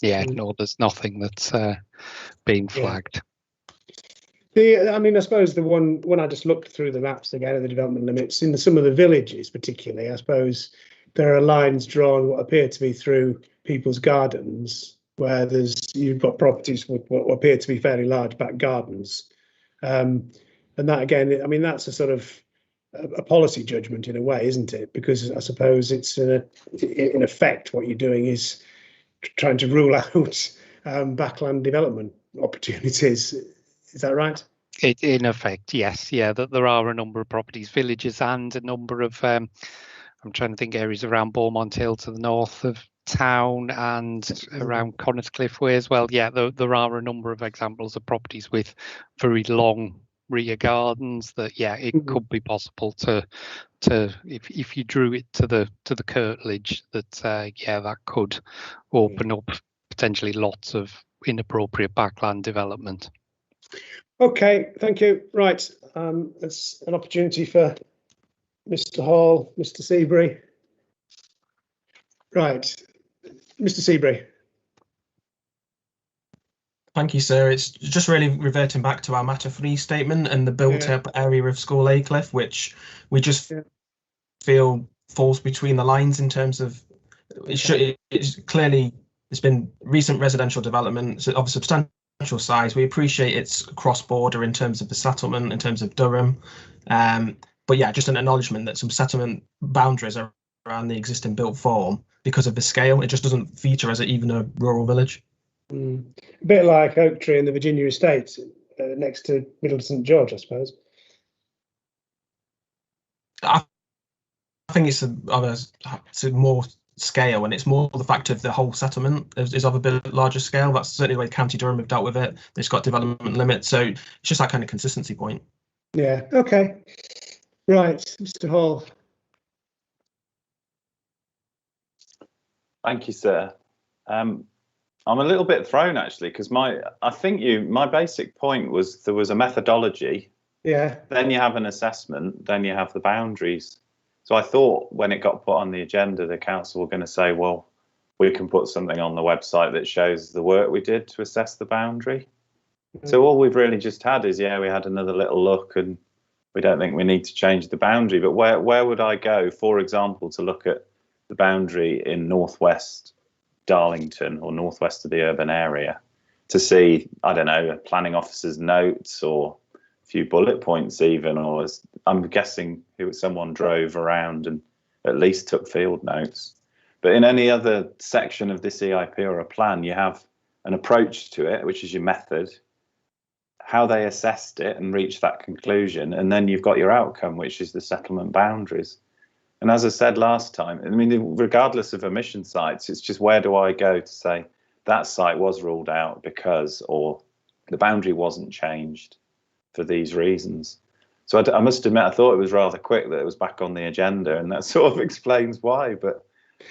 no, there's nothing that's been flagged. I mean, I suppose the one, when I just looked through the maps again of the development limits in some of the villages, particularly, I suppose there are lines drawn what appear to be through people's gardens, where you've got properties with what appear to be fairly large back gardens, and that again, I mean, that's a sort of a policy judgment in a way, isn't it? Because I suppose it's in effect what you're doing is trying to rule out backland development opportunities. Is that right? In effect, yes. Yeah, that there are a number of properties, villages, and a number of I'm trying to think areas around Beaumont Hill to the north of town and around Connors Cliff Way as well. Yeah, there are a number of examples of properties with very long rear gardens that it could be possible to if you drew it to the curtilage that that could open up potentially lots of inappropriate backland development. Okay, thank you. Right, it's an opportunity for Mr. Hall, Mr. Seabury. Right, Mr. Seabury. Thank you, sir. It's just really reverting back to our matter free statement and the built up area of School Acliff, which we just feel falls between the lines in terms of it's clearly there's been recent residential development of a substantial size. We appreciate it's cross-border in terms of the settlement, in terms of Durham, but just an acknowledgement that some settlement boundaries are around the existing built form because of the scale. It just doesn't feature as even a rural village. A bit like Oak Tree in the Virginia Estates next to Middle St George, I suppose. I think it's a more scale, and it's more the fact of the whole settlement is of a bit larger scale. That's certainly the way County Durham have dealt with it. It's got development limits, so it's just that kind of consistency point. Yeah. Okay. Right, Mr. Hall. Thank you, sir. I'm a little bit thrown actually, because my basic point was there was a methodology. Yeah. Then you have an assessment. Then you have the boundaries. So I thought when it got put on the agenda, the council were going to say, well, we can put something on the website that shows the work we did to assess the boundary. So all we've really just had is, we had another little look and we don't think we need to change the boundary. But where would I go, for example, to look at the boundary in northwest Darlington or northwest of the urban area to see, I don't know, a planning officer's notes or a few bullet points even, or I'm guessing someone drove around and at least took field notes. But in any other section of this EIP or a plan, you have an approach to it, which is your method, how they assessed it and reached that conclusion, and then you've got your outcome, which is the settlement boundaries. And as I said last time, I mean, regardless of emission sites, it's just where do I go to say that site was ruled out because, or the boundary wasn't changed for these reasons. So I must admit, I thought it was rather quick that it was back on the agenda, and that sort of explains why. But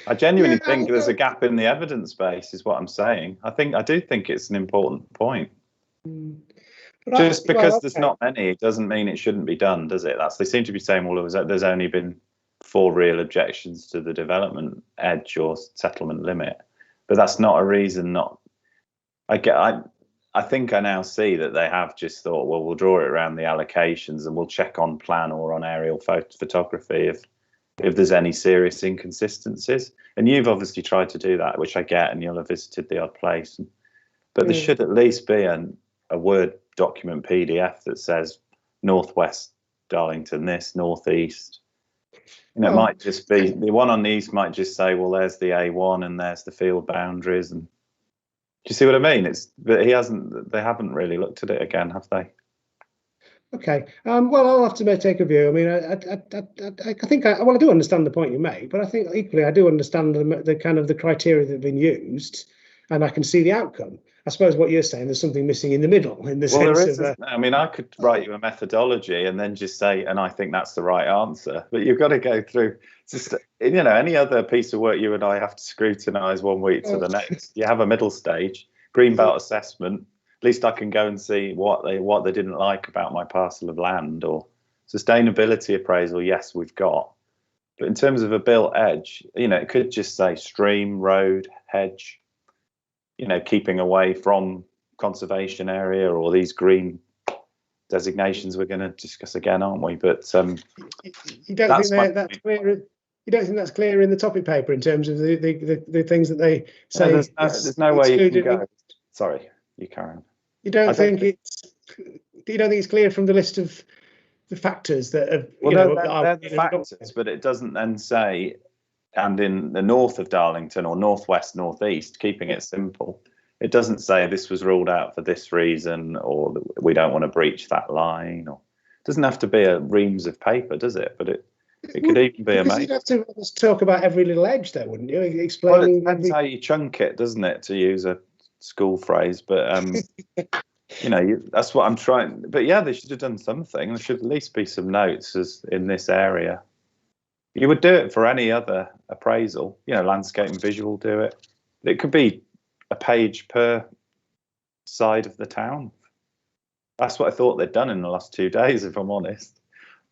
I genuinely think there's a gap in the evidence base, is what I'm saying. I do think it's an important point. Just because there's not many, it doesn't mean it shouldn't be done, does it? They seem to be saying, well, there's only been 4 real objections to the development edge or settlement limit, but that's not a reason not. I think I now see that they have just thought, well, we'll draw it around the allocations and we'll check on plan or on aerial photography if there's any serious inconsistencies. And you've obviously tried to do that, which I get, and you'll have visited the odd place. But there should at least be a Word document PDF that says northwest Darlington, this, northeast. You know, it might just be the one on the east might just say, well, there's the A1 and there's the field boundaries. And do you see what I mean? But they haven't really looked at it again, have they? Okay. Well, I'll have to take a view. I mean, I think I do understand the point you make, but I think equally I do understand the kind of the criteria that have been used, and I can see the outcome. I suppose what you're saying, there's something missing in the middle, in the sense of. I mean, I could write you a methodology and then just say, and I think that's the right answer. But you've got to go through. Just, you know, any other piece of work you and I have to scrutinise one week to the next. You have a middle stage, greenbelt assessment. At least I can go and see what they didn't like about my parcel of land, or sustainability appraisal. Yes, we've got. But in terms of a built edge, you know, it could just say stream, road, hedge. You know, keeping away from conservation area or these green designations we're going to discuss again, aren't we? But you don't think that's clear. You don't think that's clear in the topic paper in terms of the things that they say? There's no way you can go. Sorry, you carry on. You don't think it's clear from the list of the factors that have? Well, they're the factors, but it doesn't then say. And in the north of Darlington or northwest, northeast, keeping it simple, it doesn't say this was ruled out for this reason, or we don't want to breach that line, or it doesn't have to be a reams of paper, does it? But it could even be a mate. You'd have to talk about every little edge there, wouldn't you? Explaining. Well, it depends how you chunk it, doesn't it, to use a school phrase, but you know, that's what I'm trying. But yeah, they should have done something. There should at least be some notes as in this area. You would do it for any other appraisal, you know, landscape and visual do it. It could be a page per side of the town. That's what I thought they'd done in the last 2 days, if I'm honest.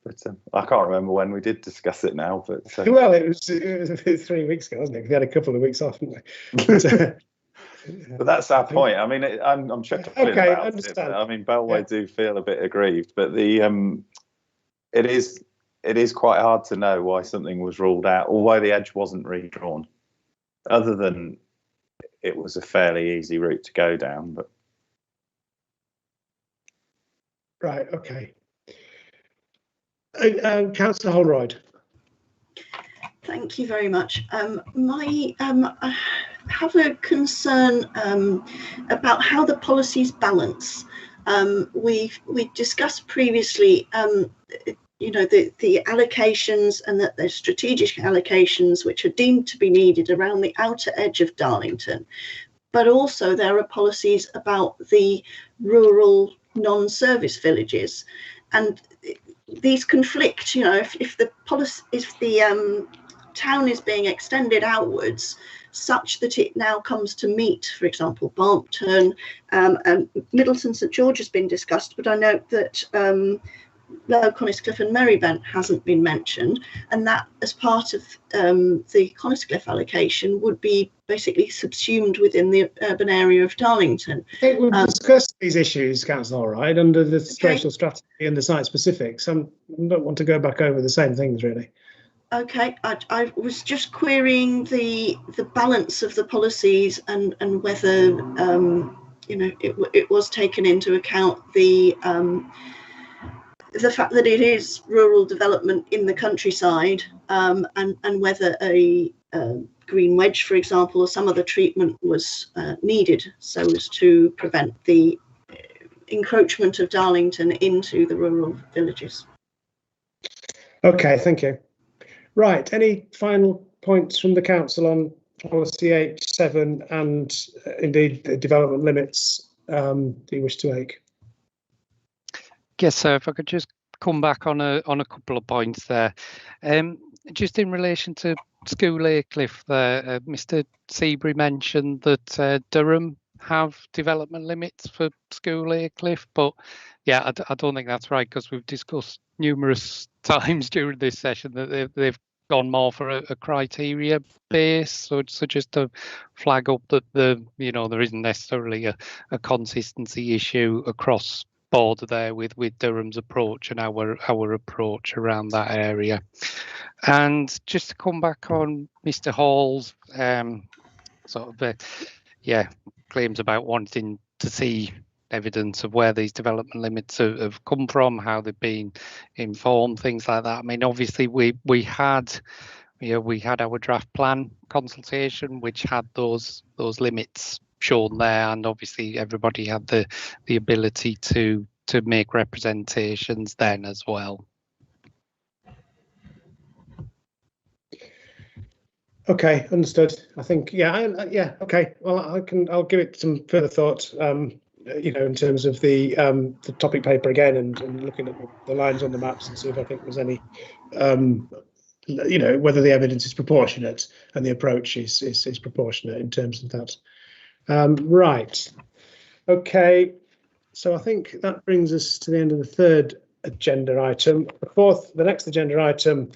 But I can't remember when we did discuss it now. But well, it was 3 weeks ago, wasn't it? We had a couple of weeks off, didn't we? But that's our point. I mean, I'm chuckling okay, about I understand. it. I mean, Bellway do feel a bit aggrieved, but it is quite hard to know why something was ruled out or why the edge wasn't redrawn, other than it was a fairly easy route to go down. But right, okay. Councillor Holroyd. Thank you very much. I have a concern about how the policies balance. We discussed previously. You know, the allocations and that there's strategic allocations which are deemed to be needed around the outer edge of Darlington, but also there are policies about the rural non-service villages, and these conflict. You know, if the town is being extended outwards such that it now comes to meet, for example, Barmpton, and Middleton St George has been discussed, but I note that Coniscliffe and Merrybent hasn't been mentioned, and that as part of the Coniscliffe allocation would be basically subsumed within the urban area of Darlington. I think we've discussed these issues, Councillor Holroyd, under the spatial strategy and the site specifics. I don't want to go back over the same things, really. Okay, I was just querying the balance of the policies and whether it was taken into account the fact that it is rural development in the countryside, and whether a green wedge, for example, or some other treatment was needed so as to prevent the encroachment of Darlington into the rural villages. Okay, thank you. Right, any final points from the council on policy H7 and indeed the development limits that you wish to make? Yes, sir, if I could just come back on a couple of points there. Just in relation to School Acliff there, Mr. Seabury mentioned that Durham have development limits for School Acliff, but yeah, I don't think that's right, because we've discussed numerous times during this session that they've gone more for a criteria base. So just to flag up that there isn't necessarily a consistency issue across board there with Durham's approach and our approach around that area. And just to come back on Mr. Hall's claims about wanting to see evidence of where these development limits have come from, how they've been informed, things like that. I mean, obviously we had our draft plan consultation, which had those limits shown there, and obviously everybody had the ability to make representations then as well. Okay, understood. I think okay. Well, I'll give it some further thought. In terms of the topic paper again, and looking at the lines on the maps and see if I think there's any whether the evidence is proportionate and the approach is proportionate in terms of that. Right. Okay. So I think that brings us to the end of the third agenda item. The next agenda item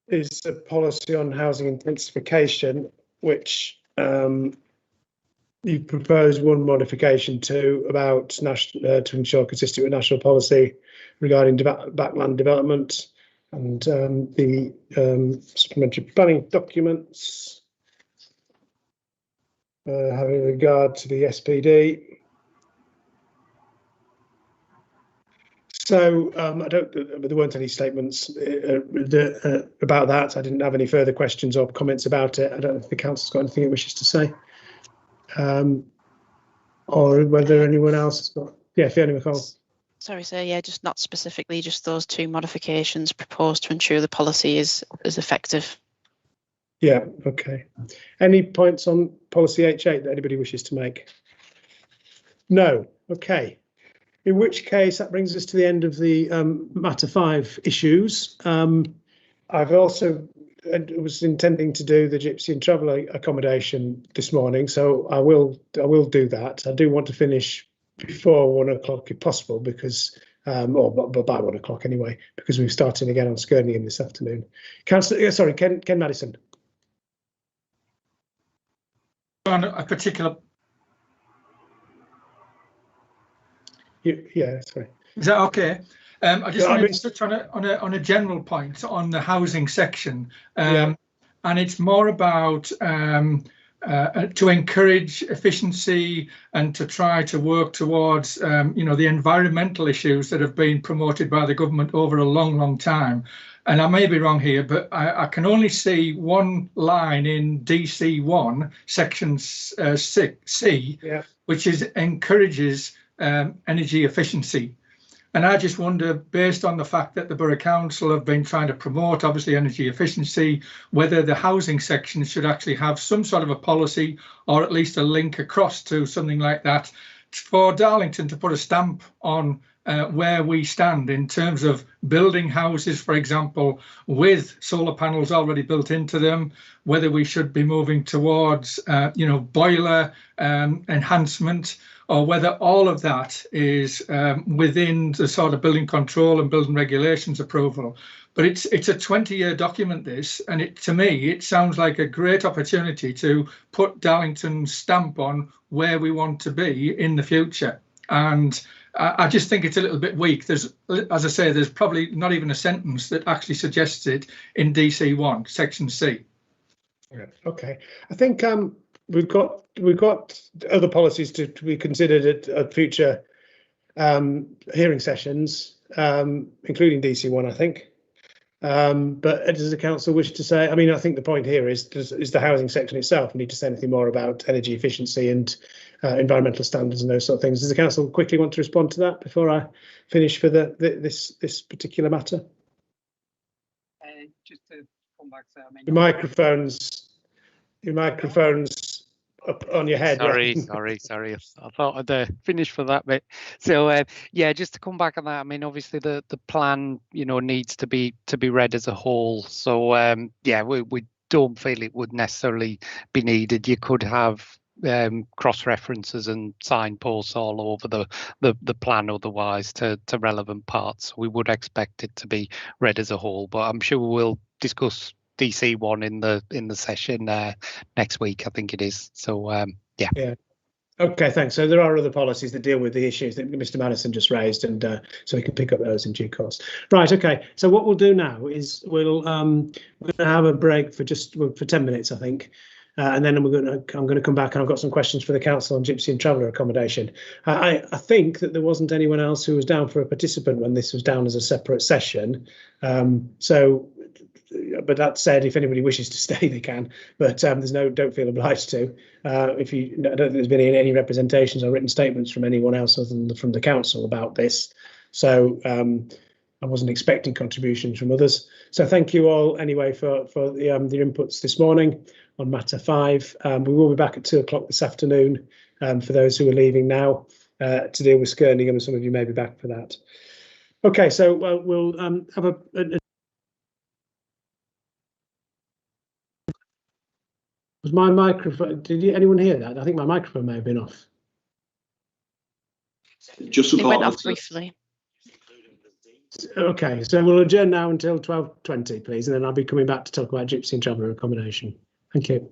is a policy on housing intensification, which you propose one modification to to ensure consistent with national policy regarding backland development and the supplementary planning documents having regard to the SPD. So there weren't any statements about that. I didn't have any further questions or comments about it. I don't know if the council's got anything it wishes to say, or whether anyone else has got. Yeah, Fiona McCall. Sorry, sir. Yeah, just not specifically, just those two modifications proposed to ensure the policy is effective. Yeah. Okay. Any points on policy H8 that anybody wishes to make? No. Okay. In which case, that brings us to the end of the Matter 5 issues. I've also was intending to do the Gypsy and travel accommodation this morning, so I will do that. I do want to finish before 1 o'clock if possible, because or by 1 o'clock anyway, because we're starting again on Skirningham this afternoon. Councillor, Ken Madison. On a particular. Yeah, sorry. Is that okay? I just wanted to touch on a general point on the housing section, and it's more about to encourage efficiency and to try to work towards the environmental issues that have been promoted by the government over a long time. And I may be wrong here, but I can only see one line in DC1 section C, which encourages energy efficiency. And I just wonder, based on the fact that the Borough Council have been trying to promote, obviously, energy efficiency, whether the housing section should actually have some sort of a policy, or at least a link across to something like that, for Darlington to put a stamp on where we stand in terms of building houses, for example, with solar panels already built into them, whether we should be moving towards, boiler enhancement, or whether all of that is within the sort of building control and building regulations approval. But it's a 20-year document, this, and to me, it sounds like a great opportunity to put Darlington's stamp on where we want to be in the future. And I just think it's a little bit weak. There's, as I say, there's probably not even a sentence that actually suggests it in DC1, section C. Okay, I think we've got other policies to be considered at future hearing sessions, including DC1, I think. But does the council wish to say? I mean, I think the point here is the housing section itself need to say anything more about energy efficiency and environmental standards and those sort of things. Does the council quickly want to respond to that before I finish for this particular matter? Just to come back to, I mean, your microphone's up on your head. Sorry. I thought I'd finish for that bit. So yeah, just to come back on that. I mean, obviously the plan, needs to be read as a whole. So yeah, we don't feel it would necessarily be needed. You could have cross references and signposts all over the plan otherwise to relevant parts. We would expect it to be read as a whole, but I'm sure we'll discuss DC1 in the session next week, I think it is. So yeah. Okay, thanks. So there are other policies that deal with the issues that Mr. Madison just raised, and so we can pick up those in due course. Right. Okay. So what we'll do now is we're going to have a break for 10 minutes, I think. And then I'm going to come back, and I've got some questions for the council on Gypsy and traveller accommodation. I think that there wasn't anyone else who was down for a participant when this was down as a separate session. But that said, if anybody wishes to stay, they can. But don't feel obliged to. I don't think there's been any representations or written statements from anyone else other than from the council about this. So I wasn't expecting contributions from others. So thank you all anyway for the inputs this morning on matter 5. We will be back at 2 o'clock this afternoon for those who are leaving now to deal with Skirningham, and some of you may be back for that. Okay, so we'll have a Was my microphone? Anyone hear that? I think my microphone may have been off. It went off briefly. Okay, so we'll adjourn now until 12:20, please, and then I'll be coming back to talk about Gypsy and traveller accommodation. Thank you.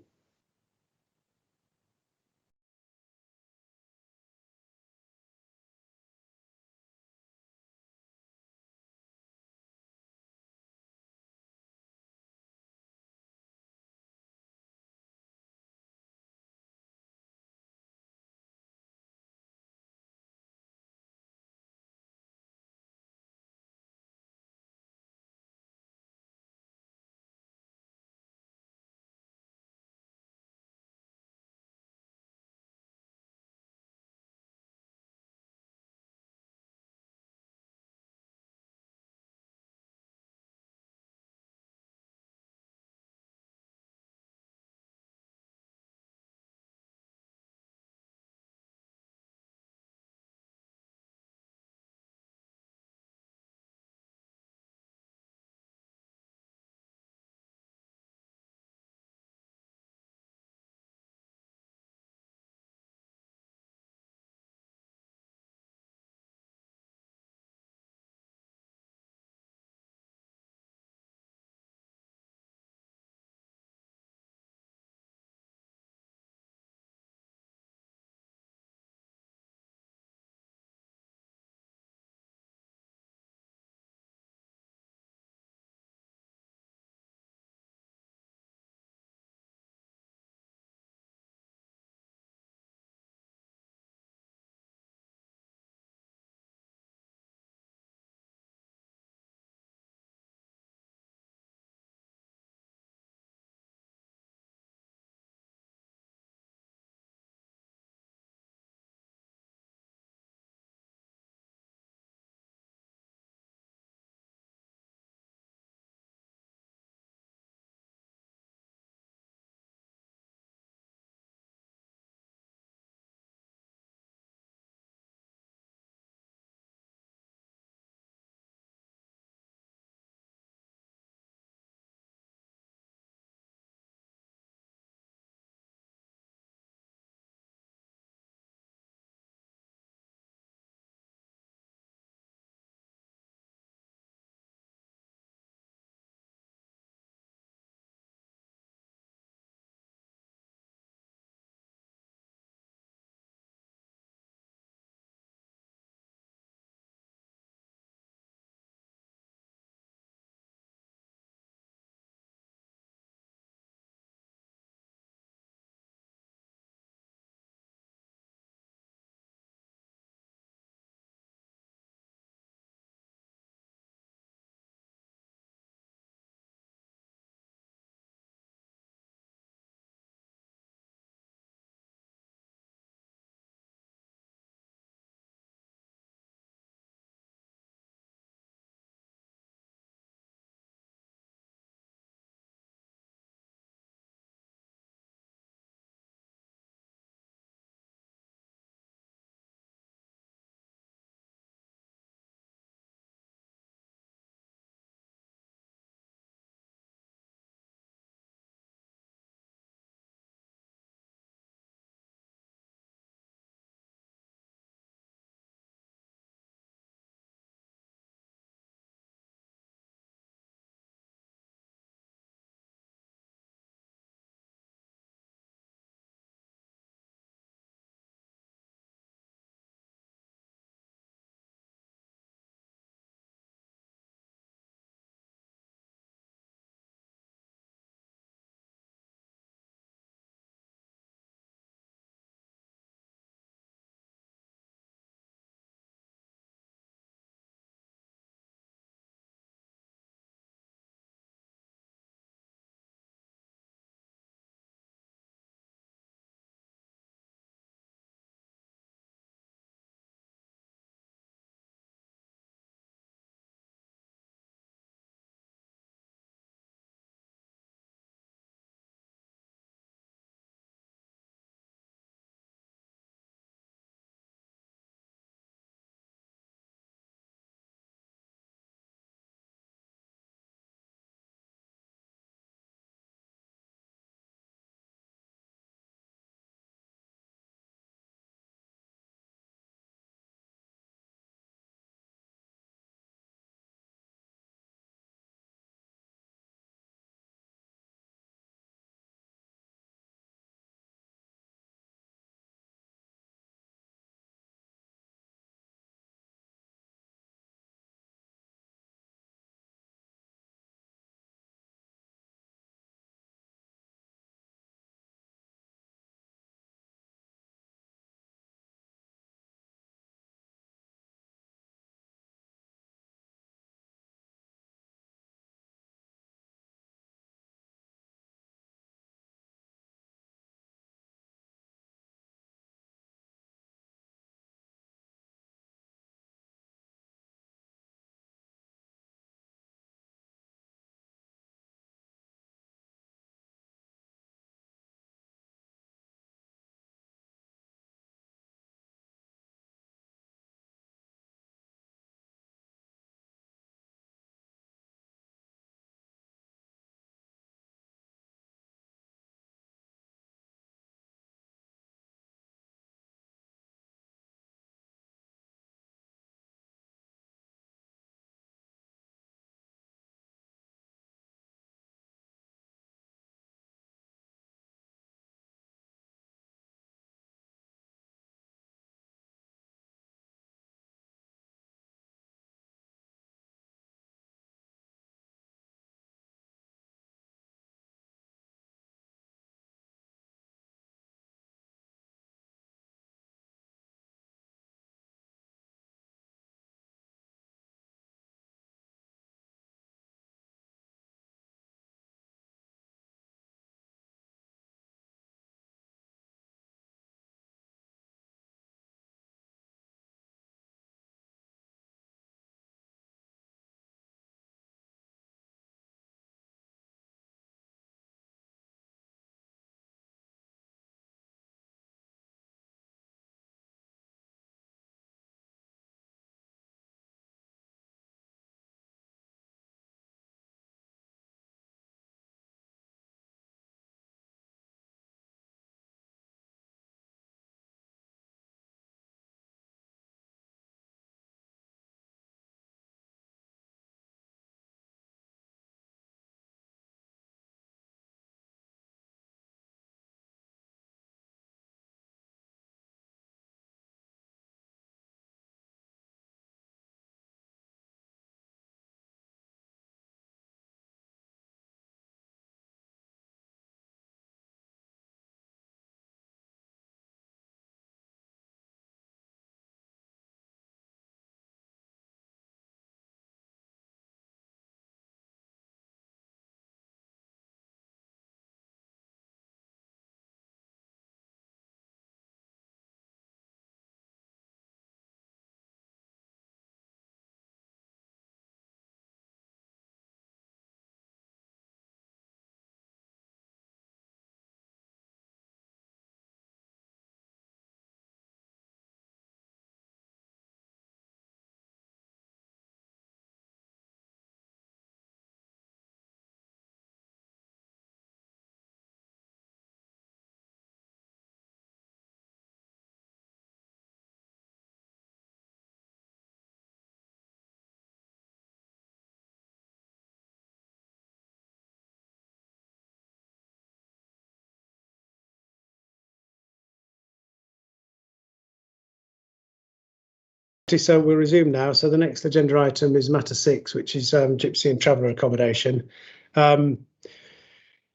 So we'll resume now. So the next agenda item is matter 6, which is Gypsy and traveller accommodation. Policy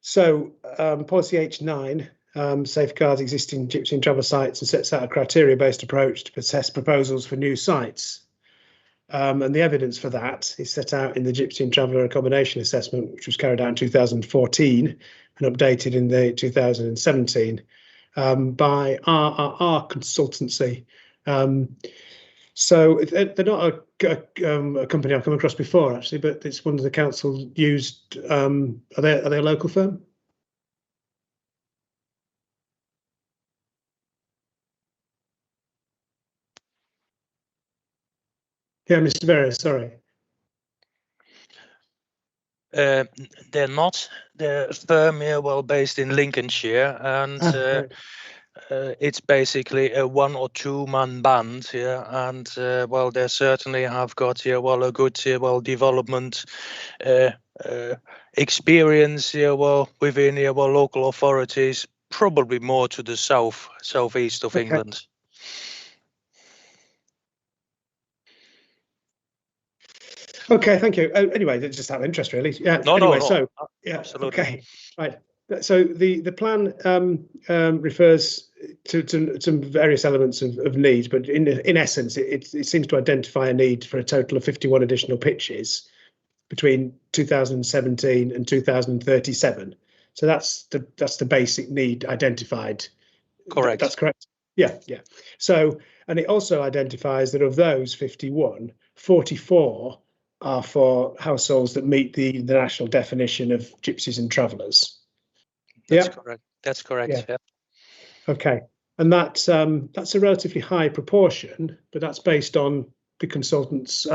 H9 safeguards existing Gypsy and traveller sites and sets out a criteria-based approach to assess proposals for new sites. And the evidence for that is set out in the Gypsy and traveller accommodation assessment, which was carried out in 2014 and updated in the 2017 by our consultancy. So they're not a company I've come across before, actually, but it's one of the council used. Are they a local firm? Yeah, Mr. Vera, sorry. They're not. They're a firm here, well, based in Lincolnshire, and Right. it's basically a 1 or 2 man band here, and well, they certainly have got here, well, a good well development experience here, well, within here, well, local authorities, probably more to the southeast of England. Okay, thank you. Anyway, just out of interest, really. Yeah. No, anyway, no, so yeah, absolutely. okay, right. So the plan refers to some various elements of need, but in essence, it seems to identify a need for a total of 51 additional pitches between 2017 and 2037. So that's the basic need identified. Correct. That's correct. Yeah, yeah. So, and it also identifies that of those 51, 44 are for households that meet the national definition of gypsies and travellers. That's correct. That's correct. Yeah. Yeah. Okay, and that's a relatively high proportion, but that's based on the consultants'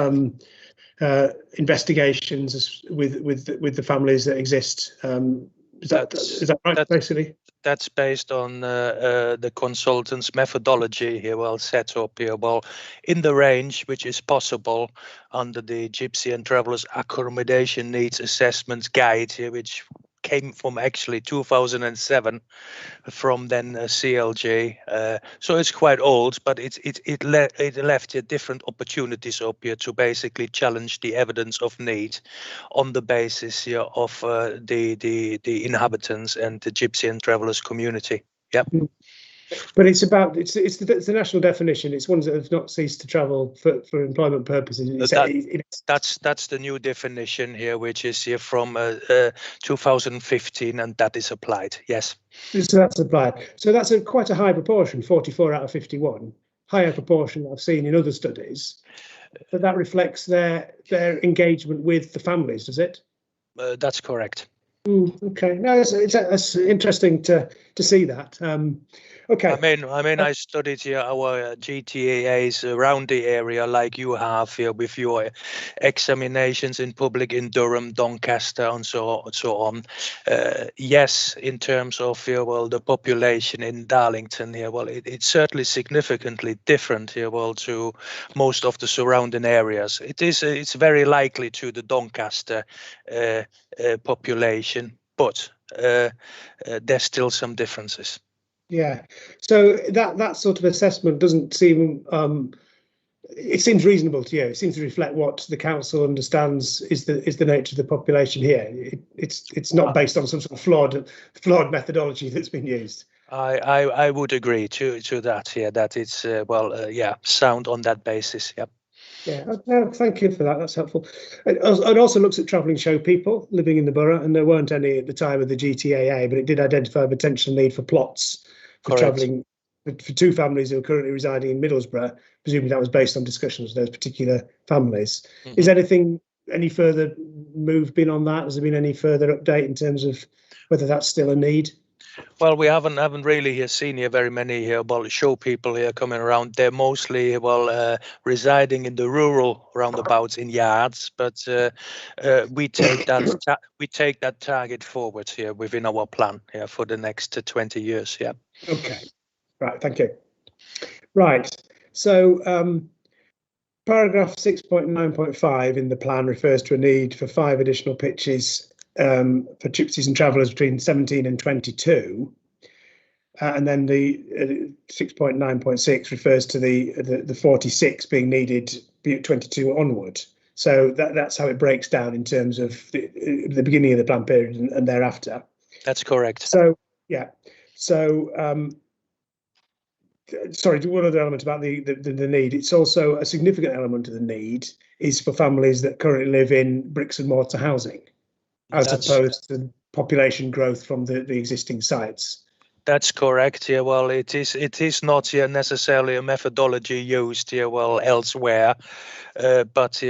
investigations with the families that exist. Is that right? Basically, that's based on the consultant's methodology here, well set up here, well in the range which is possible under the Gypsy and Travellers Accommodation Needs Assessment Guide here, which came from actually 2007 from then CLG. So it's quite old, but it left here different opportunities up here to basically challenge the evidence of need on the basis here of the inhabitants and the Gypsy and Travellers community. Yep. But it's the national definition. It's ones that have not ceased to travel for employment purposes. That's the new definition here, which is here from 2015, and that is applied. Yes. So that's applied. So that's quite a high proportion, 44 out of 51. Higher proportion I've seen in other studies. But that reflects their engagement with the families, does it? That's correct. Okay. No, it's interesting to see that. Okay. I mean, I studied here our GTAs around the area, like you have here with your examinations in public in Durham, Doncaster, and so on. Yes, in terms of here, well, the population in Darlington here, well, it's certainly significantly different here, well, to most of the surrounding areas. It's very likely to the Doncaster population, but there's still some differences. Yeah, so that sort of assessment doesn't seem it seems reasonable to you. It seems to reflect what the council understands is the nature of the population here. It's not based on some sort of flawed methodology that's been used. I would agree to that here, that it's sound on that basis. Yep. Yeah, thank you for that. That's helpful. It also looks at travelling show people living in the borough, and there weren't any at the time of the GTAA, but it did identify a potential need for plots for travelling for 2 families who are currently residing in Middlesbrough. Presumably that was based on discussions with those particular families. Mm-hmm. Is any further move been on that? Has there been any further update in terms of whether that's still a need? Well, we haven't really seen here very many here show people here coming around. They're mostly residing in the rural roundabouts in yards, but we take that target forward here within our plan here for the next 20 years. Yeah. Okay. Right. Thank you. Right. So paragraph 6.9.5 in the plan refers to a need for 5 additional pitches for gypsies and travellers between 17 and 22. and then the 6.9.6 refers to the 46 being needed 22 onward. So that's how it breaks down in terms of the beginning of the plan period and thereafter. That's correct. So yeah. So sorry, one other element about the need. It's also a significant element of the need is for families that currently live in bricks and mortar housing, as opposed to population growth from the existing sites. That's correct. Yeah, well, it is not necessarily a methodology used here elsewhere, but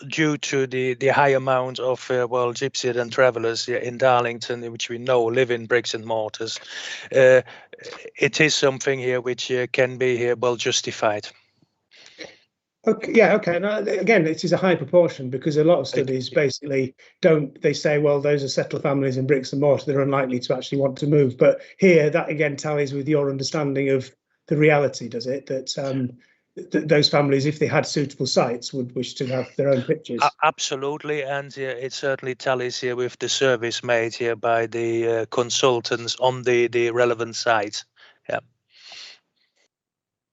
due to the high amount of Gypsy and travellers in Darlington, which we know live in bricks and mortars, it is something here which can be justified. Okay, yeah, okay. Now, again, it is a high proportion because a lot of studies basically they say, well, those are settled families in bricks and mortar, they're unlikely to actually want to move. But here, that again tallies with your understanding of the reality, does it? That those families, if they had suitable sites, would wish to have their own pitches. Absolutely, and it certainly tallies here with the service made here by the consultants on the relevant sites. Yeah.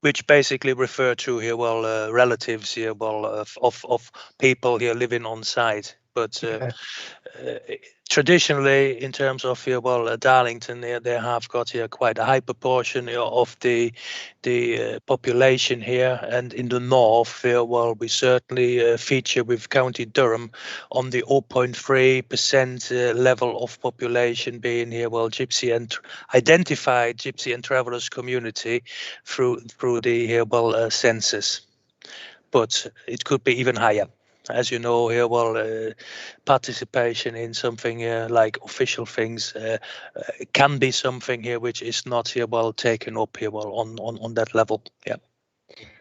Which basically refer to here, relatives here, of people here living on site. But traditionally, in terms of here, Darlington, they have got here quite a high proportion of the population here, and in the north, we certainly feature with County Durham on the 0.3% level of population being here, Gypsy and identified Gypsy and travellers community through the here, census, but it could be even higher. As you know here, participation in something like official things can be something here which is not here taken up here on that level. Yeah.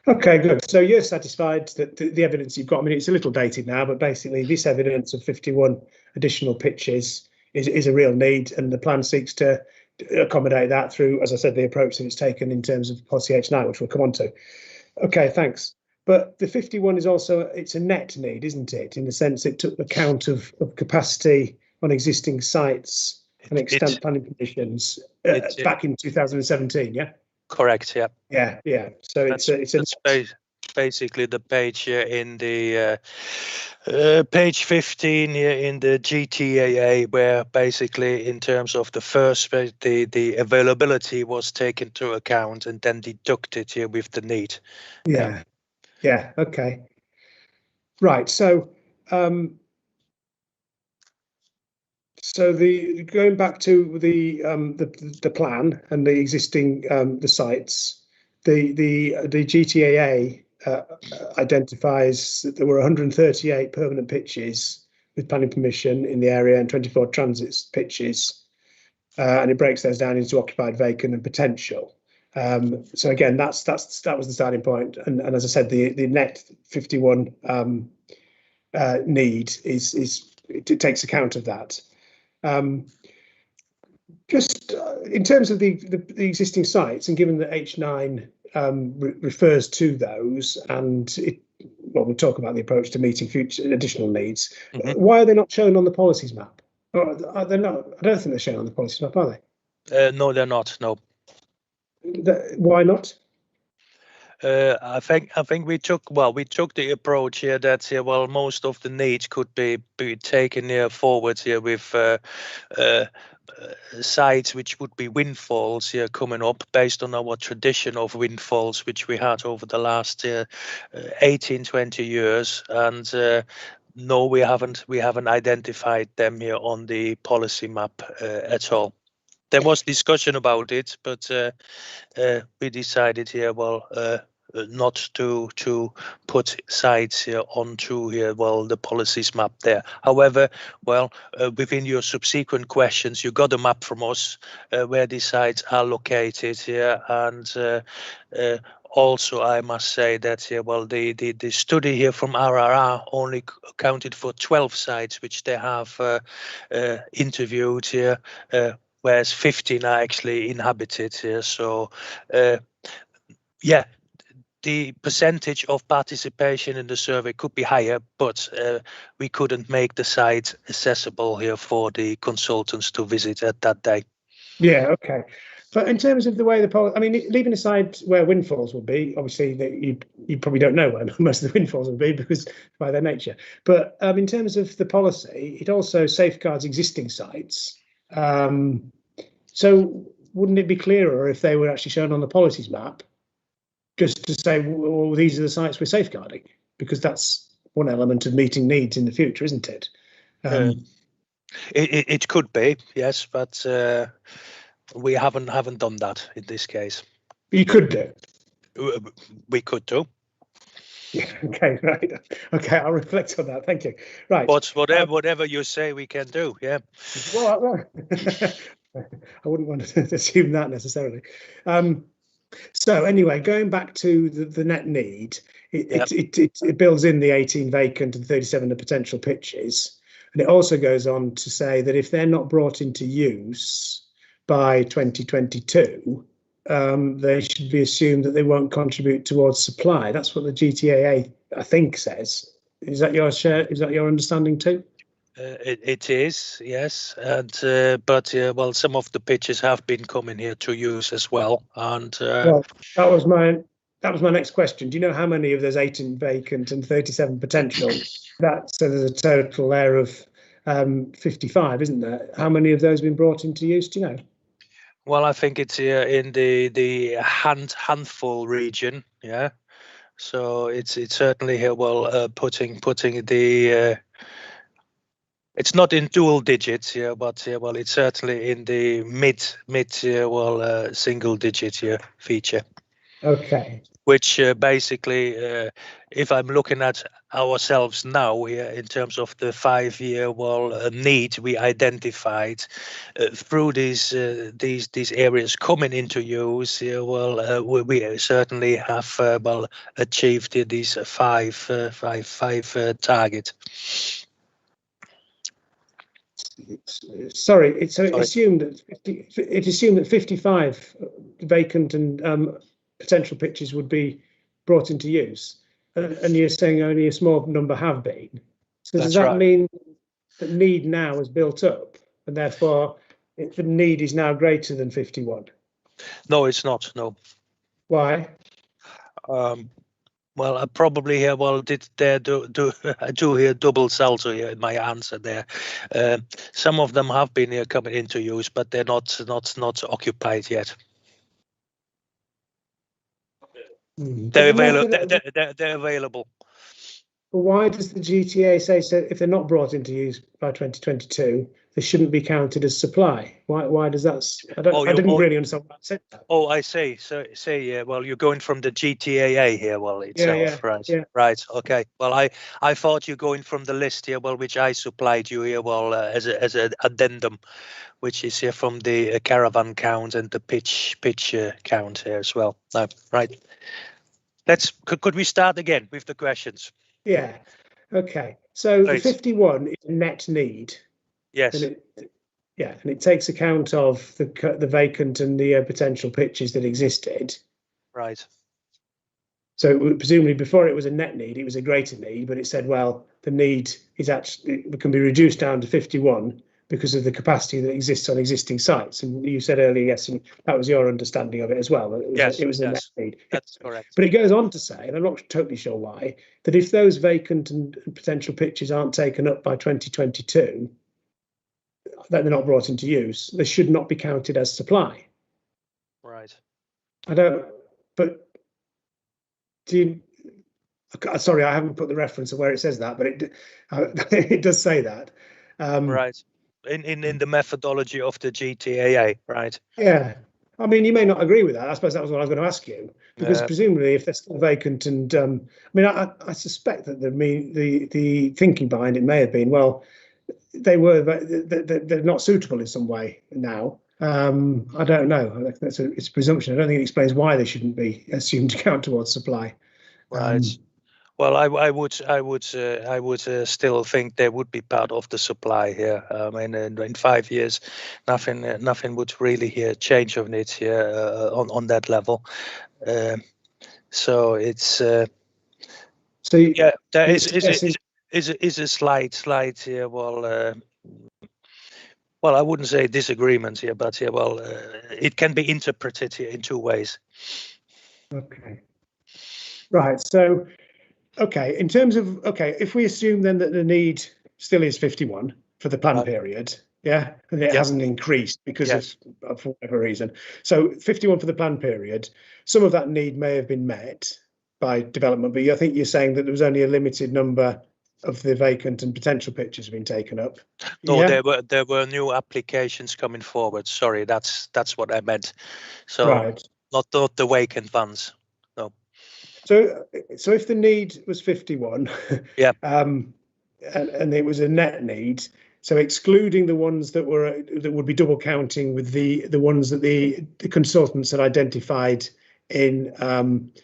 Okay, good. So you're satisfied that the evidence you've got, I mean, it's a little dated now, but basically this evidence of 51 additional pitches is a real need, and the plan seeks to accommodate that through, as I said, the approach that it's taken in terms of policy H9, which we'll come on to. Okay, thanks. But the 51 is also, it's a net need, isn't it? In the sense it took account of capacity on existing sites and extent planning permissions back in 2017, yeah? Correct, yeah. Yeah. So it's basically the page here in the page 15 here in the GTAA, where basically in terms of the first page, the availability was taken into account and then deducted here with the need. Yeah. Okay. Right. So, the going back to the plan and the existing the sites, the GTAA identifies that there were 138 permanent pitches with planning permission in the area and 24 transit pitches, and it breaks those down into occupied, vacant, and potential. So again, that was the starting point, and as I said, the net 51 need it takes account of that. Just in terms of the existing sites, and given that H9 refers to those, and we'll talk about the approach to meeting future additional needs. Why are they not shown on the policies map? Are they not? I don't think they're shown on the policies map, are they? No, they're not. No. Why not? I think we took the approach here that most of the needs could be taken forward here with sites which would be windfalls here coming up based on our tradition of windfalls which we had over the last 18-20 years, and no, we haven't identified them here on the policy map at all. There was discussion about it, but we decided here, not to put sites here onto here, the policies map there. However, within your subsequent questions, you got a map from us where these sites are located here, and also, I must say that here, the study here from RRR only accounted for 12 sites which they have interviewed here. Whereas 15 are actually inhabited here. So, the percentage of participation in the survey could be higher, but we couldn't make the site accessible here for the consultants to visit at that day. Yeah, okay. But in terms of the way the policy, I mean, leaving aside where windfalls will be, obviously that you probably don't know where most of the windfalls will be because by their nature. But in terms of the policy, it also safeguards existing sites. So wouldn't it be clearer if they were actually shown on the policies map, just to say, well, these are the sites we're safeguarding, because that's one element of meeting needs in the future, isn't it? It could be, yes, but we haven't done that in this case. You could do. We could do. Yeah. Okay. Right. Okay. I'll reflect on that. Thank you. Right. But whatever you say, we can do. Yeah. Well, I wouldn't want to assume that necessarily. So anyway, going back to the net need, it builds in the 18 vacant and 37 the potential pitches, and it also goes on to say that if they're not brought into use by 2022, they should be assumed that they won't contribute towards supply. That's what the GTAA, I think, says. Is that your share? Is that your understanding too? It is, yes, and but well, some of the pitches have been coming here to use as well, and well, that was my next question. Do you know how many of those 18 vacant and 37 potential? So there's a total there of 55, isn't there? How many of those have been brought into use? Do you know? Well, I think it's in the handful region, yeah. So it's certainly here. Well, putting the. It's not in dual digits here, but well, it's certainly in the mid single digit here feature. Okay. Which basically, if I'm looking at ourselves now here in terms of the 5-year need we identified through these areas coming into use, we certainly have achieved these five target. Sorry, it assumed that 55 vacant and potential pitches would be brought into use, and you're saying only a small number have been. So does that mean that need now is built up, and therefore the need is now greater than 51? No, it's not. No. Why? Well, I probably here. Well, I do hear double salto here in my answer there. Some of them have been here coming into use, but they're not occupied yet. They're available. But why does the GTA say so? If they're not brought into use by 2022, they shouldn't be counted as supply? Why does that? I didn't really understand what that said. Oh, I see. So yeah. Well, you're going from the GTAA here. Well, itself, right? Yeah. Right. Okay. Well, I thought you're going from the list here. Well, which I supplied you here. Well, as an addendum, which is here from the caravan count and the pitch count here as well. No, right. Could we start again with the questions? Yeah. Okay. So the 51 is a net need. Yes. And it takes account of the vacant and the potential pitches that existed. Right. So presumably before it was a net need, it was a greater need, but it said, well, the need is actually can be reduced down to 51 because of the capacity that exists on existing sites. And you said earlier, yes, and that was your understanding of it as well. It was a net need. That's correct. But it goes on to say, and I'm not totally sure why, that if those vacant and potential pitches aren't taken up by 2022, that they're not brought into use, they should not be counted as supply. Right. But do you, sorry, I haven't put the reference of where it says that, but it does say that. Right. In the methodology of the GTAA, right? Yeah. I mean, you may not agree with that. I suppose that was what I was going to ask you, because presumably if they're still vacant and I suspect that the thinking behind it may have been, well, they're not suitable in some way now. I don't know. It's a presumption. I don't think it explains why they shouldn't be assumed to count towards supply. Right. Well, I would still think they would be part of the supply here. I mean, in 5 years, nothing would really change on it here on that level. So it's there is a slight here. Well, Well, I wouldn't say disagreement here, but yeah, well, it can be interpreted here in two ways. Okay. Right. So, okay. In terms of, okay, if we assume then that the need still is 51 for the plan period, yeah, and it hasn't increased because of whatever reason. So 51 for the plan period, some of that need may have been met by development, but I think you're saying that there was only a limited number of the vacant and potential pitches have been taken up. No, there were new applications coming forward. Sorry, that's what I meant. So not the vacant ones. No. So if the need was 51, and it was a net need, so excluding the ones that would be double counting with the ones that the consultants had identified in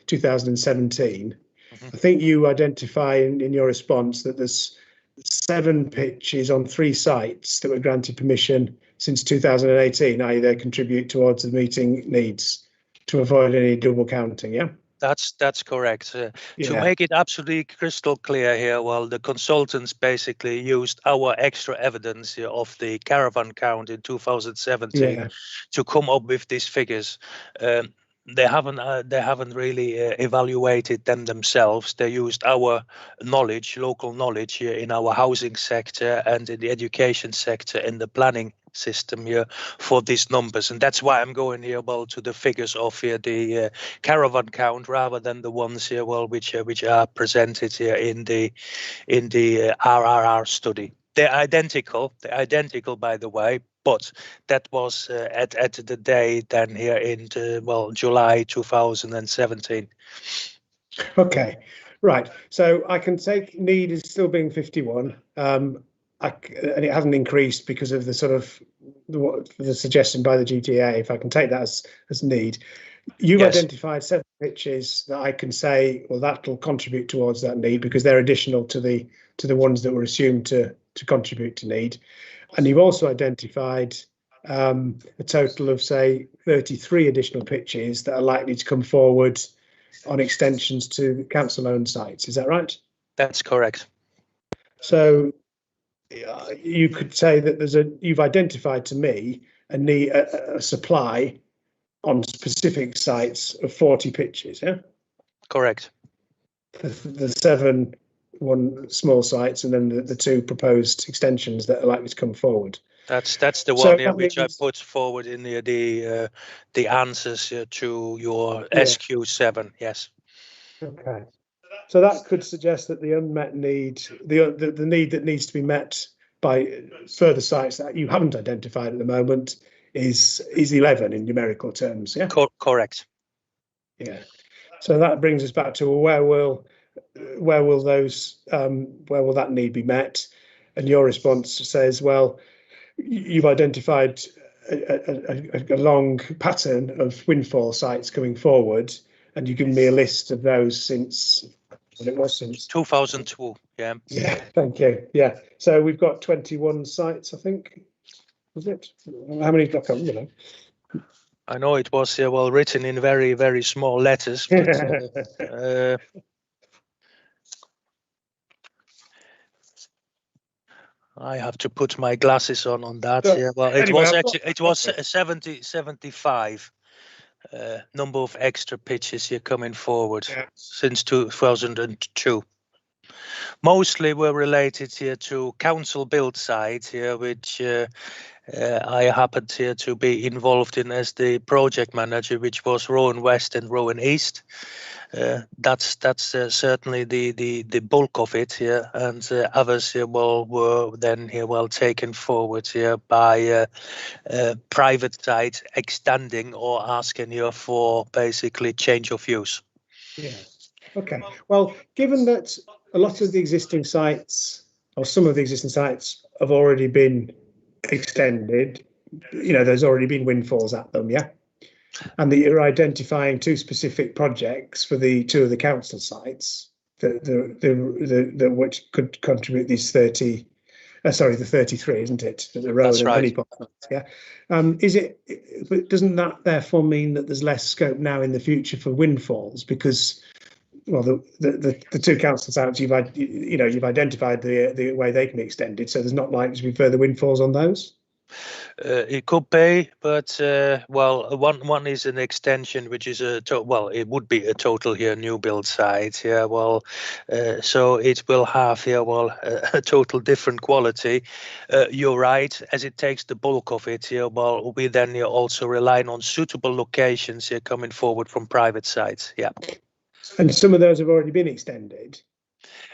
2017. I think you identify in your response that there's 7 pitches on 3 sites that were granted permission since 2018, i.e. they contribute towards the meeting needs to avoid any double counting, yeah? That's correct. To make it absolutely crystal clear here, well, the consultants basically used our extra evidence here of the caravan count in 2017 to come up with these figures. They haven't really evaluated them themselves. They used our knowledge, local knowledge here in our housing sector and in the education sector and the planning system here for these numbers, and that's why I'm going here to the figures of here the caravan count rather than the ones here which are presented here in the RRR study. They're identical by the way, but that was at the day then here in July 2017. Okay, right. So I can take need is still being 51. And it hasn't increased because of the sort of the suggestion by the GTA. If I can take that as need, you've identified 7 pitches that I can say, well, that'll contribute towards that need because they're additional to the ones that were assumed to contribute to need, and you've also identified a total of say 33 additional pitches that are likely to come forward on extensions to council-owned sites. Is that right? That's correct. So you could say that you've identified to me a supply on specific sites of 40 pitches, yeah? Correct. The 7 small sites and then the 2 proposed extensions that are likely to come forward. That's the one here which I put forward in the answers to your SQ7. Yes. Okay. So that could suggest that the unmet need, the need that needs to be met by further sites that you haven't identified at the moment is 11 in numerical terms. Yeah. Correct. Yeah. So that brings us back to where will that need be met? And your response says, well, you've identified a long pattern of windfall sites coming forward, and you've given me a list of those since. Well, it was since 2002. Yeah. Yeah. Thank you. Yeah. So we've got 21 sites, I think. Was it? How many? I can't remember. I know it was written in very, very small letters. But, I have to put my glasses on that. Yeah. Well, it was 75. Number of extra pitches here coming forward since 2002. Mostly were related here to council built sites here, which I happened here to be involved in as the project manager, which was Rowan West and Rowan East. That's certainly the bulk of it here, and others here were then here taken forward here by private sites extending or asking here for basically change of use. Yeah. Okay. Well, given that a lot of the existing sites or some of the existing sites have already been extended, there's already been windfalls at them, yeah. And that you're identifying 2 specific projects for the 2 of the council sites that which could contribute these 30. Sorry, the 33, isn't it? The road. That's right. Yeah. But doesn't that therefore mean that there's less scope now in the future for windfalls because, well, the 2 council sites you've identified the way they can be extended, so there's not likely to be further windfalls on those. It could be, but well, one is an extension, which is well, it would be a total here new build site. Yeah, well, so it will have here, well, a total different quality. You're right, as it takes the bulk of it here. Well, we then here also relying on suitable locations here coming forward from private sites. Yeah, and some of those have already been extended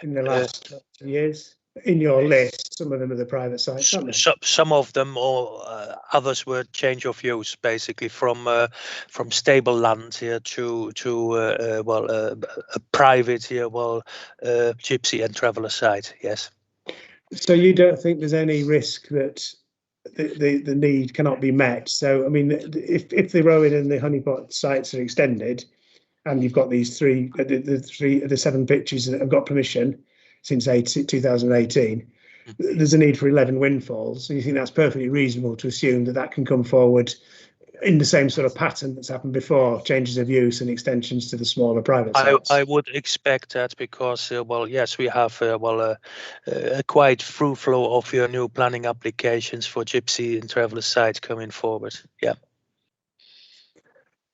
in the last years. In your list, some of them are the private sites, aren't they? Some of them, or others, were change of use, basically from stable land here to well, a private here, well, gypsy and traveller site. Yes. So you don't think there's any risk that the need cannot be met? So I mean, if the Rowan and the Honeypot sites are extended, and you've got these the 7 pitches that have got permission since 2018, there's a need for 11 windfalls. So you think that's perfectly reasonable to assume that that can come forward in the same sort of pattern that's happened before, changes of use and extensions to the smaller private sites? I would expect that, because well, yes, we have well, a quite through flow of your new planning applications for gypsy and traveller sites coming forward. Yeah.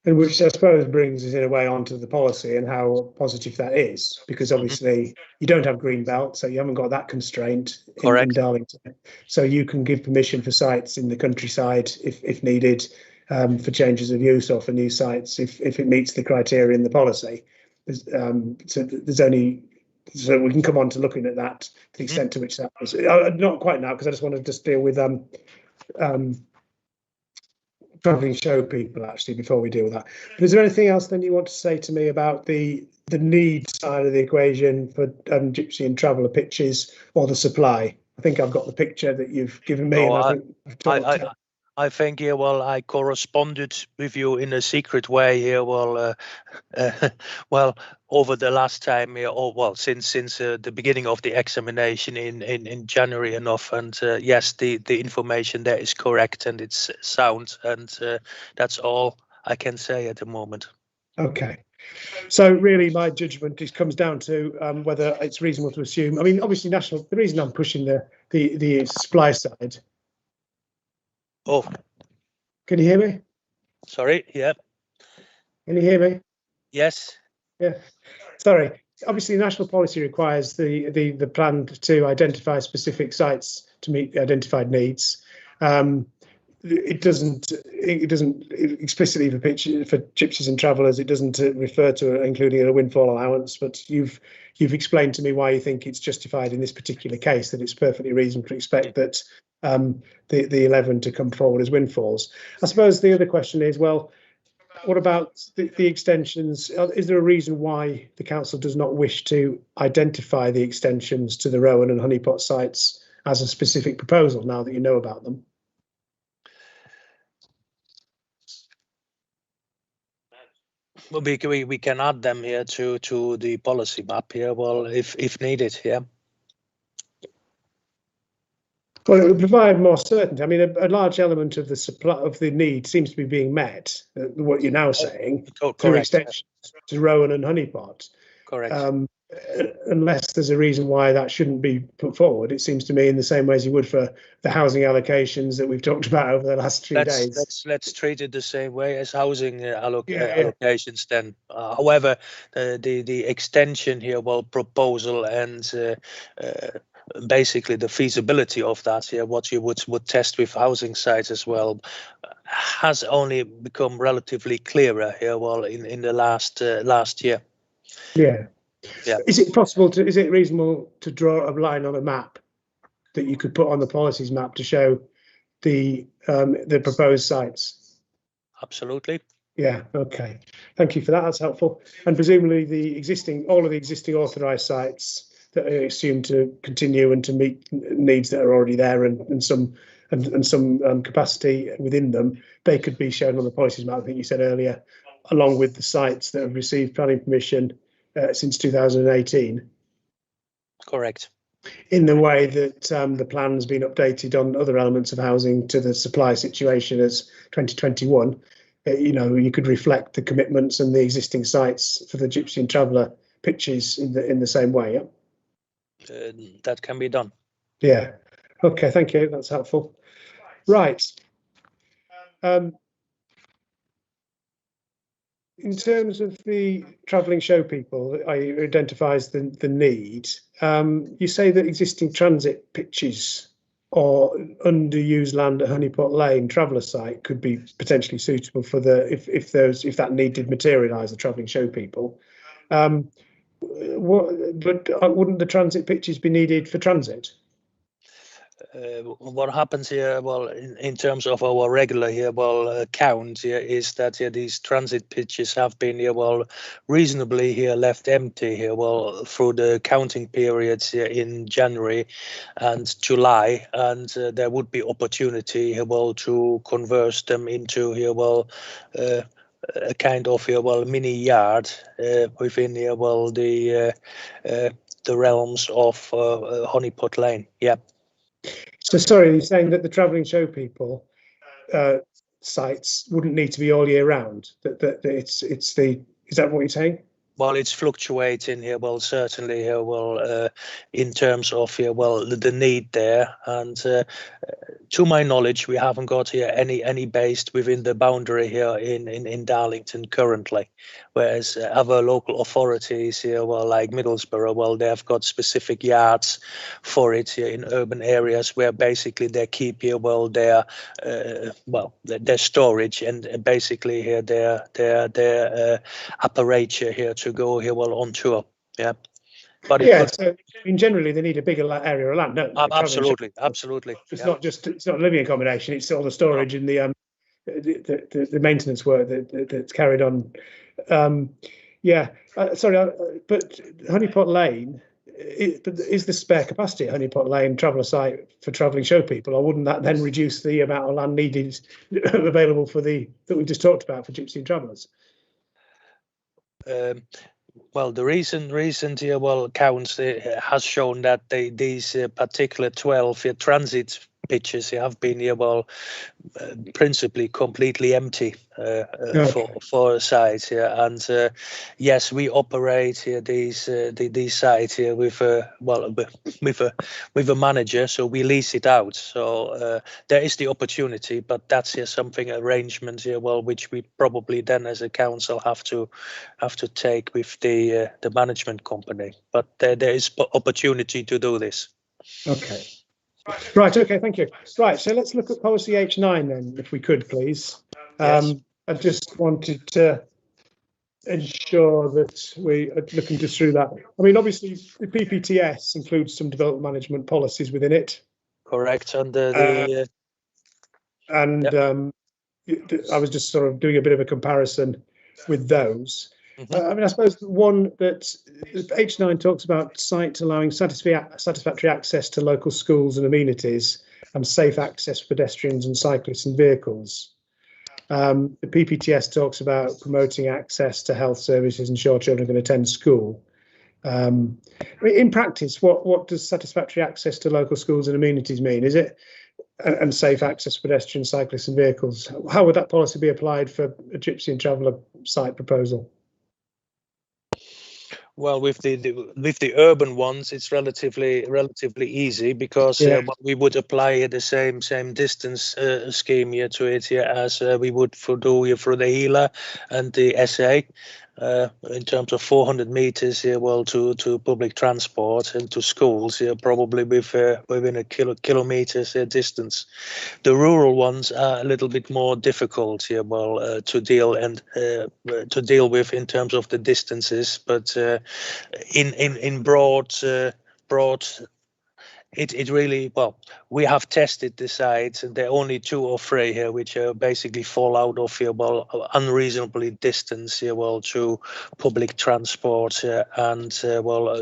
And which I suppose brings us in a way onto the policy and how positive that is, because obviously you don't have green belt, so you haven't got that constraint in Darlington. So you can give permission for sites in the countryside if needed, for changes of use or for new sites if it meets the criteria in the policy. So we can come on to looking at that to the extent to which that was. Not quite now, because I just want to just deal with travelling show people actually before we deal with that. But is there anything else then you want to say to me about the need side of the equation for gypsy and traveller pitches, or the supply? I think I've got the picture that you've given me. I think here, well, I corresponded with you in a secret way here, well, well, over the last time here, or well, since the beginning of the examination in January enough, and yes, the information there is correct and it's sound, and that's all I can say at the moment. Okay. So really, my judgment comes down to whether it's reasonable to assume. I mean, obviously, the reason I'm pushing the supply side. Oh, can you hear me? Sorry, yeah. Can you hear me? Yes. Yeah. Sorry. Obviously, national policy requires the plan to identify specific sites to meet identified needs. It doesn't explicitly for gypsies and travellers. It doesn't refer to including a windfall allowance. But you've explained to me why you think it's justified in this particular case, that it's perfectly reasonable to expect that the 11 to come forward as windfalls. I suppose the other question is, well, what about the extensions? Is there a reason why the council does not wish to identify the extensions to the Rowan and Honeypot sites as a specific proposal now that you know about them? Well, we can add them here to the policy map here, well, if needed, yeah. Well, it would provide more certainty. I mean, a large element of the supply of the need seems to be being met. What you're now saying through extensions to Rowan and Honeypot. Correct. Unless there's a reason why that shouldn't be put forward, it seems to me, in the same way as you would for the housing allocations that we've talked about over the last 3 days. Let's treat it the same way as housing allocations. Then, however, the extension here, well, proposal and basically the feasibility of that here, what you would test with housing sites as well, has only become relatively clearer here, well, in the last year. Yeah. Yeah. Is it reasonable to draw a line on a map that you could put on the policies map to show the proposed sites? Absolutely. Yeah. Okay. Thank you for that. That's helpful. And presumably all of the existing authorised sites that are assumed to continue and to meet needs that are already there, and some capacity within them, they could be shown on the policies map. I think you said earlier, along with the sites that have received planning permission since 2018. Correct. In the way that the plan's been updated on other elements of housing to the supply situation as 2021, you could reflect the commitments and the existing sites for the gypsy and traveller pitches in the same way. Yeah. That can be done. Yeah. Okay. Thank you. That's helpful. Right. In terms of the travelling show people, that identifies the need. You say that existing transit pitches or underused land at Honeypot Lane traveller site could be potentially suitable for the if that need did materialise, the travelling show people. But wouldn't the transit pitches be needed for transit? What happens here, well, in terms of our regular here, well, count here is that here these transit pitches have been here, well, reasonably here left empty here, well, through the counting periods here in January and July, and there would be opportunity here, well, to convert them into here, well, a kind of here, well, mini yard within here, well, the realms of Honeypot Lane. Yeah. So sorry, you're saying that the travelling show people sites wouldn't need to be all year round? That it's the, is that what you're saying? Well, it's fluctuating here. Well, certainly here. Well, in terms of here, well, the need there, and to my knowledge, we haven't got here any based within the boundary here in Darlington currently. Whereas other local authorities here, well, like Middlesbrough, well, they have got specific yards for it here in urban areas where basically they keep here, well, their storage and basically here their apparatus here to go here, well, on tour. Yeah. But yeah, so, I mean, generally they need a bigger area of land. No, absolutely. It's not just living accommodation; it's all the storage and the maintenance work that's carried on. But Honeypot Lane, is the spare capacity at Honeypot Lane traveller site for travelling show people, or wouldn't that then reduce the amount of land needed available for that we just talked about for Gypsy and travellers? Well, the recent here, well, counts has shown that these particular 12 transit pitches have been here, well, principally completely empty for sites here, and yes, we operate here these sites here with a manager, so we lease it out. So there is the opportunity, but that's here something arrangement here, well, which we probably then as a council have to take with the management company. But there is opportunity to do this. Okay. Right, okay, thank you. Right, so let's look at policy H9 then, if we could, please. Yes. I just wanted to ensure that we are looking just through that. I mean, obviously, the PPTS includes some development management policies within it. Correct, under the... I was just sort of doing a bit of a comparison with those. I mean, I suppose one that H9 talks about sites allowing satisfactory access to local schools and amenities and safe access for pedestrians and cyclists and vehicles. The PPTS talks about promoting access to health services, ensure children can attend school. I mean, in practice, what does satisfactory access to local schools and amenities mean? Is it and safe access for pedestrians, cyclists and vehicles? How would that policy be applied for a Gypsy and traveller site proposal? Well, with the urban ones, it's relatively easy because we would apply the same distance scheme here to it here as we would do here for the HELA and the SA. In terms of 400 meters here, well, to public transport and to schools here, probably within a kilometers distance. The rural ones are a little bit more difficult here, well, to deal with in terms of the distances, but in broad. It really, well, we have tested the sites and there are only 2 or 3 here which basically fall out of here, well, unreasonably distance here, well, to public transport and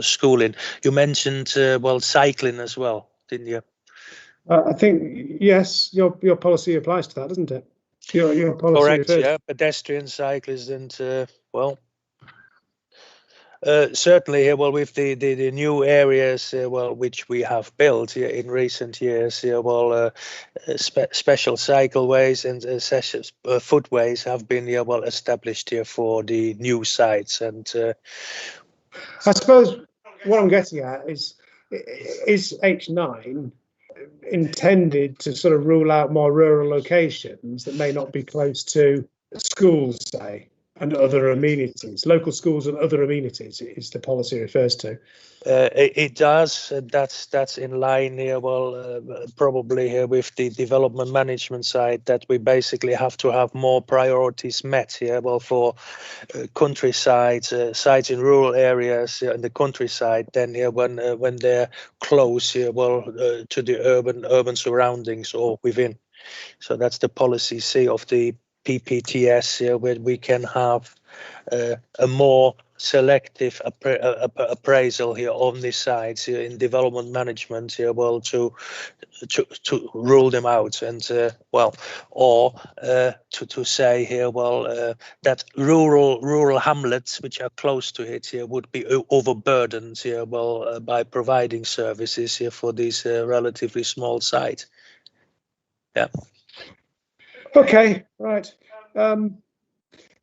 schooling. You mentioned well, cycling as well, didn't you? I think yes, your policy applies to that, doesn't it? Your policy. Correct. Yeah, pedestrians, cyclists, and well. Certainly here, well, with the new areas, well, which we have built here in recent years, here, well, special cycleways and footways have been here, well, established here for the new sites. And I suppose what I'm getting at is H9 intended to sort of rule out more rural locations that may not be close to schools, say, and other amenities. Local schools and other amenities is the policy refers to. It does. That's in line here. Well, probably here with the development management side, that we basically have to have more priorities met here. Well, for countryside sites in rural areas in the countryside, then here when they're close here, well, to the urban surroundings or within. So that's the policy C of the PPTS here, where we can have a more selective appraisal here on these sites here in development management here, well, to rule them out, and to say here, well, that rural hamlets which are close to it here would be overburdened here, well, by providing services here for these relatively small sites. Yeah. Okay, right.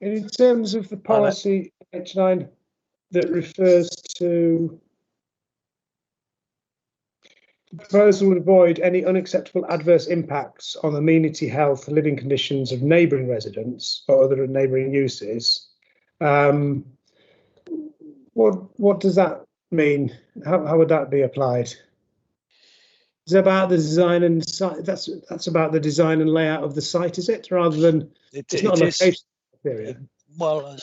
In terms of the policy H9 that refers to the proposal would avoid any unacceptable adverse impacts on amenity, health, living conditions of neighbouring residents or other neighbouring uses. What does that mean? How would that be applied? Is it about the design and site? That's about the design and layout of the site, is it? Rather than it's not a location period. Well,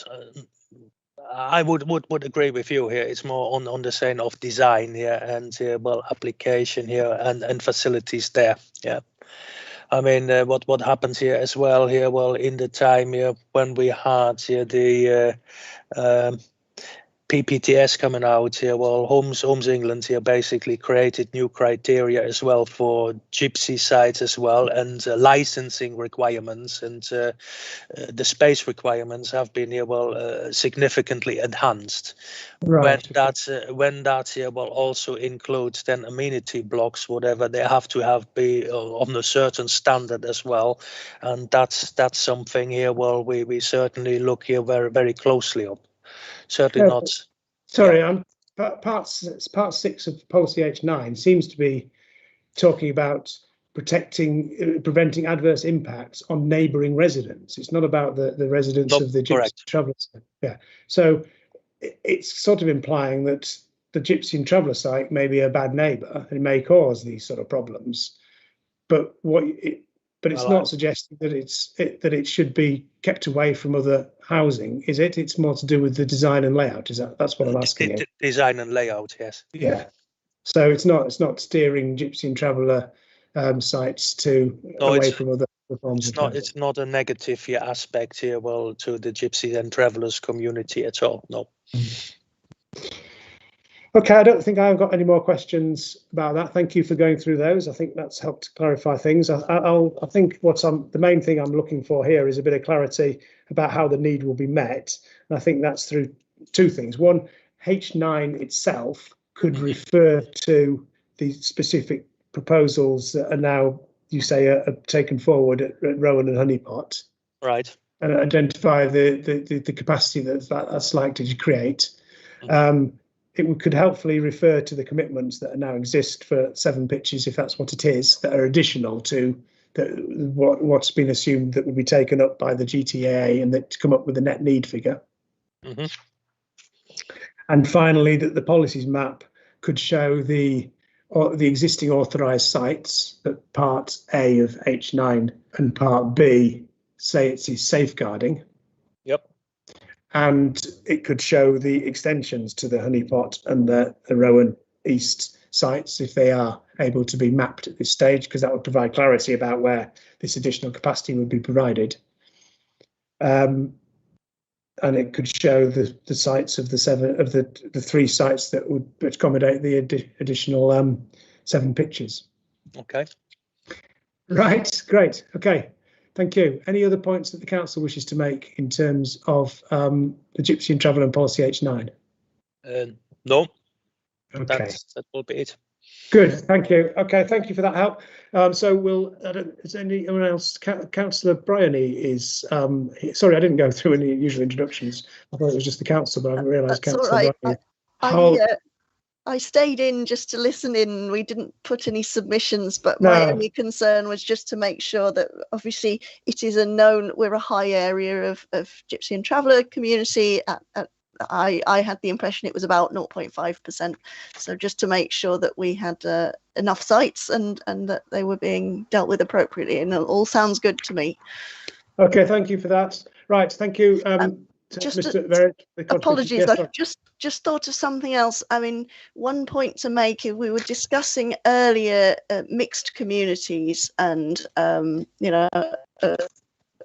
I would agree with you here. It's more on the side of design here and well, application here and facilities there. Yeah. I mean, what happens here as well here? Well, in the time here when we had here the PPTS coming out here, well, Homes England here basically created new criteria as well for Gypsy sites as well, and licensing requirements and the space requirements have been here, well, significantly enhanced. Right. When that here will also includes then amenity blocks, whatever, they have to be on a certain standard as well, and that's something here. Well, we certainly look here very, very closely up. Certainly not. Sorry, part 6 of policy H9 seems to be talking about preventing adverse impacts on neighbouring residents. It's not about the residents of the Gypsy traveller. Yeah, so it's sort of implying that the Gypsy and traveller site may be a bad neighbour and may cause these sort of problems, but it's not suggesting that it should be kept away from other housing, is it? It's more to do with the design and layout. That's what I'm asking you. Design and layout, yes. Yeah. So it's not steering Gypsy and traveller sites away from other forms. It's not a negative aspect here, well, to the Gypsy and travellers community at all. No. Okay, I don't think I've got any more questions about that. Thank you for going through those. I think that's helped clarify things. I think the main thing I'm looking for here is a bit of clarity about how the need will be met. And I think that's through two things. One, H9 itself could refer to the specific proposals that are now, you say, are taken forward at Rowan and Honeypot. Right. And identify the capacity that's likely to create. It could helpfully refer to the commitments that now exist for 7 pitches, if that's what it is, that are additional to what's been assumed that would be taken up by the GTAA, and that to come up with a net need figure. Mm-hmm. And finally, that the policies map could show the existing authorised sites, that Part A of H9 and Part B say it's safeguarding. Yep. And it could show the extensions to the Honeypot and the Rowan East sites if they are able to be mapped at this stage, because that would provide clarity about where this additional capacity would be provided. And it could show the sites of the 3 sites that would accommodate the additional 7 pitches. Okay. Right. Great. Okay. Thank you. Any other points that the council wishes to make in terms of the Gypsy and Travel and Policy H9? No. Okay. That will be it. Good. Thank you. Okay. Thank you for that help. So is anyone else? Councillor Bryony is. Sorry, I didn't go through any usual introductions. I thought it was just the council, but I realised Councillor Bryony. I stayed in just to listen in. We didn't put any submissions, but my only concern was just to make sure that obviously it is we're a high area of Gypsy and Traveller community. I had the impression it was about 0.5%. So just to make sure that we had enough sites and that they were being dealt with appropriately, and it all sounds good to me. Okay, thank you for that. Right, thank you. Apologies, I just thought of something else. I mean, one point to make, we were discussing earlier mixed communities and,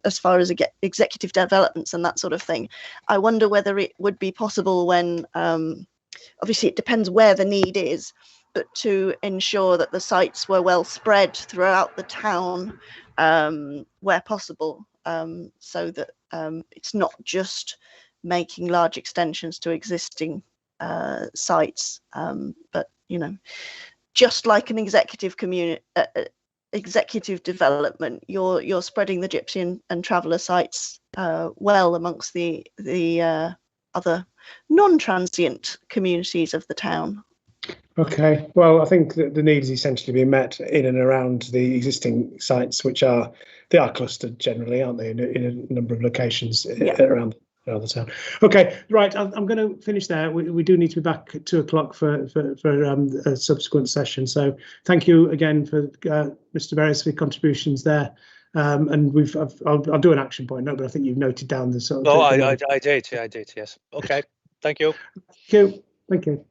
as far as executive developments and that sort of thing. I wonder whether it would be possible when, obviously it depends where the need is, but to ensure that the sites were well spread throughout the town where possible, so that it's not just making large extensions to existing sites, but just like an executive development, you're spreading the Gypsy and Traveller sites well amongst the other non-transient communities of the town. Okay, well, I think that the need is essentially being met in and around the existing sites, which are clustered generally, aren't they, in a number of locations around the town. Okay, right, I'm going to finish there. We do need to be back at 2 o'clock for a subsequent session. So thank you again for Mr. Berries for your contributions there. And I'll do an action point note, but I think you've noted down the sort of. Oh, I did, yes. Okay, thank you. Thank you.